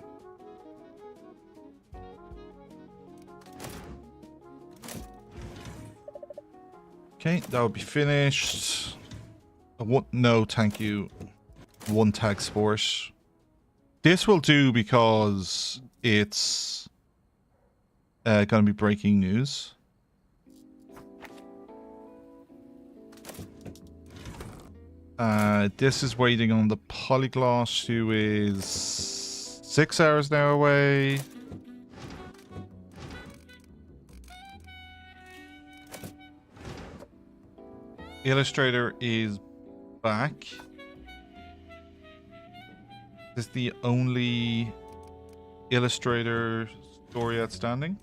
Okay, that would be finished. No, thank you. One tag sport. This will do because it's going to be breaking news. This is waiting on the polyglot, who is 6 hours now away. Illustrator is back. This is the only Illustrator story outstanding.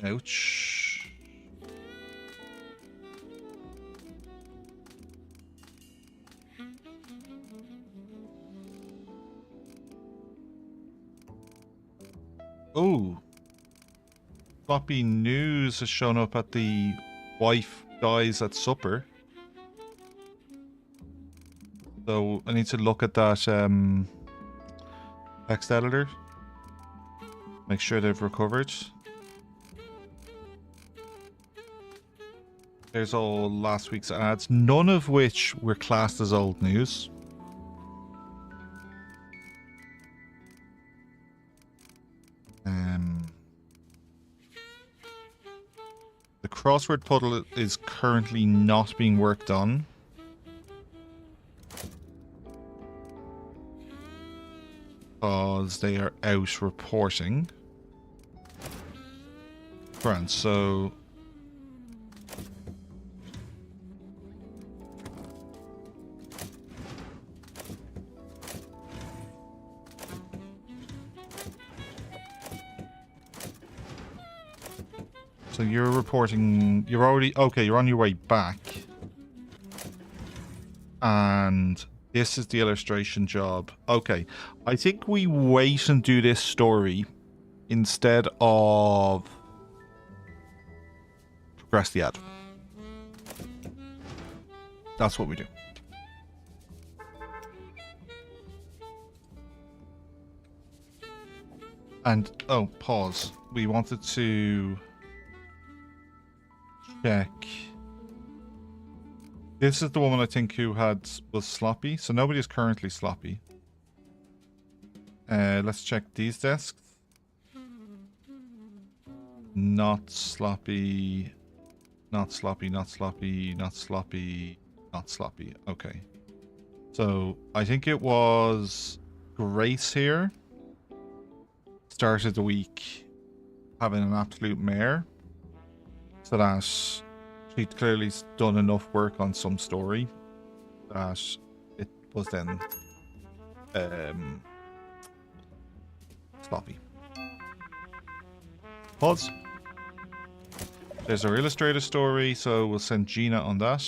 Ouch. Oh. Floppy news has shown up at the wife dies at supper. So I need to look at that text editor. Make sure they've recovered. There's all last week's ads, none of which were classed as old news. The crossword puzzle is currently not being worked on. Because they are out reporting. Grand, so... So you're reporting, you're already, okay, you're on your way back. And this is the illustration job. Okay, I think we wait and do this story instead of progress the ad. That's what we do. And, oh, pause. We wanted to check. This is the woman I think who was sloppy. So nobody is currently sloppy. Let's check these desks. Not sloppy. Not sloppy, not sloppy, not sloppy, not sloppy. Okay. So I think it was Grace here. Started the week having an absolute mare. So that she'd clearly done enough work on some story that it was then sloppy. Pause. There's our illustrator story, so we'll send Gina on that.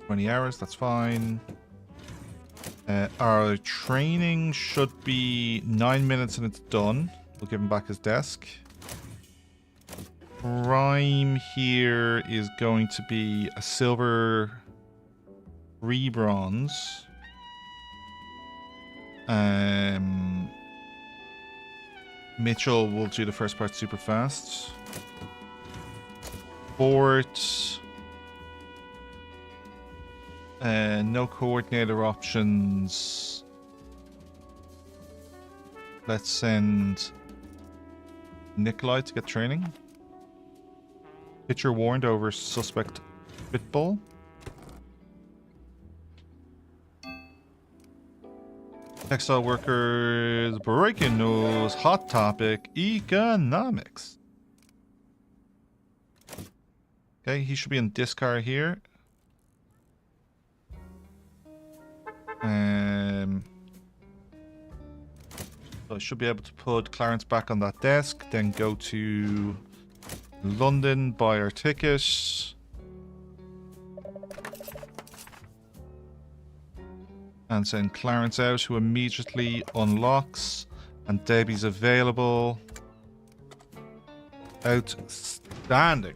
20 hours, that's fine. Our training should be 9 minutes and it's done. We'll give him back his desk. Crime here is going to be a silver, 3 bronze. Mitchell will do the first part super fast. Sport. No coordinator options. Let's send Nikolai to get training. Pitcher warned over suspect pitbull. Textile workers, breaking news, hot topic, economics. Okay, he should be in this car here. So I should be able to put Clarence back on that desk, then go to London, buy our ticket. And send Clarence out, who immediately unlocks. And Debbie's available. Outstanding.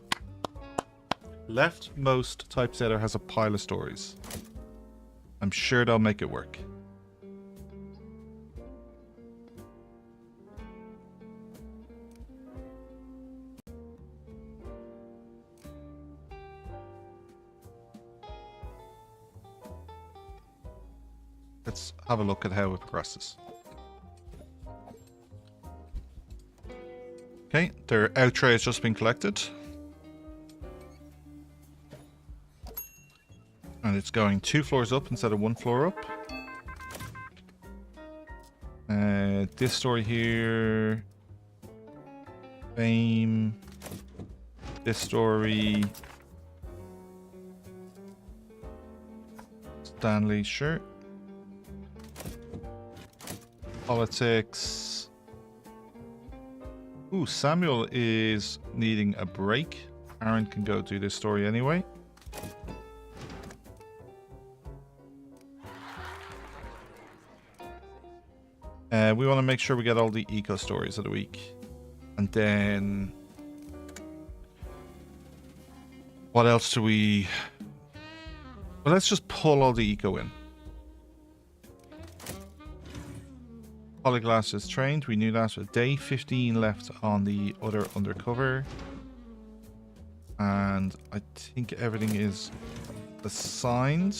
Leftmost typesetter has a pile of stories. I'm sure they'll make it work. Let's have a look at how it progresses. Okay, their out tray has just been collected. And it's going 2 floors up instead of 1 floor up. This story here. Fame. This story. Stanley, sure. Politics. Ooh, Samuel is needing a break. Aaron can go do this story anyway. We want to make sure we get all the eco stories of the week. And then... what else do we... well, let's just pull all the eco in. Polyglass is trained. We knew that. A day 15 left on the other undercover. And I think everything is assigned.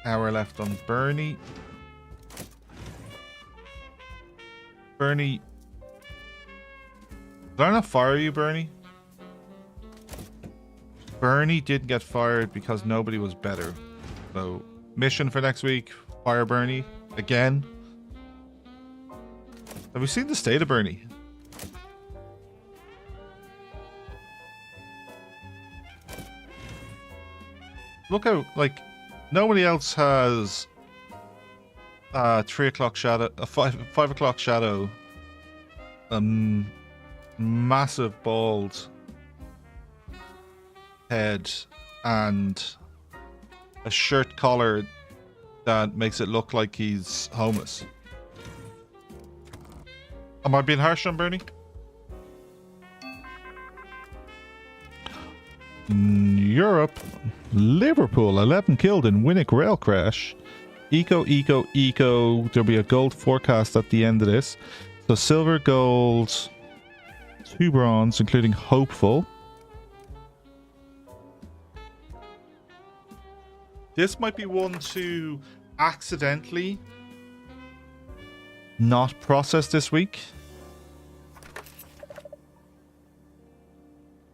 Hour left on Bernie. Bernie. Did I not fire you, Bernie? Bernie didn't get fired because nobody was better. So, mission for next week, fire Bernie again. Have we seen the state of Bernie? Look how, like, nobody else has 3 o'clock shadow, 5 o'clock shadow, massive bald head, and a shirt collar that makes it look like he's homeless. Am I being harsh on Bernie? Europe, Liverpool, 11 killed in Winnick rail crash. Eco. There'll be a gold forecast at the end of this. So silver, gold, 2 bronze, including hopeful. This might be one to accidentally not process this week.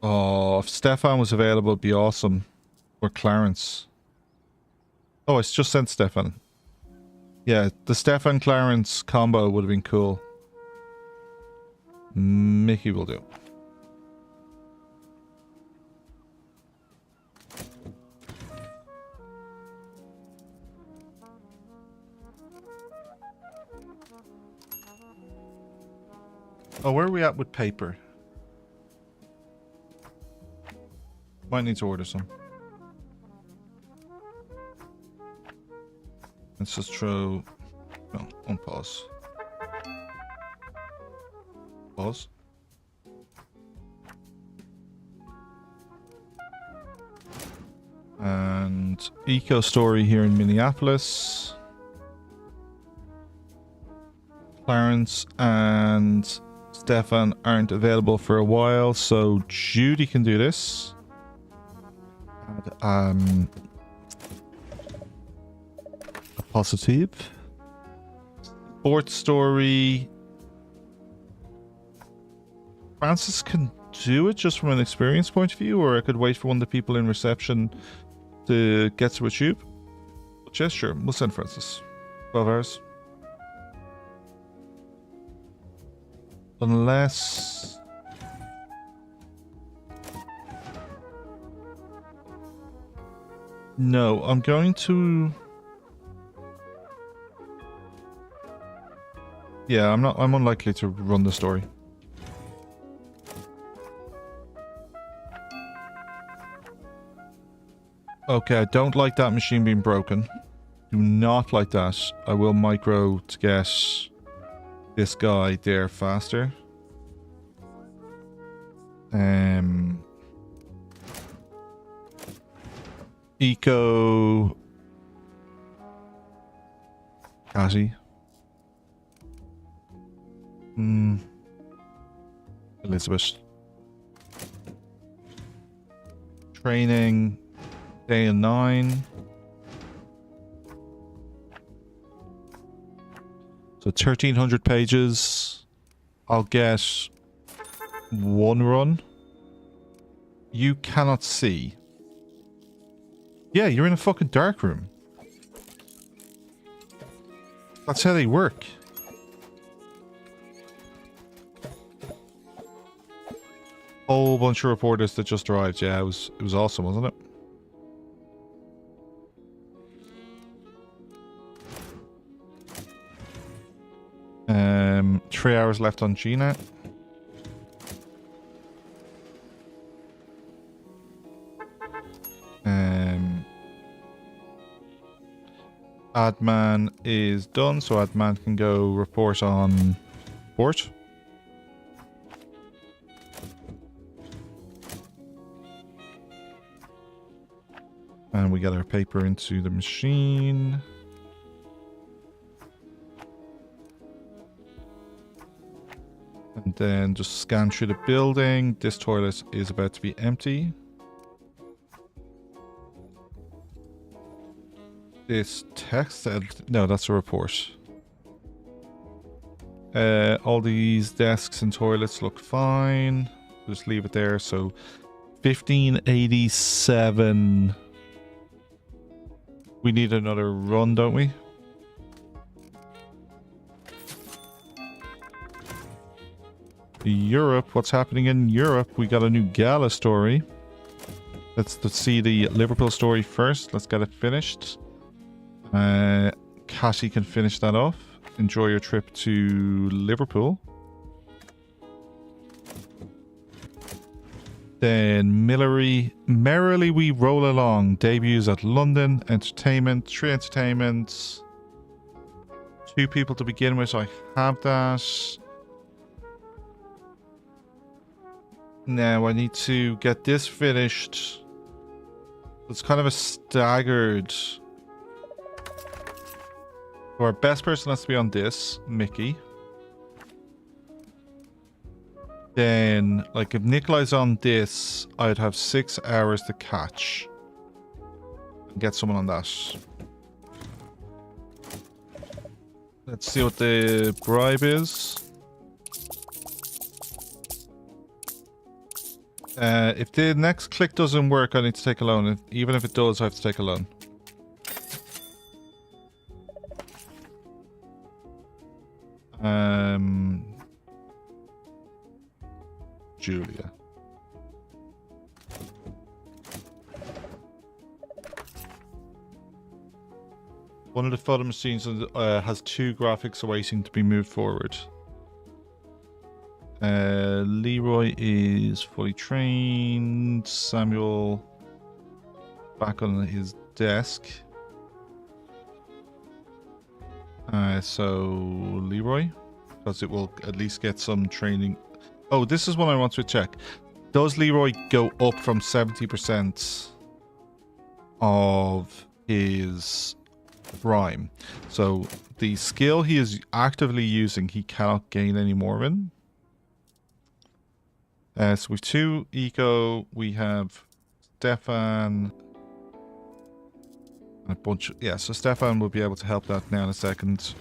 Oh, if Stefan was available, it'd be awesome. Or Clarence. Oh, it's just sent Stefan. Yeah, the Stefan Clarence combo would have been cool. Mickey will do. Oh, where are we at with paper? Might need to order some. Let's just throw... No, unpause. Pause. And Eco Story here in Minneapolis. Clarence and Stefan aren't available for a while, so Judy can do this. And, a positive. Sports Story. Francis can do it just from an experience point of view, or I could wait for one of the people in reception to get to a tube. But yes, sure, we'll send Francis. 12 hours. Unless... No, I'm going to... Yeah, I'm unlikely to run the story. Okay, I don't like that machine being broken. Do not like that. I will micro to get this guy there faster. Eco... Catty. Elizabeth. Training. Day and 9. So 1,300 pages. I'll get 1 run. You cannot see. Yeah, you're in a fucking dark room. That's how they work. Whole bunch of reporters that just arrived. Yeah, it was awesome, wasn't it? Three hours left on GNet. Adman is done, so Adman can go report on port. And we get our paper into the machine. And then just scan through the building. This toilet is about to be empty. This text... No, that's a report. All these desks and toilets look fine. Just leave it there. So 1587. We need another run, don't we? Europe. What's happening in Europe? We got a new gala story. Let's see the Liverpool story first. Let's get it finished. Cassie can finish that off. Enjoy your trip to Liverpool. Then Merrily We Roll Along. Debuts at London. Entertainment. 3 entertainments. 2 people to begin with. I have that. Now I need to get this finished. It's kind of a staggered... Our best person has to be on this, Mickey. then, like, if Nikolai's on this, I'd have 6 hours to catch. And get someone on that. Let's see what the bribe is. If the next click doesn't work, I need to take a loan. Even if it does, I have to take a loan. Julia. One of the photo machines has 2 graphics awaiting to be moved forward. Leroy is fully trained. Samuel back on his desk. So Leroy, because it will at least get some training. Oh, this is what I want to check. Does Leroy go up from 70% of his prime? So the skill he is actively using, he cannot gain any more in. So we've 2 eco. We have Stefan. A bunch of, yeah, so Stefan will be able to help that now in a second.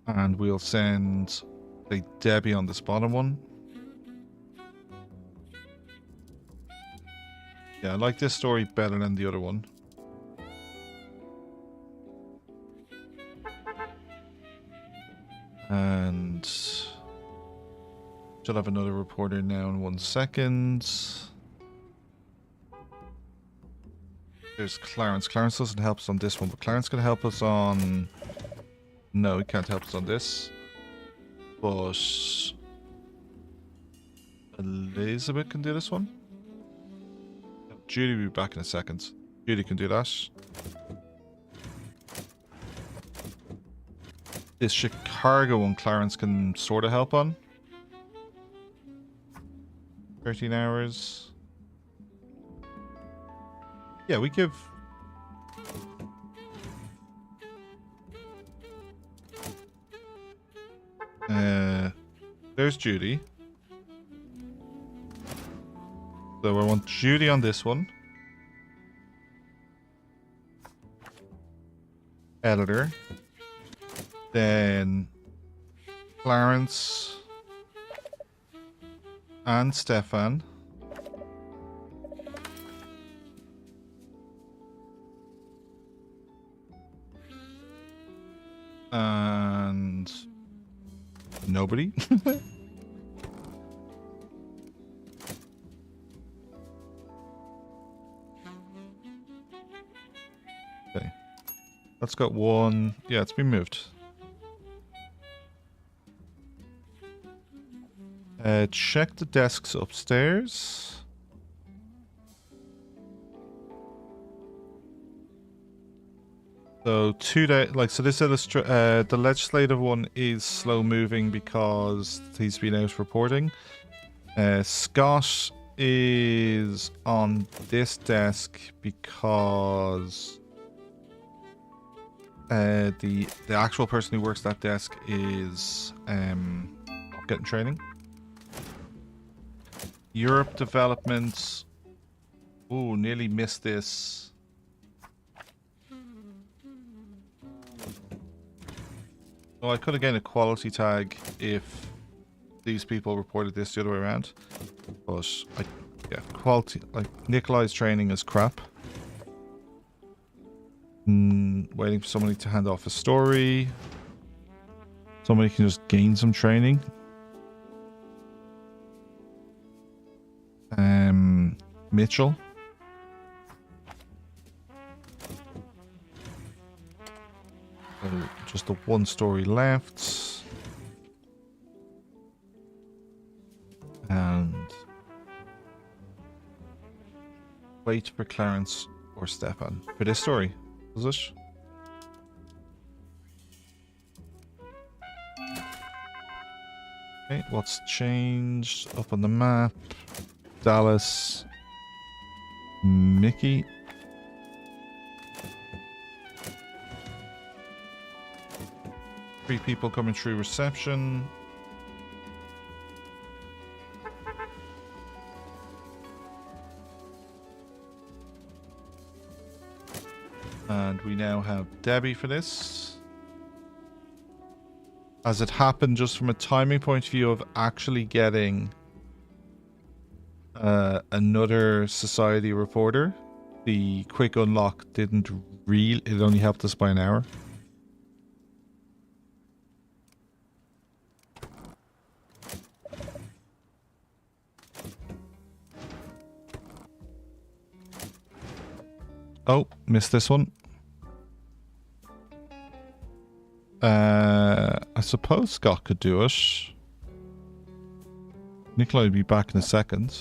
And we'll send a Debbie on this bottom one. Yeah, I like this story better than the other one. And should have another reporter now in 1 second. There's Clarence. Clarence doesn't help us on this one, but Clarence can help us on... No, he can't help us on this. But Elizabeth can do this one. Judy will be back in a second. Judy can do that. This Chicago one Clarence can sort of help on. 13 hours. Yeah, we give... There's Judy. So I want Judy on this one. Editor. Then Clarence and Stefan. And nobody. Okay. Let's get one. Yeah, it's been moved. Check the desks upstairs. So so this the legislative one is slow moving because he's been out reporting. Scott is on this desk because the actual person who works that desk is getting training. Europe development. Ooh, nearly missed this. Oh, I could have gained a quality tag if these people reported this the other way around. But, yeah, quality, like, Nikolai's training is crap. Waiting for somebody to hand off a story. Somebody can just gain some training. Mitchell. So just the 1 story left. And wait for Clarence or Stefan for this story. Is it? Okay, what's changed up on the map? Dallas. Mickey. Three people coming through reception. And we now have Debbie for this. As it happened, just from a timing point of view of actually getting another society reporter, the quick unlock didn't really, it only helped us by an hour. Oh, missed this one. I suppose Scott could do it. Nikolai will be back in a second.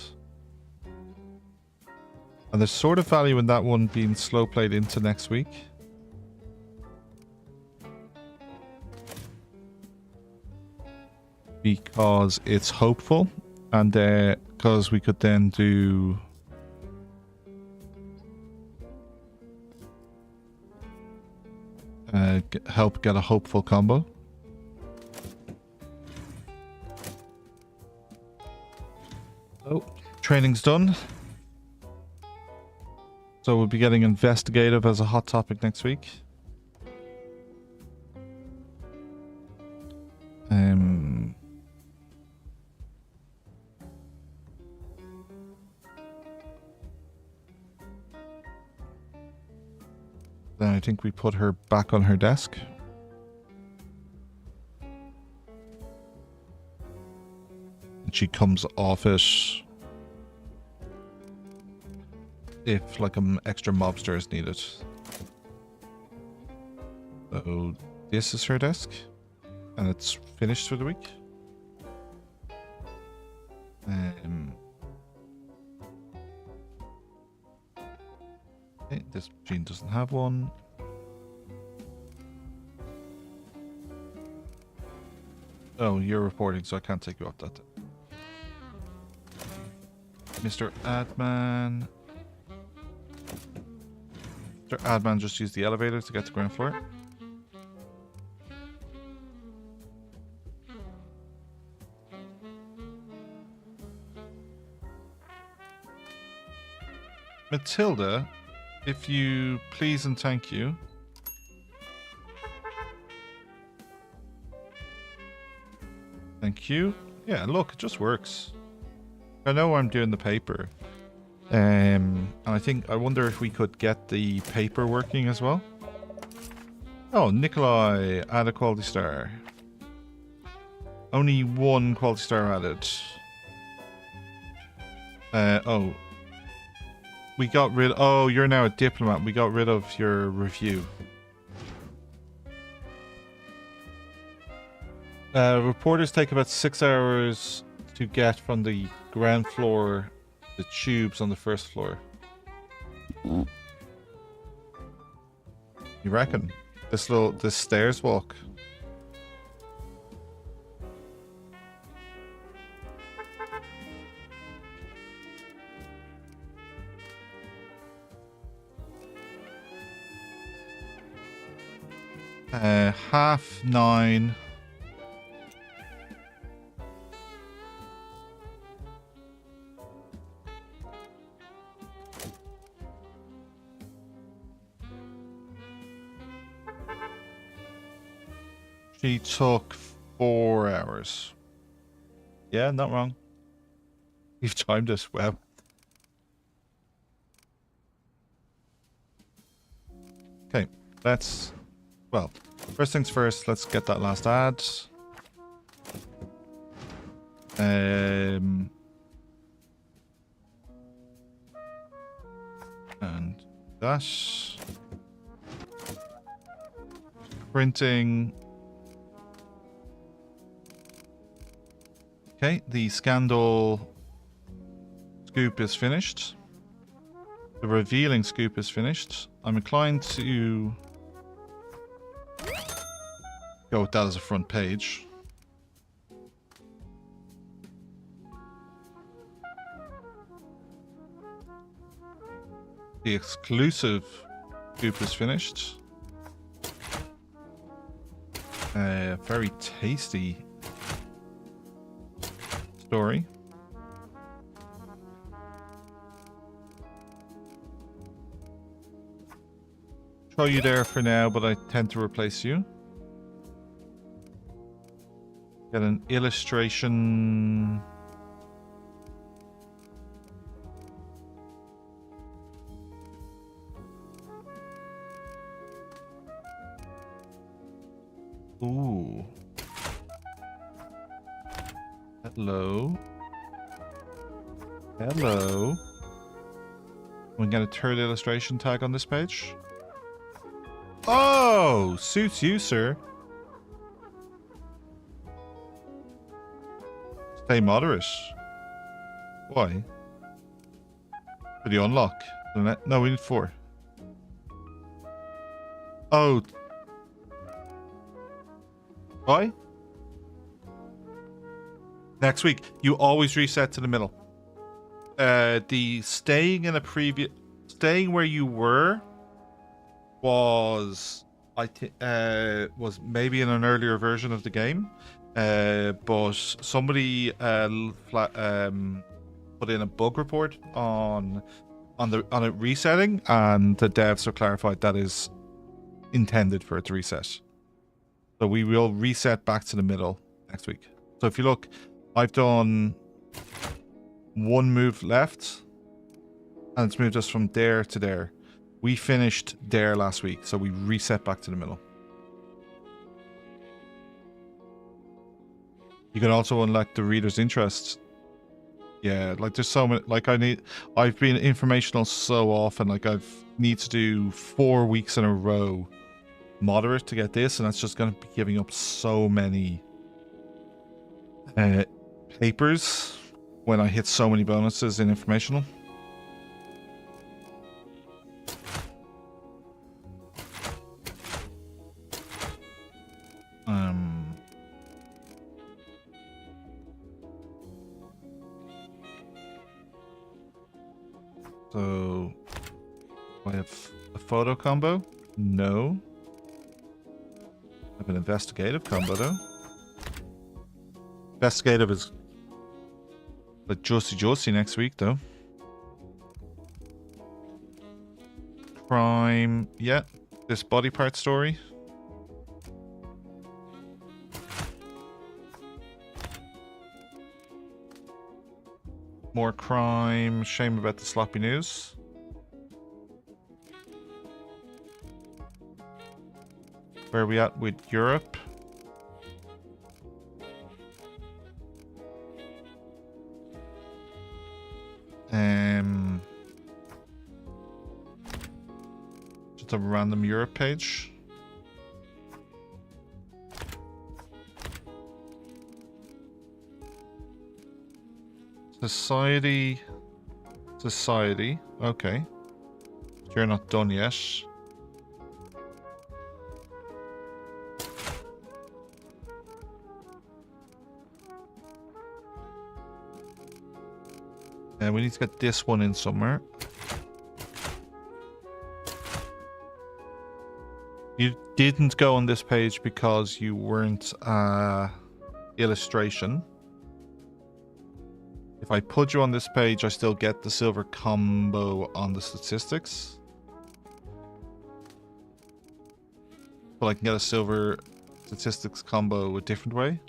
And there's sort of value in that one being slow played into next week. Because it's hopeful. And because we could then do... help get a hopeful combo. Oh, training's done. So we'll be getting investigative as a hot topic next week. Then I think we put her back on her desk. And she comes off it if like an extra mobster is needed. So this is her desk. And it's finished for the week. Okay, this machine doesn't have one. Oh, you're reporting, so I can't take you off that. Mr. Adman. Mr. Adman just used the elevator to get to ground floor. Matilda, if you please and thank you. Thank you. Yeah, look, it just works. I know I'm doing the paper. And I wonder if we could get the paper working as well. Oh, Nikolai, add a quality star. Only one quality star added. Oh. We got rid... Oh, you're now a diplomat. We got rid of your review. Reporters take about 6 hours to get from the ground floor the tubes on the first floor. You reckon? This stairs walk? Half 9. She took 4 hours. Yeah, not wrong. You've timed us well. Okay, let's... Well, first things first, let's get that last ad. And that. Printing. Okay, the scandal scoop is finished. The revealing scoop is finished. I'm inclined to go with that as a front page. The exclusive scoop is finished. Very tasty story. throw you there for now, but I tend to replace you. Get an illustration. Ooh. Hello. Hello. We get a third illustration tag on this page. Oh, suits you, sir. Stay moderate. Why? For the unlock. No, we need 4. Oh. Why? Next week, you always reset to the middle. The staying where you were was was maybe in an earlier version of the game, but somebody put in a bug report on it resetting, and the devs have clarified that is intended for it to reset. So we will reset back to the middle next week. So if you look, I've done 1 move left, and it's moved us from there to there. We finished there last week, so we reset back to the middle. You can also unlock the reader's interest. Yeah, like there's so many. Like I've been informational so often. Like need to do 4 weeks in a row moderate to get this, and that's just going to be giving up so many papers when I hit so many bonuses in informational. So I have a photo combo? No. I have an investigative combo though. Investigative is like Josie next week though. Crime, yeah. This body part story. More crime, shame about the sloppy news. Where are we at with Europe? Just a random Europe page. Society. Okay. You're not done yet. And we need to get this one in somewhere. You didn't go on this page because you weren't illustration. If I put you on this page, I still get the silver combo on the statistics. But I can get a silver statistics combo a different way.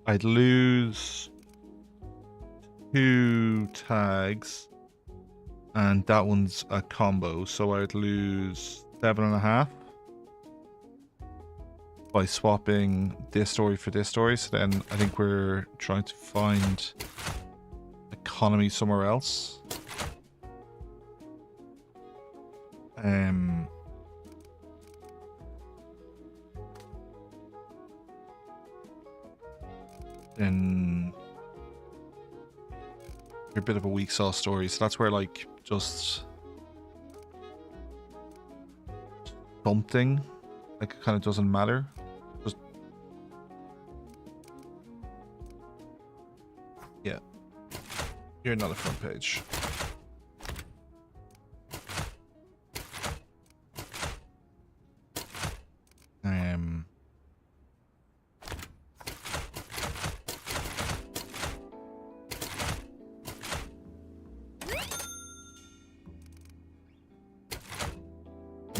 I'd lose 2 tags, and that one's a combo, so I'd lose 7.5 by swapping this story for this story. So then I think we're trying to find economy somewhere else. Then you're a bit of a weak sauce story, so that's where like just something like it kind of doesn't matter. Just yeah, you're not a front page.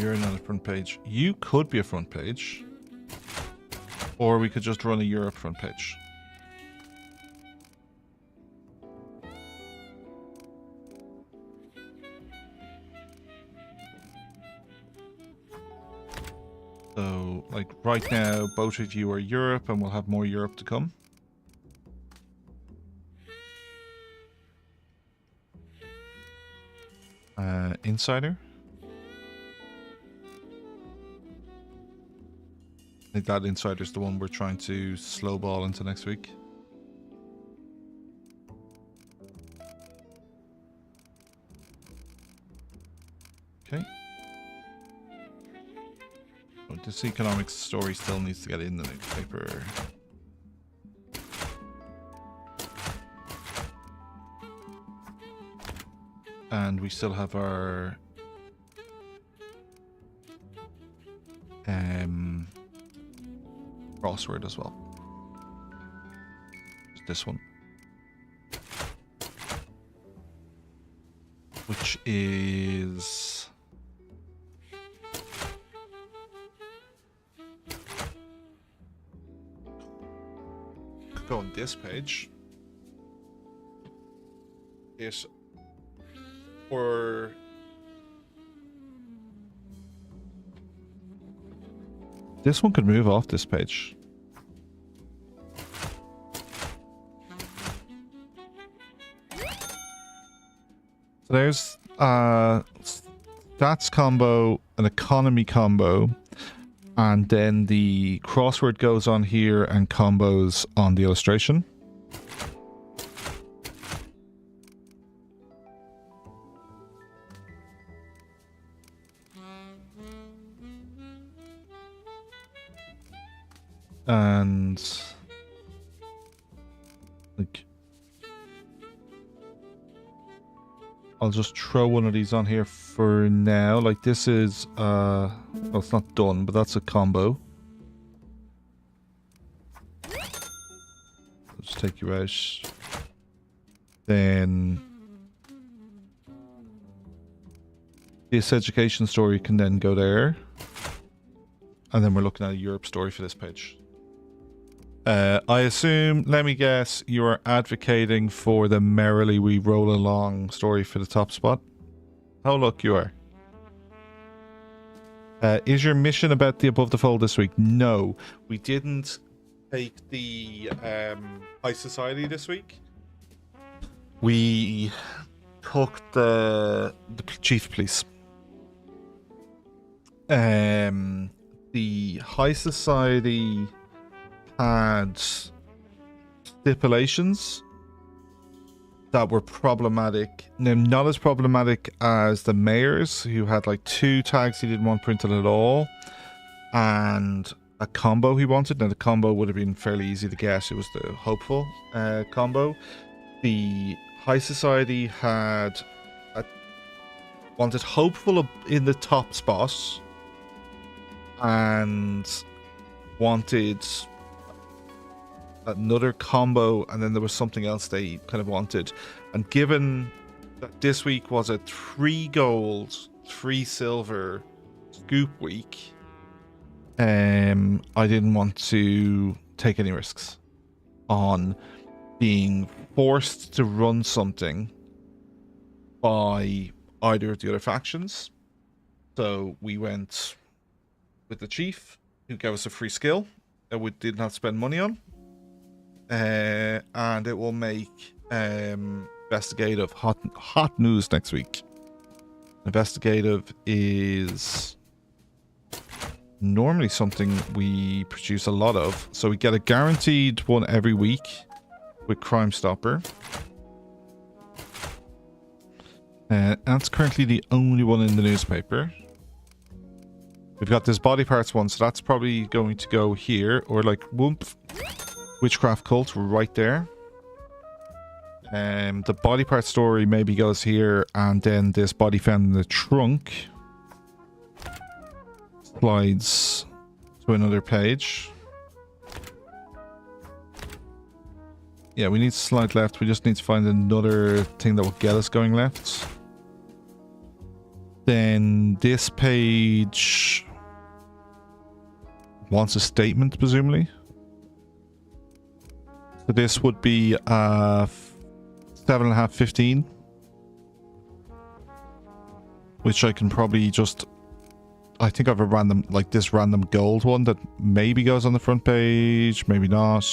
You're not a front page. You could be a front page. Or we could just run a Europe front page. So, like, right now, both of you are Europe, and we'll have more Europe to come. Insider. I think that insider's the one we're trying to slow ball into next week. Okay. Oh, this economics story still needs to get in the newspaper. And we still have our crossword as well. This one. Which is could go on this page. Yes. Or this one could move off this page. So there's stats combo, an economy combo, and then the crossword goes on here and combos on the illustration. And like, I'll just throw one of these on here for now. Like this is well, it's not done, but that's a combo. I'll just take you out. Then this education story can then go there. And then we're looking at a Europe story for this page. I assume, let me guess, you are advocating for the merrily we roll along story for the top spot? Oh, look, you are. Is your mission about the above the fold this week? No, we didn't take the high society this week. We took the chief of police. The high society had stipulations that were problematic. Now, not as problematic as the mayor's, who had like 2 tags he didn't want printed at all, and a combo he wanted. Now, the combo would have been fairly easy to guess. It was the hopeful combo. The high society had wanted hopeful in the top spot and wanted another combo, and then there was something else they kind of wanted. And given that this week was a 3 gold, 3 silver scoop week, I didn't want to take any risks on being forced to run something by either of the other factions. So we went with the chief, who gave us a free skill that we did not spend money on. And it will make investigative hot news next week. Investigative is normally something we produce a lot of, so we get a guaranteed one every week with Crime Stopper. That's currently the only one in the newspaper. We've got this body parts one, so that's probably going to go here, or like whoomp. Witchcraft cult right there. The body part story maybe goes here, and then this body found in the trunk slides to another page. Yeah, we need to slide left. We just need to find another thing that will get us going left. Then this page wants a statement, presumably. So this would be 7.5, 15. Which I can probably just... I think I have a random, like this random gold one that maybe goes on the front page, maybe not.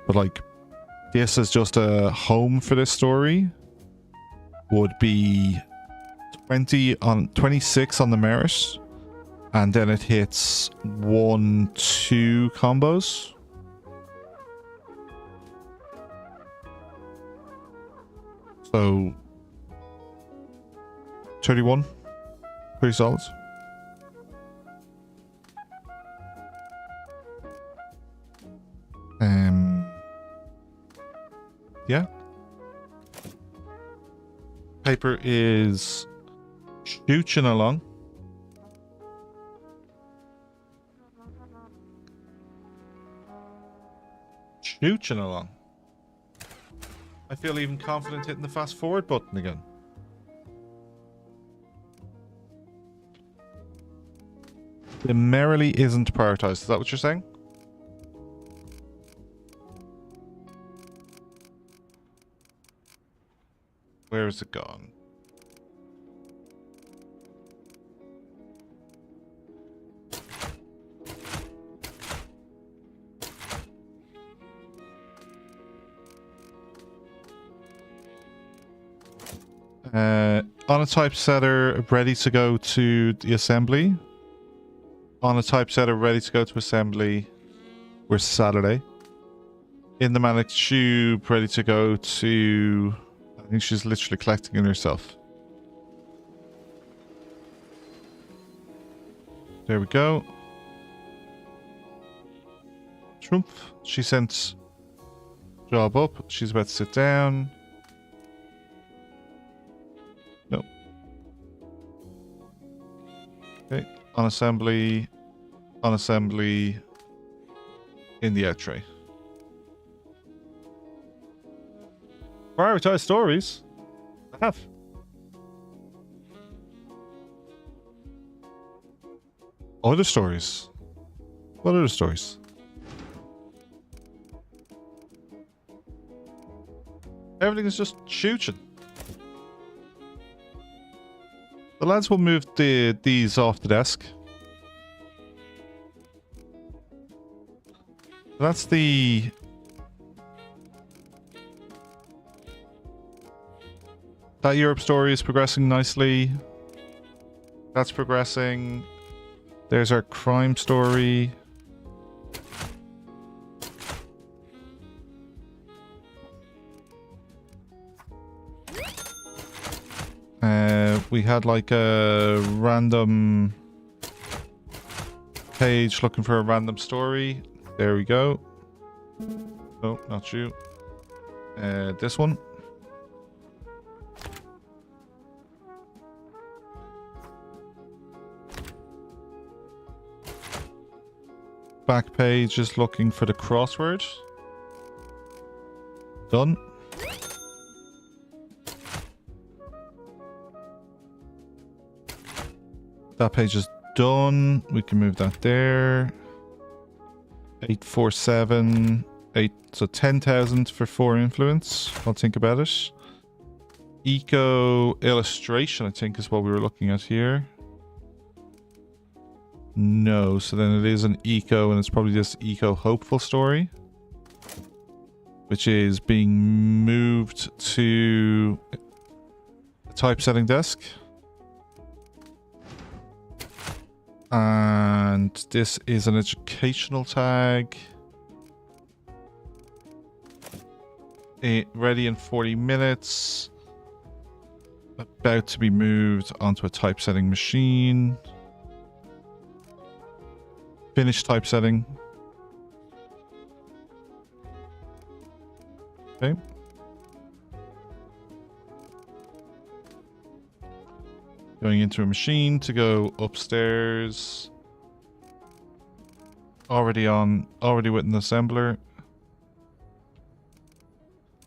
But like, this is just a home for this story. Would be 26 on the merit. And then it hits 1, 2 combos. So 31. Pretty solid. Yeah. Paper is shooching along. Shooching along. I feel even confident hitting the fast forward button again. It merrily isn't prioritized. Is that what you're saying? Where is it gone? On a typesetter ready to go to the assembly. On a typesetter ready to go to assembly. We're Saturday. In the manic tube ready to go to... I think she's literally collecting it herself. There we go. Trump. She sent job up. She's about to sit down. No. Okay. On assembly. On assembly. In the out tray. Prioritize stories. I have. Other stories. What other stories? Everything is just shooting. The lads will move these off the desk. That's the... That Europe story is progressing nicely. That's progressing. There's our crime story. We had like a random page looking for a random story. There we go. Oh, not you. This one. Back page is looking for the crossword. Done. That page is done. We can move that there. 847. 8. So 10,000 for 4 influence. I'll think about it. Eco illustration, I think, is what we were looking at here. No, so then it is an eco, and it's probably this eco hopeful story, which is being moved to a typesetting desk. And this is an educational tag. Ready in 40 minutes. About to be moved onto a typesetting machine. Finish typesetting. Okay. Going into a machine to go upstairs. Already with an assembler.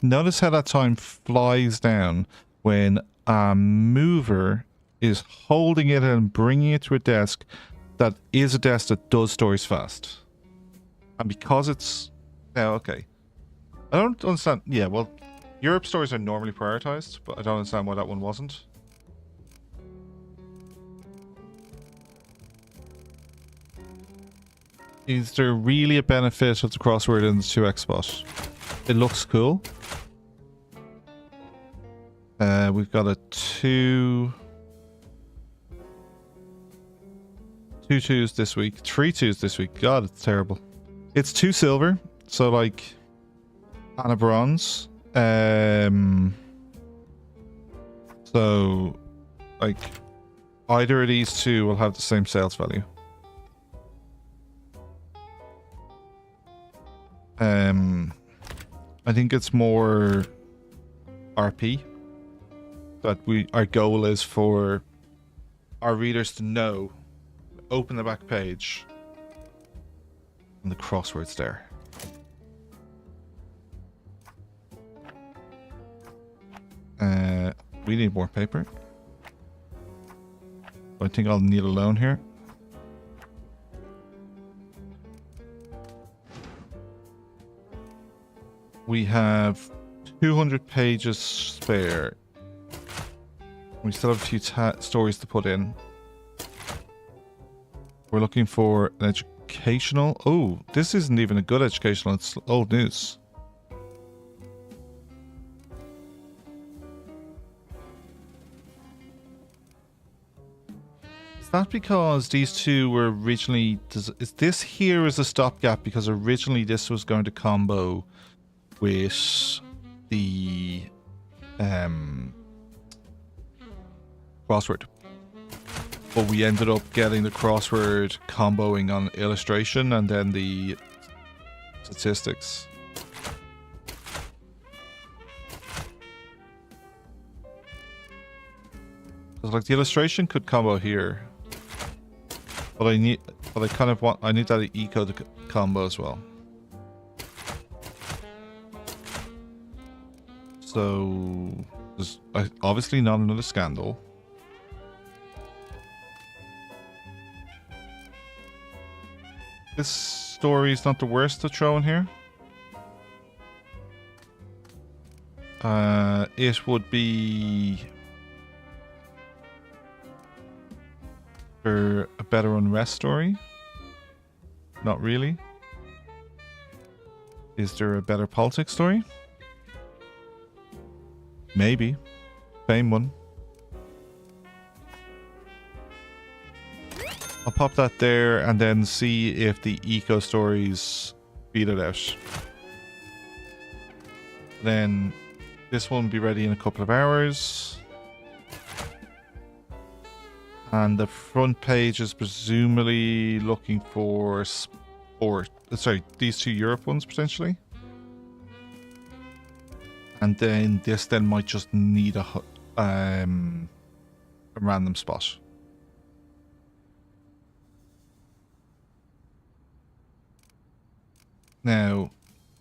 Notice how that time flies down when a mover is holding it and bringing it to a desk that is a desk that does stories fast. And because it's... Oh, okay. I don't understand. Yeah, well, Europe stories are normally prioritized, but I don't understand why that one wasn't. Is there really a benefit of the crossword in the 2x spot? It looks cool. We've got a 2 twos this week, 3 twos this week. God, it's terrible. It's 2 silver, so like, and a bronze. So like, either of these two will have the same sales value. I think it's more RP that our goal is for our readers to know, open the back page and the crosswords there. We need more paper. I think I'll need a loan here. We have 200 pages spare. We still have a few stories to put in. We're looking for an educational... Oh, this isn't even a good educational. It's old news. Is that because these two were originally... Is this here as a stopgap because originally this was going to combo with the crossword, but we ended up getting the crossword comboing on illustration and then the statistics. Like the illustration could combo here, but I need that eco to combo as well. So, there's obviously not another scandal. This story is not the worst to throw in here. It would be for a better unrest story. Not really. Is there a better politics story? Maybe. Fame one. I'll pop that there and then see if the eco stories beat it out. Then this one will be ready in a couple of hours. And the front page is presumably looking for sport. Sorry, these 2 Europe ones potentially. And then this then might just need a random spot. Now,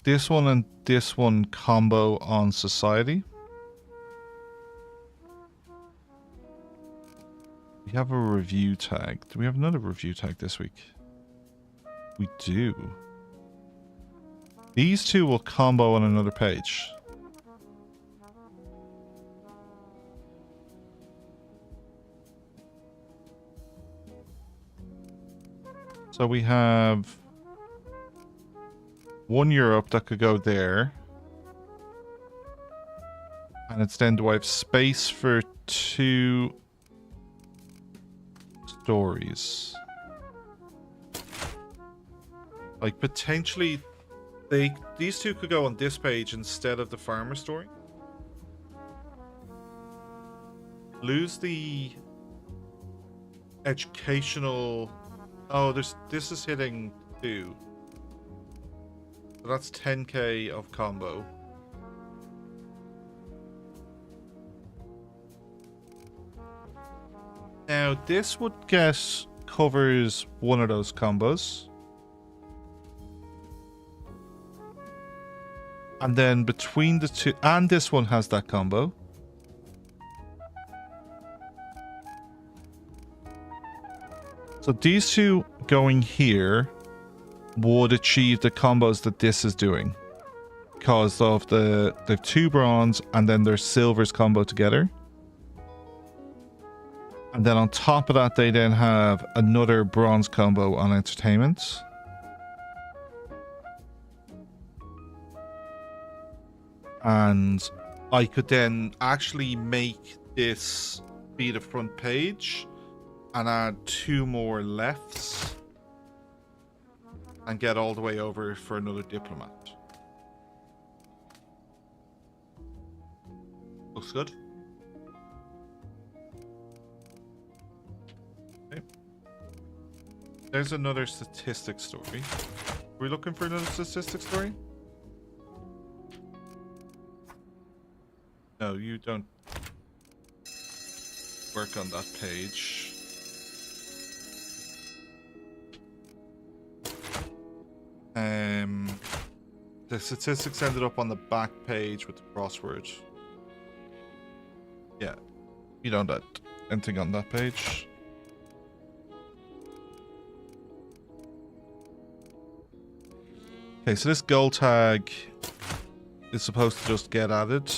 this one and this one combo on society. We have a review tag. Do we have another review tag this week? We do. These 2 will combo on another page. So we have 1 Europe that could go there. And it's then, do I have space for 2 stories? Like potentially these 2 could go on this page instead of the farmer story. Lose the educational... Oh, this is hitting 2. So that's 10k of combo. Now this would covers one of those combos. And then between the 2, and this one has that combo. So these two going here would achieve the combos that this is doing. Because of the 2 bronze and then their silvers combo together. And then on top of that, they then have another bronze combo on entertainment. And I could then actually make this be the front page and add 2 more lefts and get all the way over for another diplomat. Looks good. Okay. There's another statistic story. Are we looking for another statistic story? No, you don't work on that page. The statistics ended up on the back page with the crossword. Yeah, you don't have anything on that page. Okay, so this goal tag is supposed to just get added.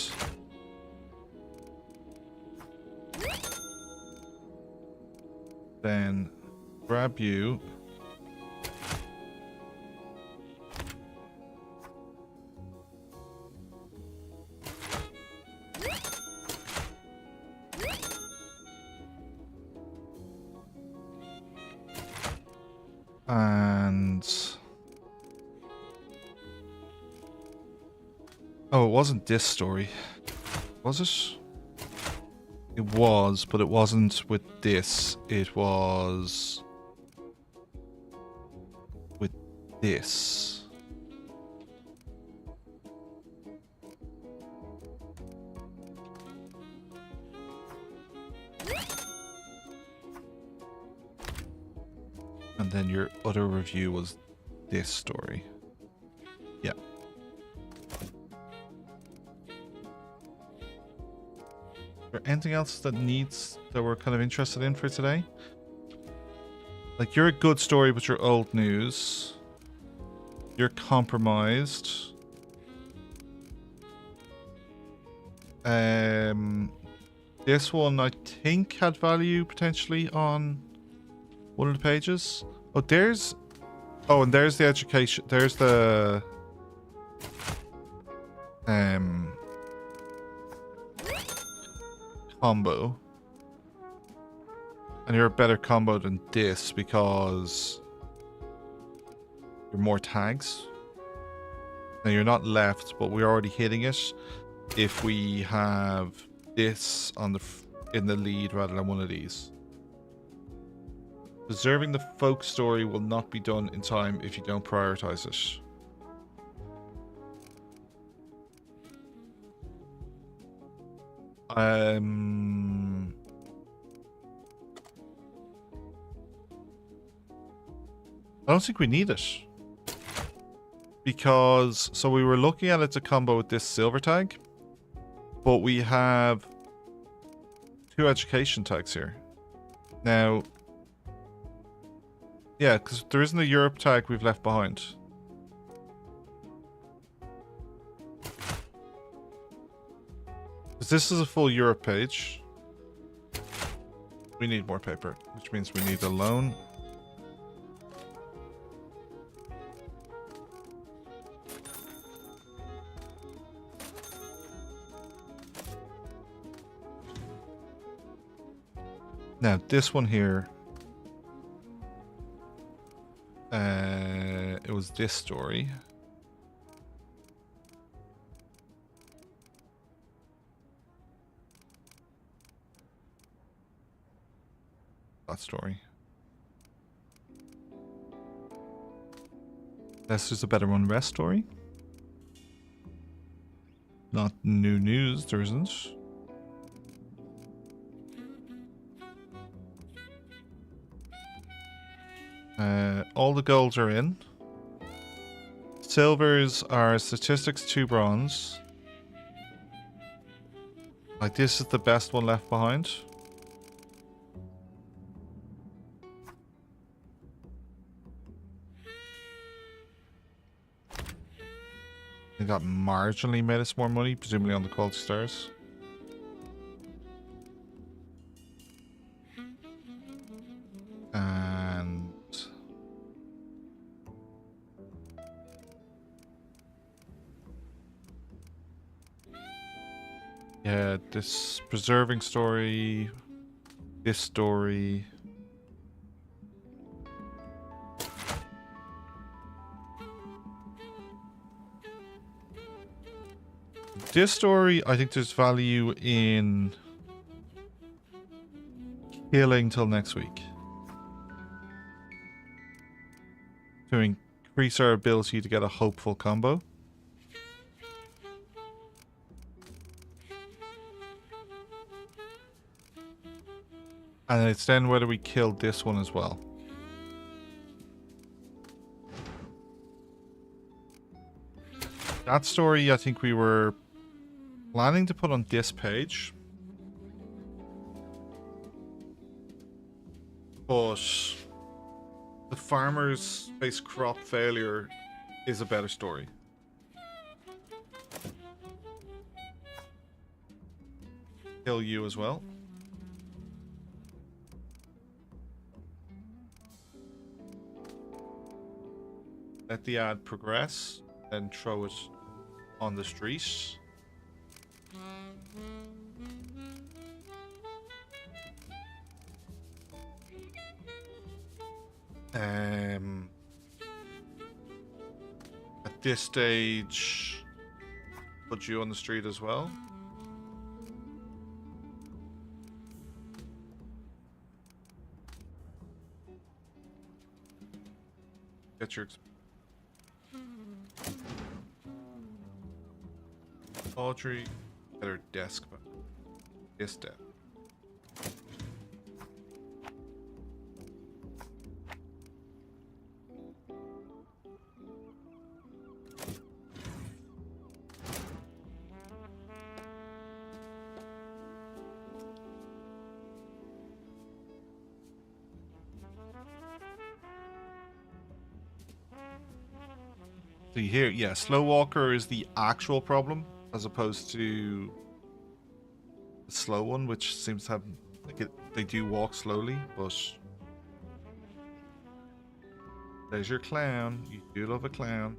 Then grab you. And oh, it wasn't this story, was it? It was, but it wasn't with this. It was with this. And then your other review was this story. Yeah. Is there anything else that we're kind of interested in for today? Like, you're a good story, but you're old news. You're compromised. This one I think had value potentially on one of the pages. Oh, and there's the education. There's the combo. And you're a better combo than this because you're more tags. Now you're not left, but we're already hitting it if we have this on in the lead rather than one of these. Preserving the folk story will not be done in time if you don't prioritize it. I don't think we need it. Because, so we were looking at it to combo with this silver tag, but we have 2 education tags here. Now, yeah, because there isn't a Europe tag we've left behind. Because this is a full Europe page. We need more paper, which means we need a loan. Now, this one here, it was this story. That story. This is a better one, rest story. Not new news, there isn't. All the golds are in. Silvers are statistics 2 bronze. Like, this is the best one left behind. I think that marginally made us more money, presumably on the quality stars. And yeah, this preserving story, this story. This story, I think there's value in killing till next week to increase our ability to get a hopeful combo. And it's then whether we kill this one as well. That story, I think we were planning to put on this page. But the farmers face crop failure is a better story. Kill you as well. Let the ad progress, then throw it on the street. At this stage, put you on the street as well. Get your Audrey at her desk, but this desk. See here, yeah, slow walker is the actual problem, as opposed to the slow one, which seems to have like they do walk slowly, but there's your clown. You do love a clown.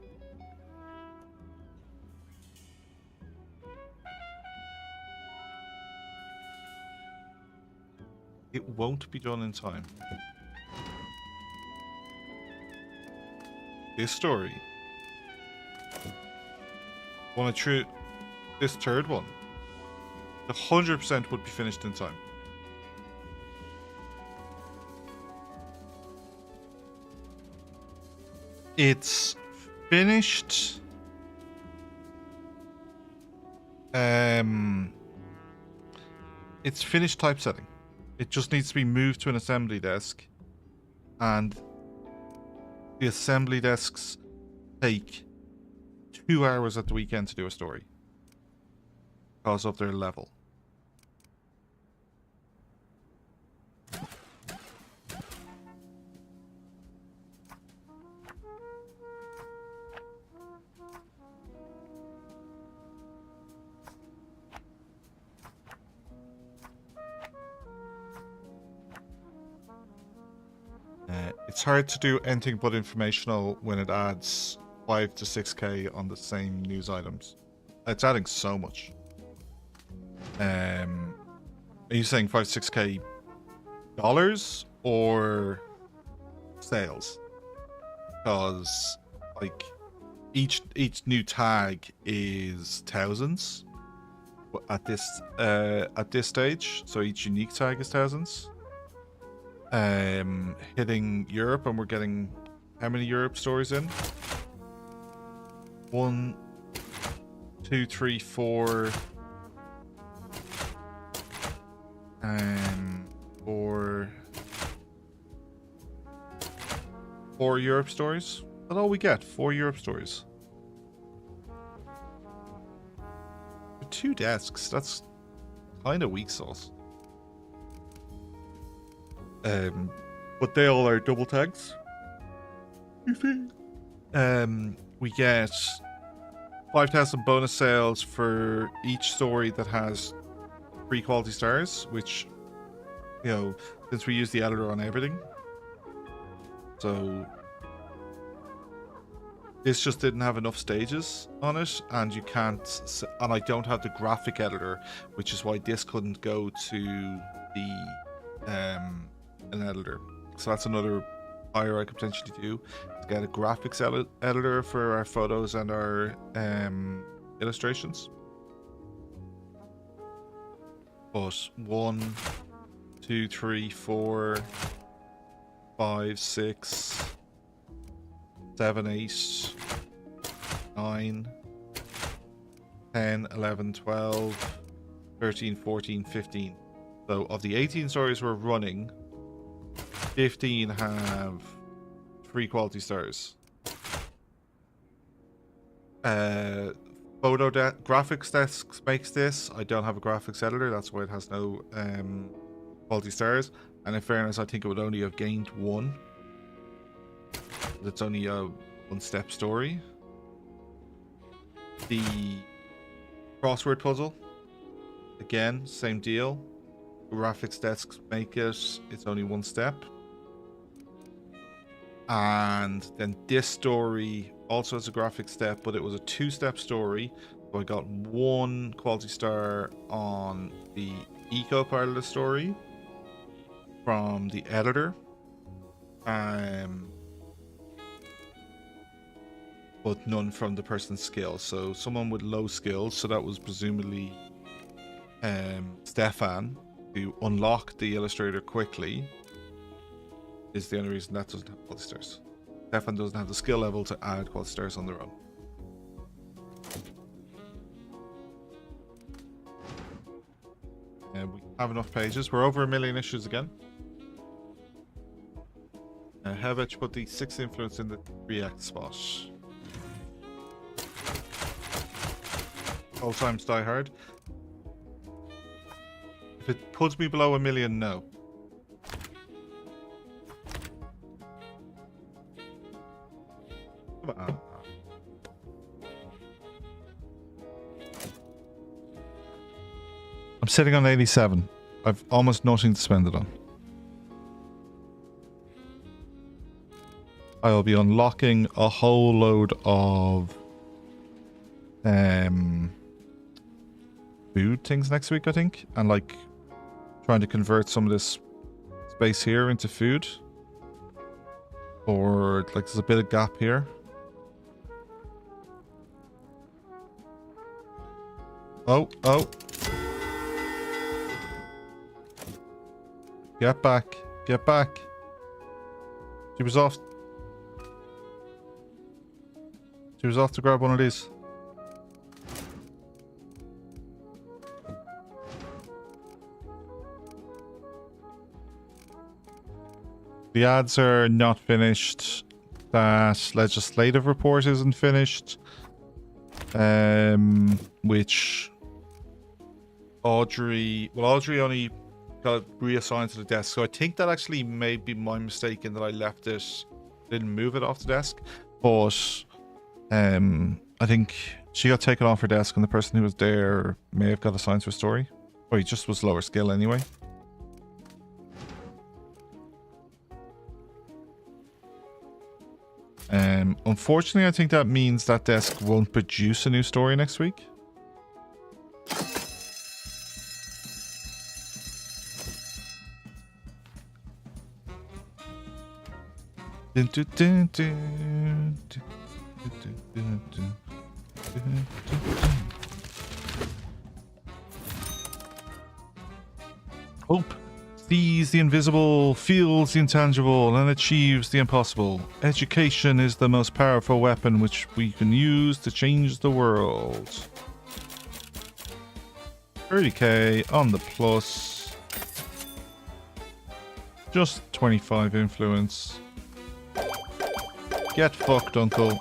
It won't be done in time. This story. Want to treat this third one? 100% would be finished in time. It's finished. It's finished typesetting. It just needs to be moved to an assembly desk, and the assembly desks take 2 hours at the weekend to do a story because of their level. It's hard to do anything but informational when it adds 5 to 6k on the same news items. It's adding so much. Are you saying 5 to 6k dollars or sales? Because like each new tag is thousands at this stage, so each unique tag is thousands. Hitting Europe, and we're getting how many Europe stories in? 1, 2, 3, 4. Four Europe stories. That's all we get. 4 Europe stories. With 2 desks, that's kind of weak sauce. But they all are double tags. You see? We get 5,000 bonus sales for each story that has 3 quality stars, which, you know, since we use the editor on everything. So this just didn't have enough stages on it, and you can't, and I don't have the graphic editor, which is why this couldn't go to the an editor. So that's another hire I could potentially do, to get a graphics editor for our photos and our illustrations. But 1, 2, 3, 4, 5, 6, 7, 8, 9, 10, 11, 12, 13, 14, 15. So of the 18 stories we're running, 15 have 3 quality stars. Graphics desk makes this. I don't have a graphics editor, that's why it has no quality stars. And in fairness, I think it would only have gained 1. It's only a 1-step story. The crossword puzzle, again, same deal. Graphics desks make it. It's only 1 step. And then this story also has a graphic step, but it was a 2-step story. So I got 1 quality star on the eco part of the story from the editor. But none from the person's skill. So someone with low skills, so that was presumably Stefan, to unlock the illustrator quickly, is the only reason that doesn't have quality stars. Stefan doesn't have the skill level to add quality stars on their own. And we have enough pages. We're over 1 million issues again. How about you put the 6th influence in the 3x spot? All times die hard. If it puts me below 1 million, no. Come on. I'm sitting on 87. I've almost nothing to spend it on. I'll be unlocking a whole load of food things next week, I think, and like trying to convert some of this space here into food, or like there's a bit of gap here. Oh, get back, get back. She was off to grab one of these. The ads are not finished. That legislative report isn't finished. Which Audrey only got reassigned to the desk. So I think that actually may be my mistake in that I left it, didn't move it off the desk. But I think she got taken off her desk and the person who was there may have got assigned to a story. Or he just was lower skill anyway. Unfortunately, I think that means that desk won't produce a new story next week. Hope sees the invisible, feels the intangible, and achieves the impossible. Education is the most powerful weapon which we can use to change the world. 30k on the plus. Just 25 influence. Get fucked, uncle.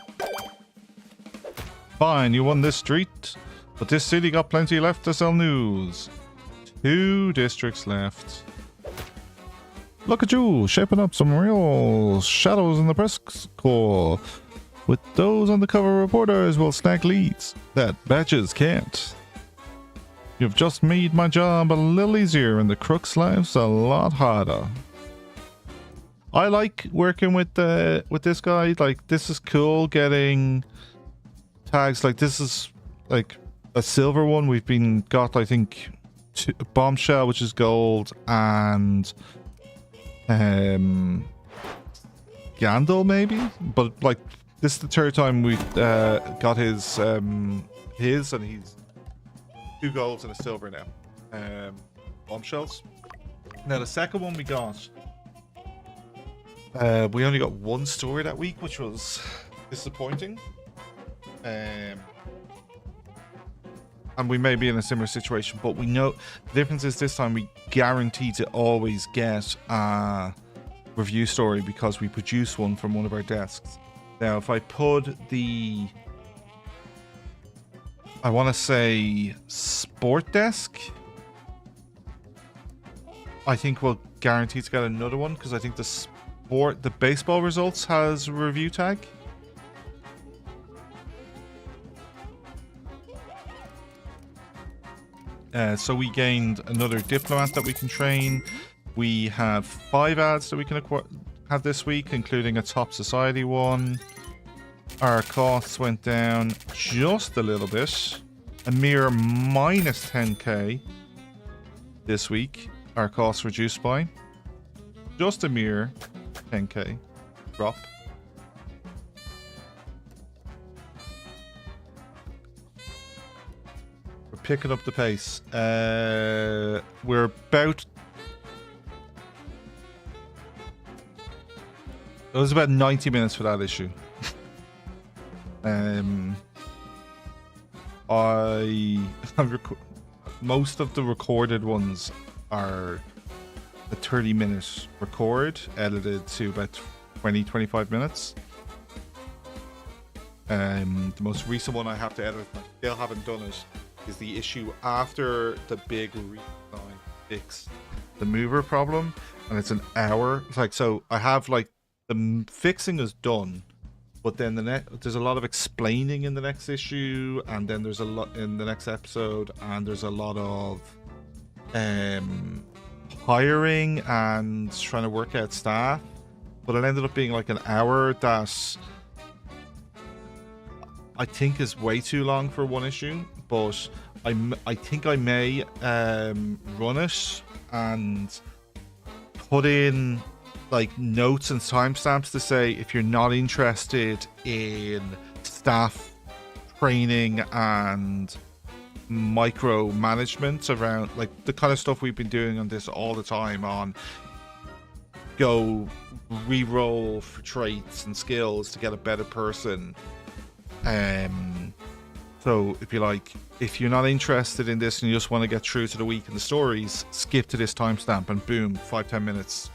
Fine, you won this street, but this city got plenty left to sell news. 2 districts left. Look at you, shaping up some real shadows in the press corps. with those undercover reporters will snag leads that badges can't. You've just made my job a little easier and the crook's lives a lot harder. I like working with this guy. Like, this is cool getting tags. Like, this is like a silver one. We've got I think bombshell, which is gold, and Gandil maybe, but like this is the third time we got his and he's 2 golds and a silver now. Bombshells. Now the second one we got, we only got 1 story that week, which was disappointing. And we may be in a similar situation, but we know the difference is this time we guarantee to always get a review story because we produce one from one of our desks. Now, if I put the, I want to say sport desk, I think we'll guarantee to get another one because I think the baseball results has a review tag. So we gained another diplomat that we can train. We have 5 ads that we can have this week, including a top society one. Our costs went down just a little bit, a mere minus 10k this week. Our costs reduced by just a mere 10k drop. We're picking up the pace. We're about, it was about 90 minutes for that issue. Most of the recorded ones are a 30-minute record, edited to about 20-25 minutes. The most recent one I have to edit, I still haven't done it, is the issue after the big redesign fix the mover problem, and it's an hour. It's like, so I have like the fixing is done, but then there's a lot of explaining in the next issue, and then there's a lot in the next episode, and there's a lot of hiring and trying to work out staff. But it ended up being like an hour that I think is way too long for one issue. But I think I may run it and put in like notes and timestamps to say if you're not interested in staff training and micro management around like the kind of stuff we've been doing on this all the time, on go re-roll for traits and skills to get a better person. So if you're not interested in this and you just want to get through to the week and the stories, skip to this timestamp and boom, 5-10 minutes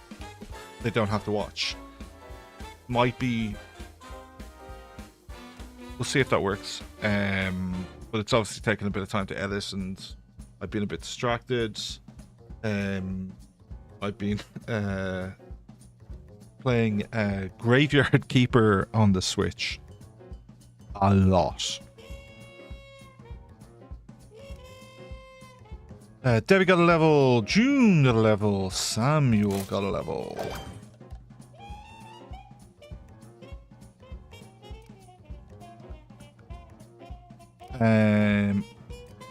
they don't have to watch. Might be, we'll see if that works. But it's obviously taken a bit of time to edit, and I've been a bit distracted. I've been playing Graveyard Keeper on the Switch a lot. Debbie got a level, June got a level, Samuel got a level.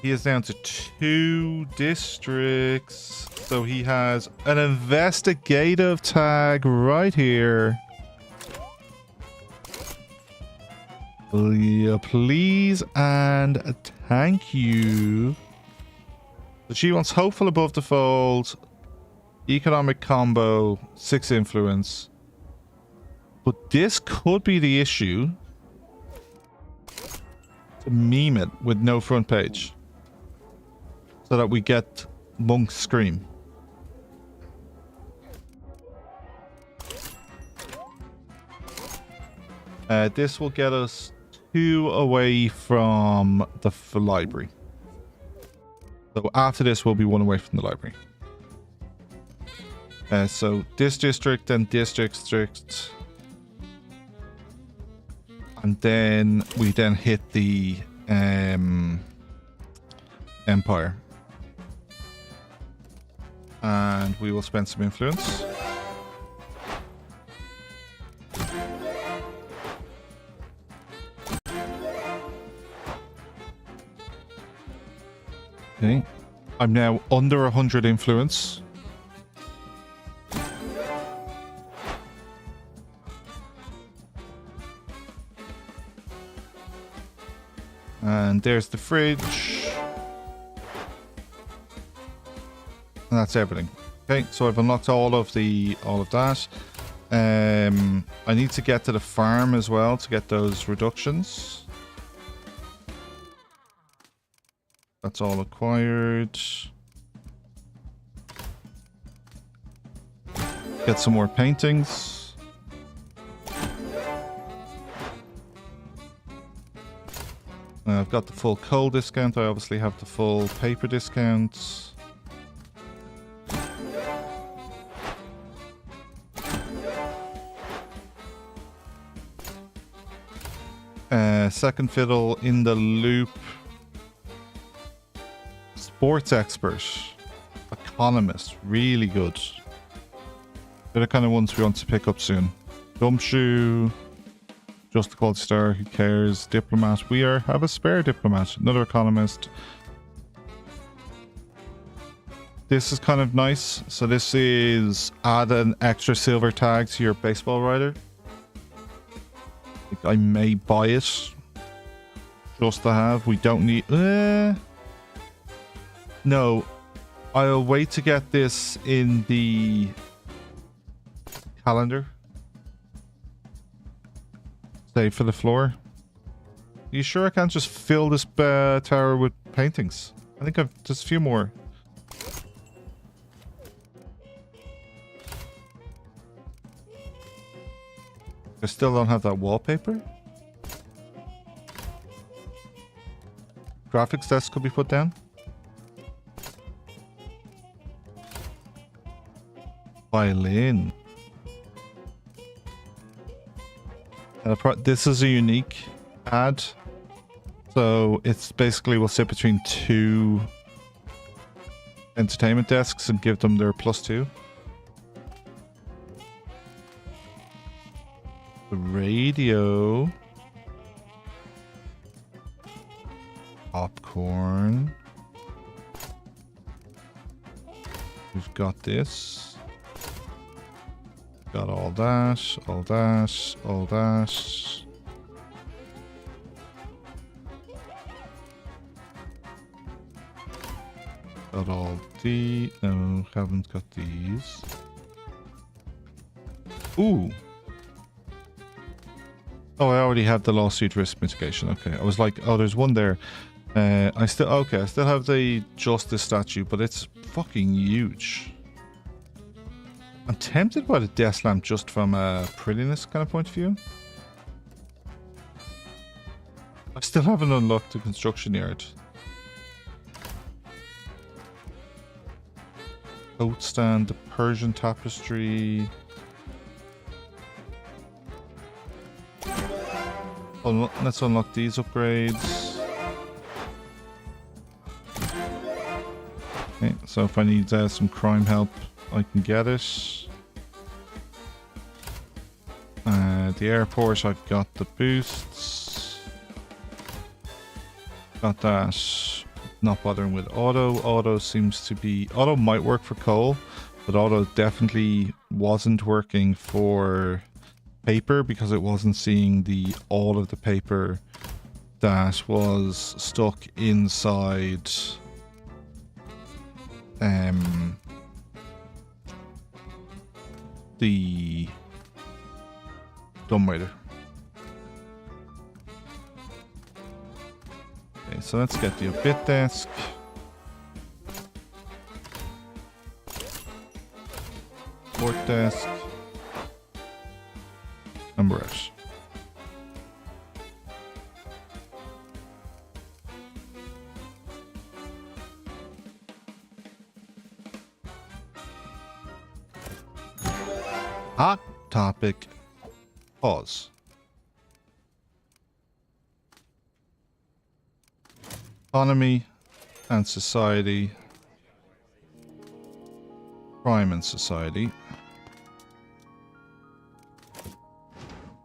He is down to 2 districts, so he has an investigative tag right here. Please and thank you. But she wants hopeful above the fold, economic combo, 6 influence. But this could be the issue. To meme it with no front page, so that we get Monk's Scream. This will get us 2 away from the library. So after this, we'll be 1 away from the library. So this district and this district. And then we then hit the Empire. And we will spend some influence. Okay. I'm now under 100 influence. And there's the fridge. And that's everything. Okay, so I've unlocked all of that. I need to get to the farm as well to get those reductions. That's all acquired. Get some more paintings. I've got the full coal discount. I obviously have the full paper discount. Second fiddle in the loop. Sports expert. Economist. Really good. They're the kind of ones we want to pick up soon. Gumshoe. Just a quality star. Who cares? Diplomat. We have a spare diplomat. Another economist. This is kind of nice. So this is add an extra silver tag to your baseball rider. I may buy it. Just to have. We don't need... No. I'll wait to get this in the calendar. Save for the floor. Are you sure I can't just fill this tower with paintings? I think I've just a few more. I still don't have that wallpaper. Graphics desk could be put down. Violin. This is a unique ad. So it's basically will sit between two entertainment desks and give them their +2. The radio. Popcorn. We've got this. Got all that, all that, all that. Got all the... No, haven't got these. Ooh. Oh, I already have the lawsuit risk mitigation. Okay, I was like, oh, there's one there. I still have the justice statue, but it's fucking huge. I'm tempted by the desk lamp just from a prettiness kind of point of view. I still haven't unlocked the construction yard. Oat stand, the Persian tapestry. Let's unlock these upgrades. Okay, so if I need some crime help, I can get it. The airport, I've got the boosts. Got that. Not bothering with auto. Auto seems to be... Auto might work for coal, but auto definitely wasn't working for paper because it wasn't seeing all of the paper that was stuck inside the dumbwaiter. Okay, so let's get the obit desk. Port desk. And we're out. Hot topic. Pause. Economy and society. Crime and society.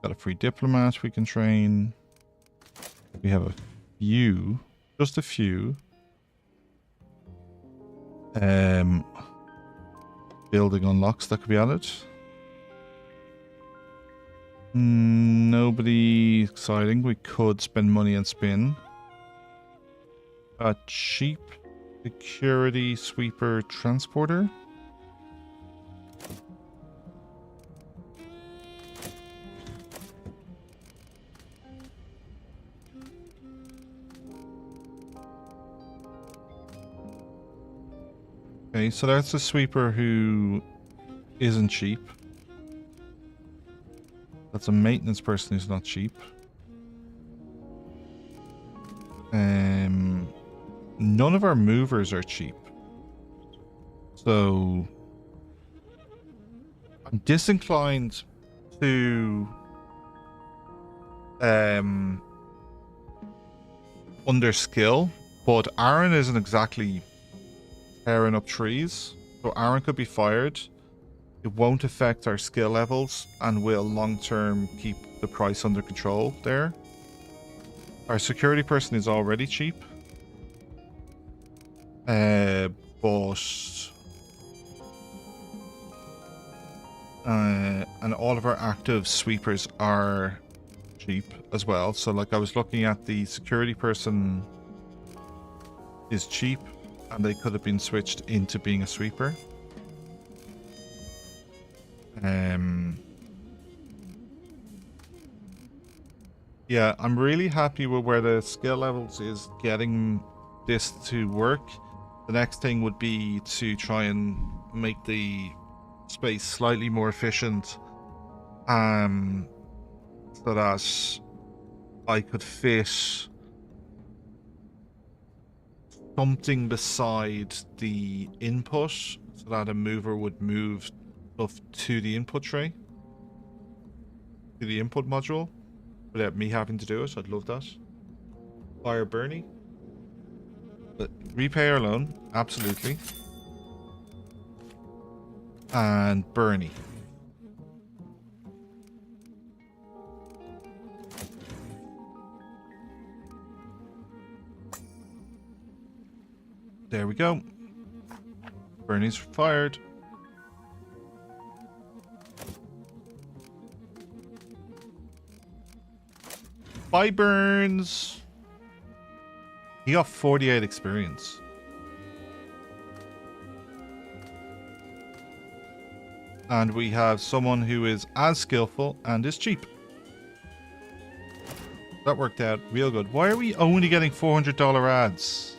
Got a free diplomat we can train. We have a few, just a few. Building unlocks that could be added. Nobody exciting. We could spend money and spin. A cheap security sweeper transporter. Okay, so that's a sweeper who isn't cheap. That's a maintenance person who's not cheap. None of our movers are cheap. So I'm disinclined to under skill, but Aaron isn't exactly tearing up trees, so Aaron could be fired. It won't affect our skill levels and will long term keep the price under control there. Our security person is already cheap, but and all of our active sweepers are cheap as well. So like I was looking at, the security person is cheap and they could have been switched into being a sweeper. Yeah, I'm really happy with where the skill levels is getting this to work. The next thing would be to try and make the space slightly more efficient, so that I could fit something beside the input, so that a mover would move stuff to the input tray, to the input module, without me having to do it. I'd love that. Fire Bernie. But repay our loan, absolutely. And Bernie. There we go. Bernie's fired. Bye, Burns. He got 48 experience. And we have someone who is as skillful and is cheap. That worked out real good. Why are we only getting $400 ads?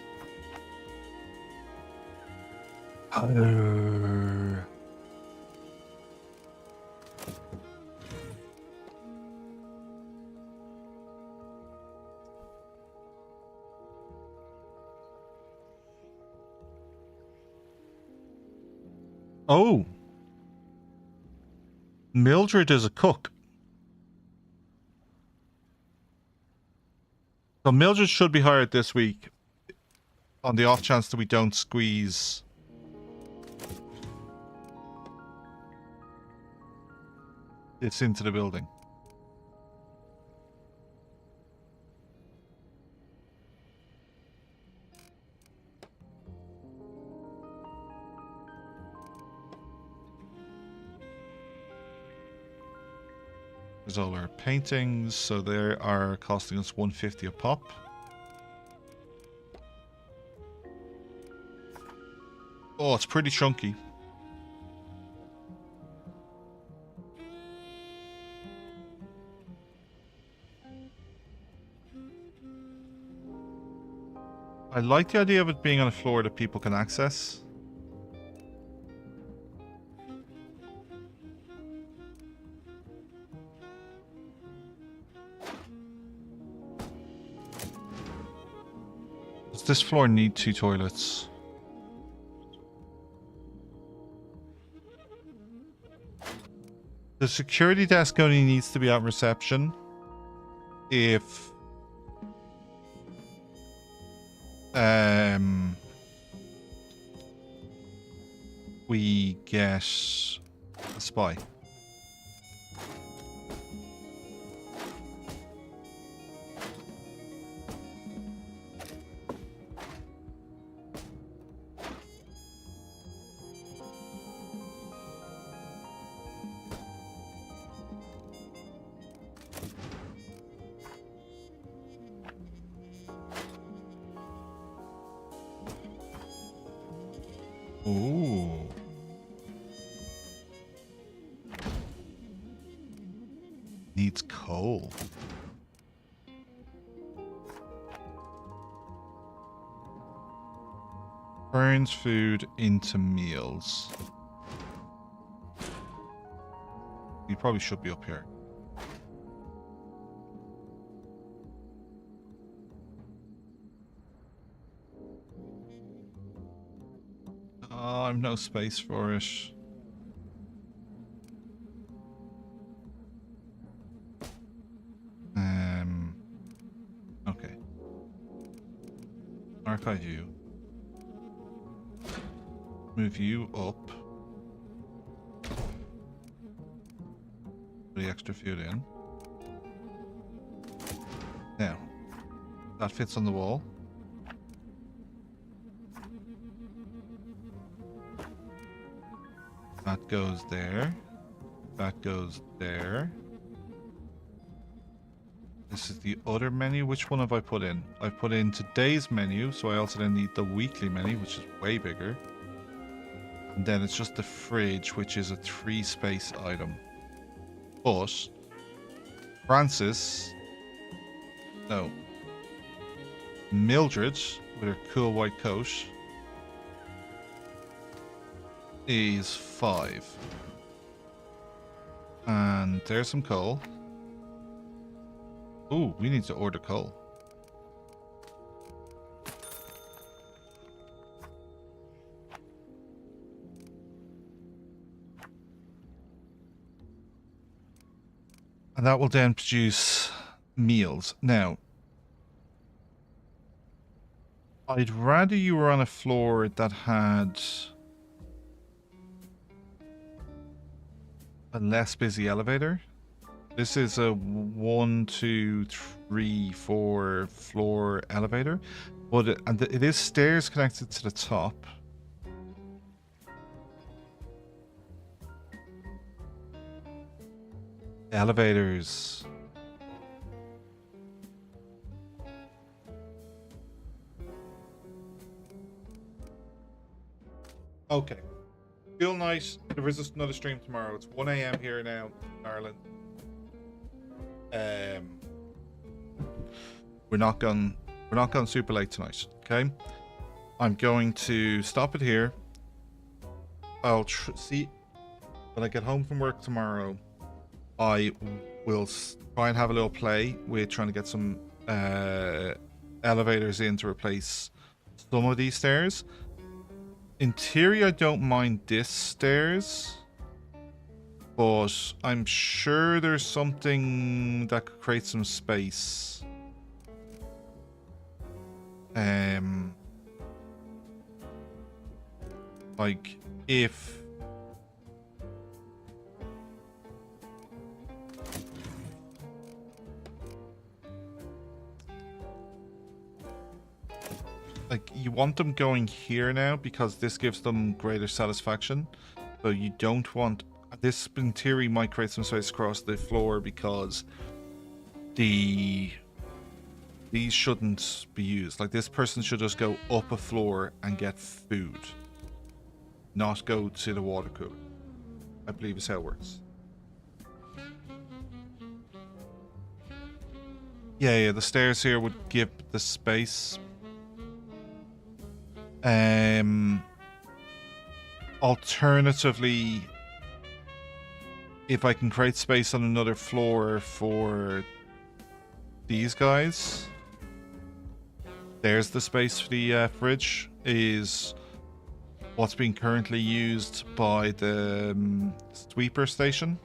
Oh. Mildred is a cook. So Mildred should be hired this week, on the off chance that we don't squeeze this into the building. There's all our paintings, so they are costing us $150 a pop. Oh, it's pretty chunky. I like the idea of it being on a floor that people can access. Does this floor need 2 toilets? The security desk only needs to be at reception if we get a spy. Ooh. Needs coal. Burns food into meals. You probably should be up here. Oh, I've no space for it. Okay. Archive you. Move you up. Put the extra food in. Now, that fits on the wall. That goes there. That goes there. This is the other menu. Which one have I put in? I put in today's menu, so I also then need the weekly menu, which is way bigger. And then it's just the fridge, which is a 3-space item. But Francis, no, Mildred with her cool white coat is 5. And there's some coal. Ooh, we need to order coal. And that will then produce meals. Now, I'd rather you were on a floor that had a less busy elevator. This is a 1, 2, 3, 4 floor elevator, but it is stairs connected to the top. Elevators. Okay. Feel nice. There is another stream tomorrow. It's 1 a.m. here now in Ireland. We're not going super late tonight. Okay. I'm going to stop it here. I'll see when I get home from work tomorrow. I will try and have a little play with trying to get some elevators in to replace some of these stairs. In theory, I don't mind this stairs, but I'm sure there's something that could create some space. Like if like you want them going here now because this gives them greater satisfaction. So you don't want this, in theory, might create some space across the floor because these shouldn't be used. Like this person should just go up a floor and get food, not go to the water cooler. I believe is how it works. Yeah, the stairs here would give the space. Alternatively, if I can create space on another floor for these guys, there's the space for the fridge, is what's being currently used by the sweeper station.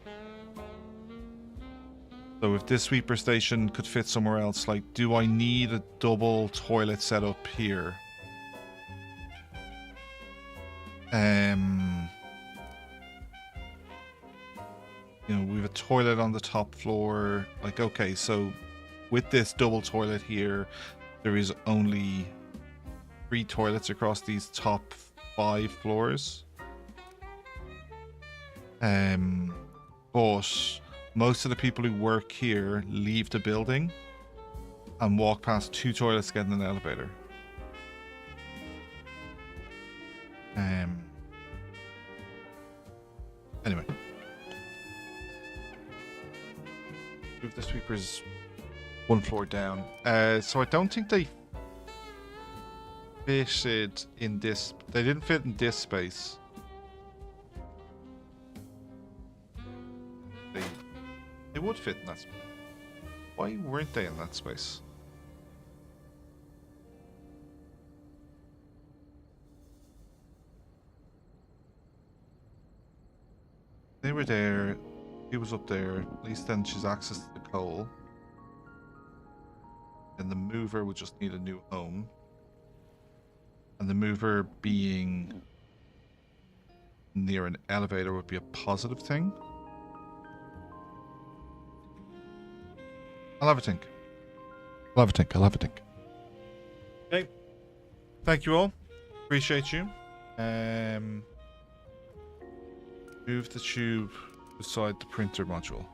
So if this sweeper station could fit somewhere else, like, do I need a double toilet set up here? You know, we have a toilet on the top floor. Like, okay, so with this double toilet here, there is only 3 toilets across these top 5 floors. But most of the people who work here leave the building and walk past 2 toilets to get in an elevator. Anyway. Move the sweepers 1 floor down. So I don't think they fitted in this. They didn't fit in this space. They would fit in that space. Why weren't they in that space? They were there. He was up there. At least then she's access to the coal. And the mover would just need a new home. And the mover being near an elevator would be a positive thing. I'll have a think. I'll have a think. I'll have a think. Okay. Thank you all. Appreciate you. Move the tube beside the printer module.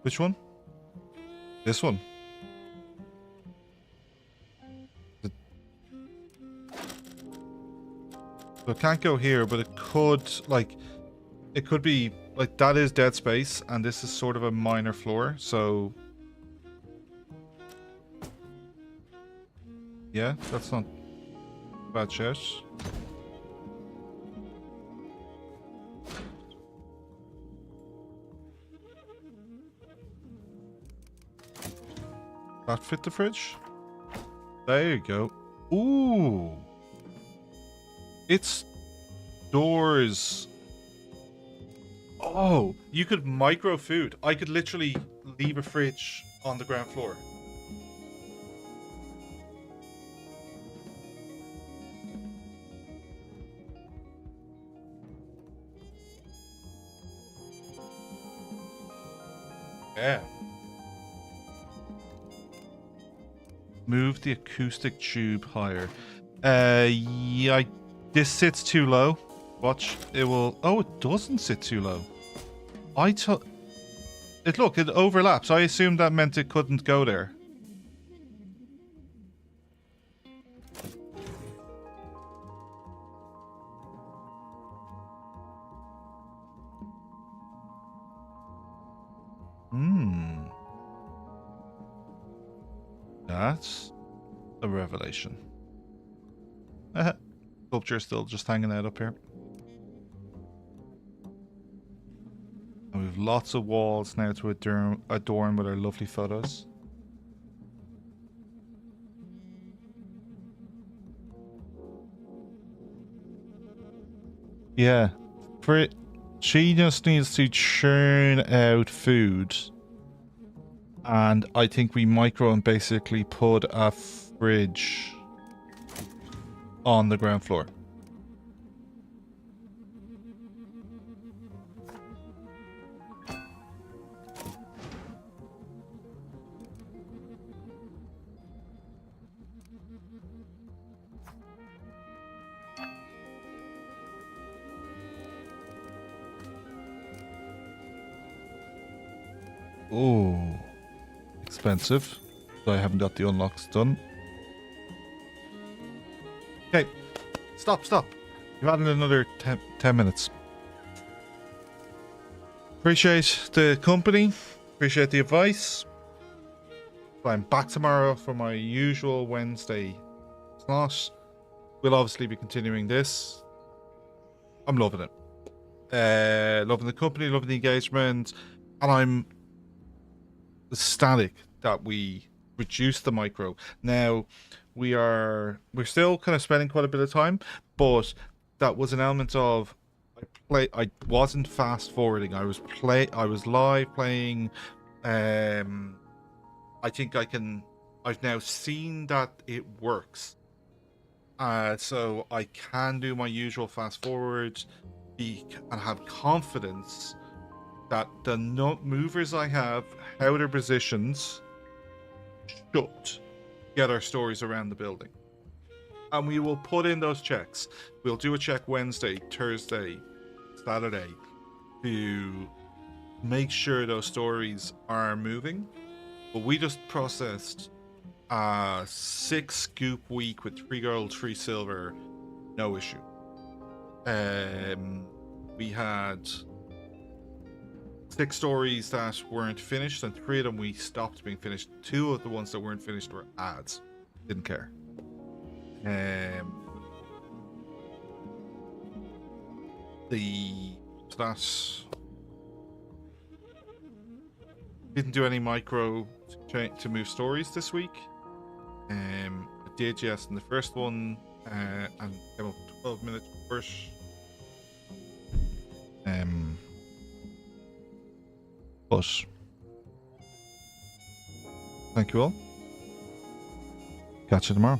Which one? This one. So it can't go here, but it could, like, it could be, like, that is dead space, and this is sort of a minor floor, so... Yeah, that's not a bad shout. That fit the fridge? There you go. Ooh! It's doors. Oh, you could micro food. I could literally leave a fridge on the ground floor. Yeah. Move the acoustic tube higher. Yeah, this sits too low. Watch, it will... Oh, it doesn't sit too low. Look, it overlaps. I assumed that meant it couldn't go there. That's a revelation. Sculpture still just hanging out up here. And we've lots of walls now to adorn with our lovely photos. Yeah. She just needs to churn out food. And I think we micro and basically put a fridge on the ground floor. Oh, expensive. So I haven't got the unlocks done. Okay, stop. You've added another 10 minutes. Appreciate the company. Appreciate the advice. I'm back tomorrow for my usual Wednesday slot. We'll obviously be continuing this. I'm loving it. Loving the company, loving the engagement. And I'm ecstatic that we reduced the micro. Now, we're still kind of spending quite a bit of time, but that was an element of I wasn't fast forwarding. I was live playing. I think I've now seen that it works. So I can do my usual fast forward and have confidence that the movers I have, how they're positions, should get our stories around the building. And we will put in those checks. We'll do a check Wednesday, Thursday, Saturday to make sure those stories are moving. But we just processed a 6 scoop week with 3 gold, 3 silver, no issue. We had 6 stories that weren't finished, and 3 of them we stopped being finished. 2 of the ones that weren't finished were ads. Didn't care. Didn't do any micro to move stories this week. I did, yes, in the first one, and came up 12 minutes first. But thank you all. Catch you tomorrow.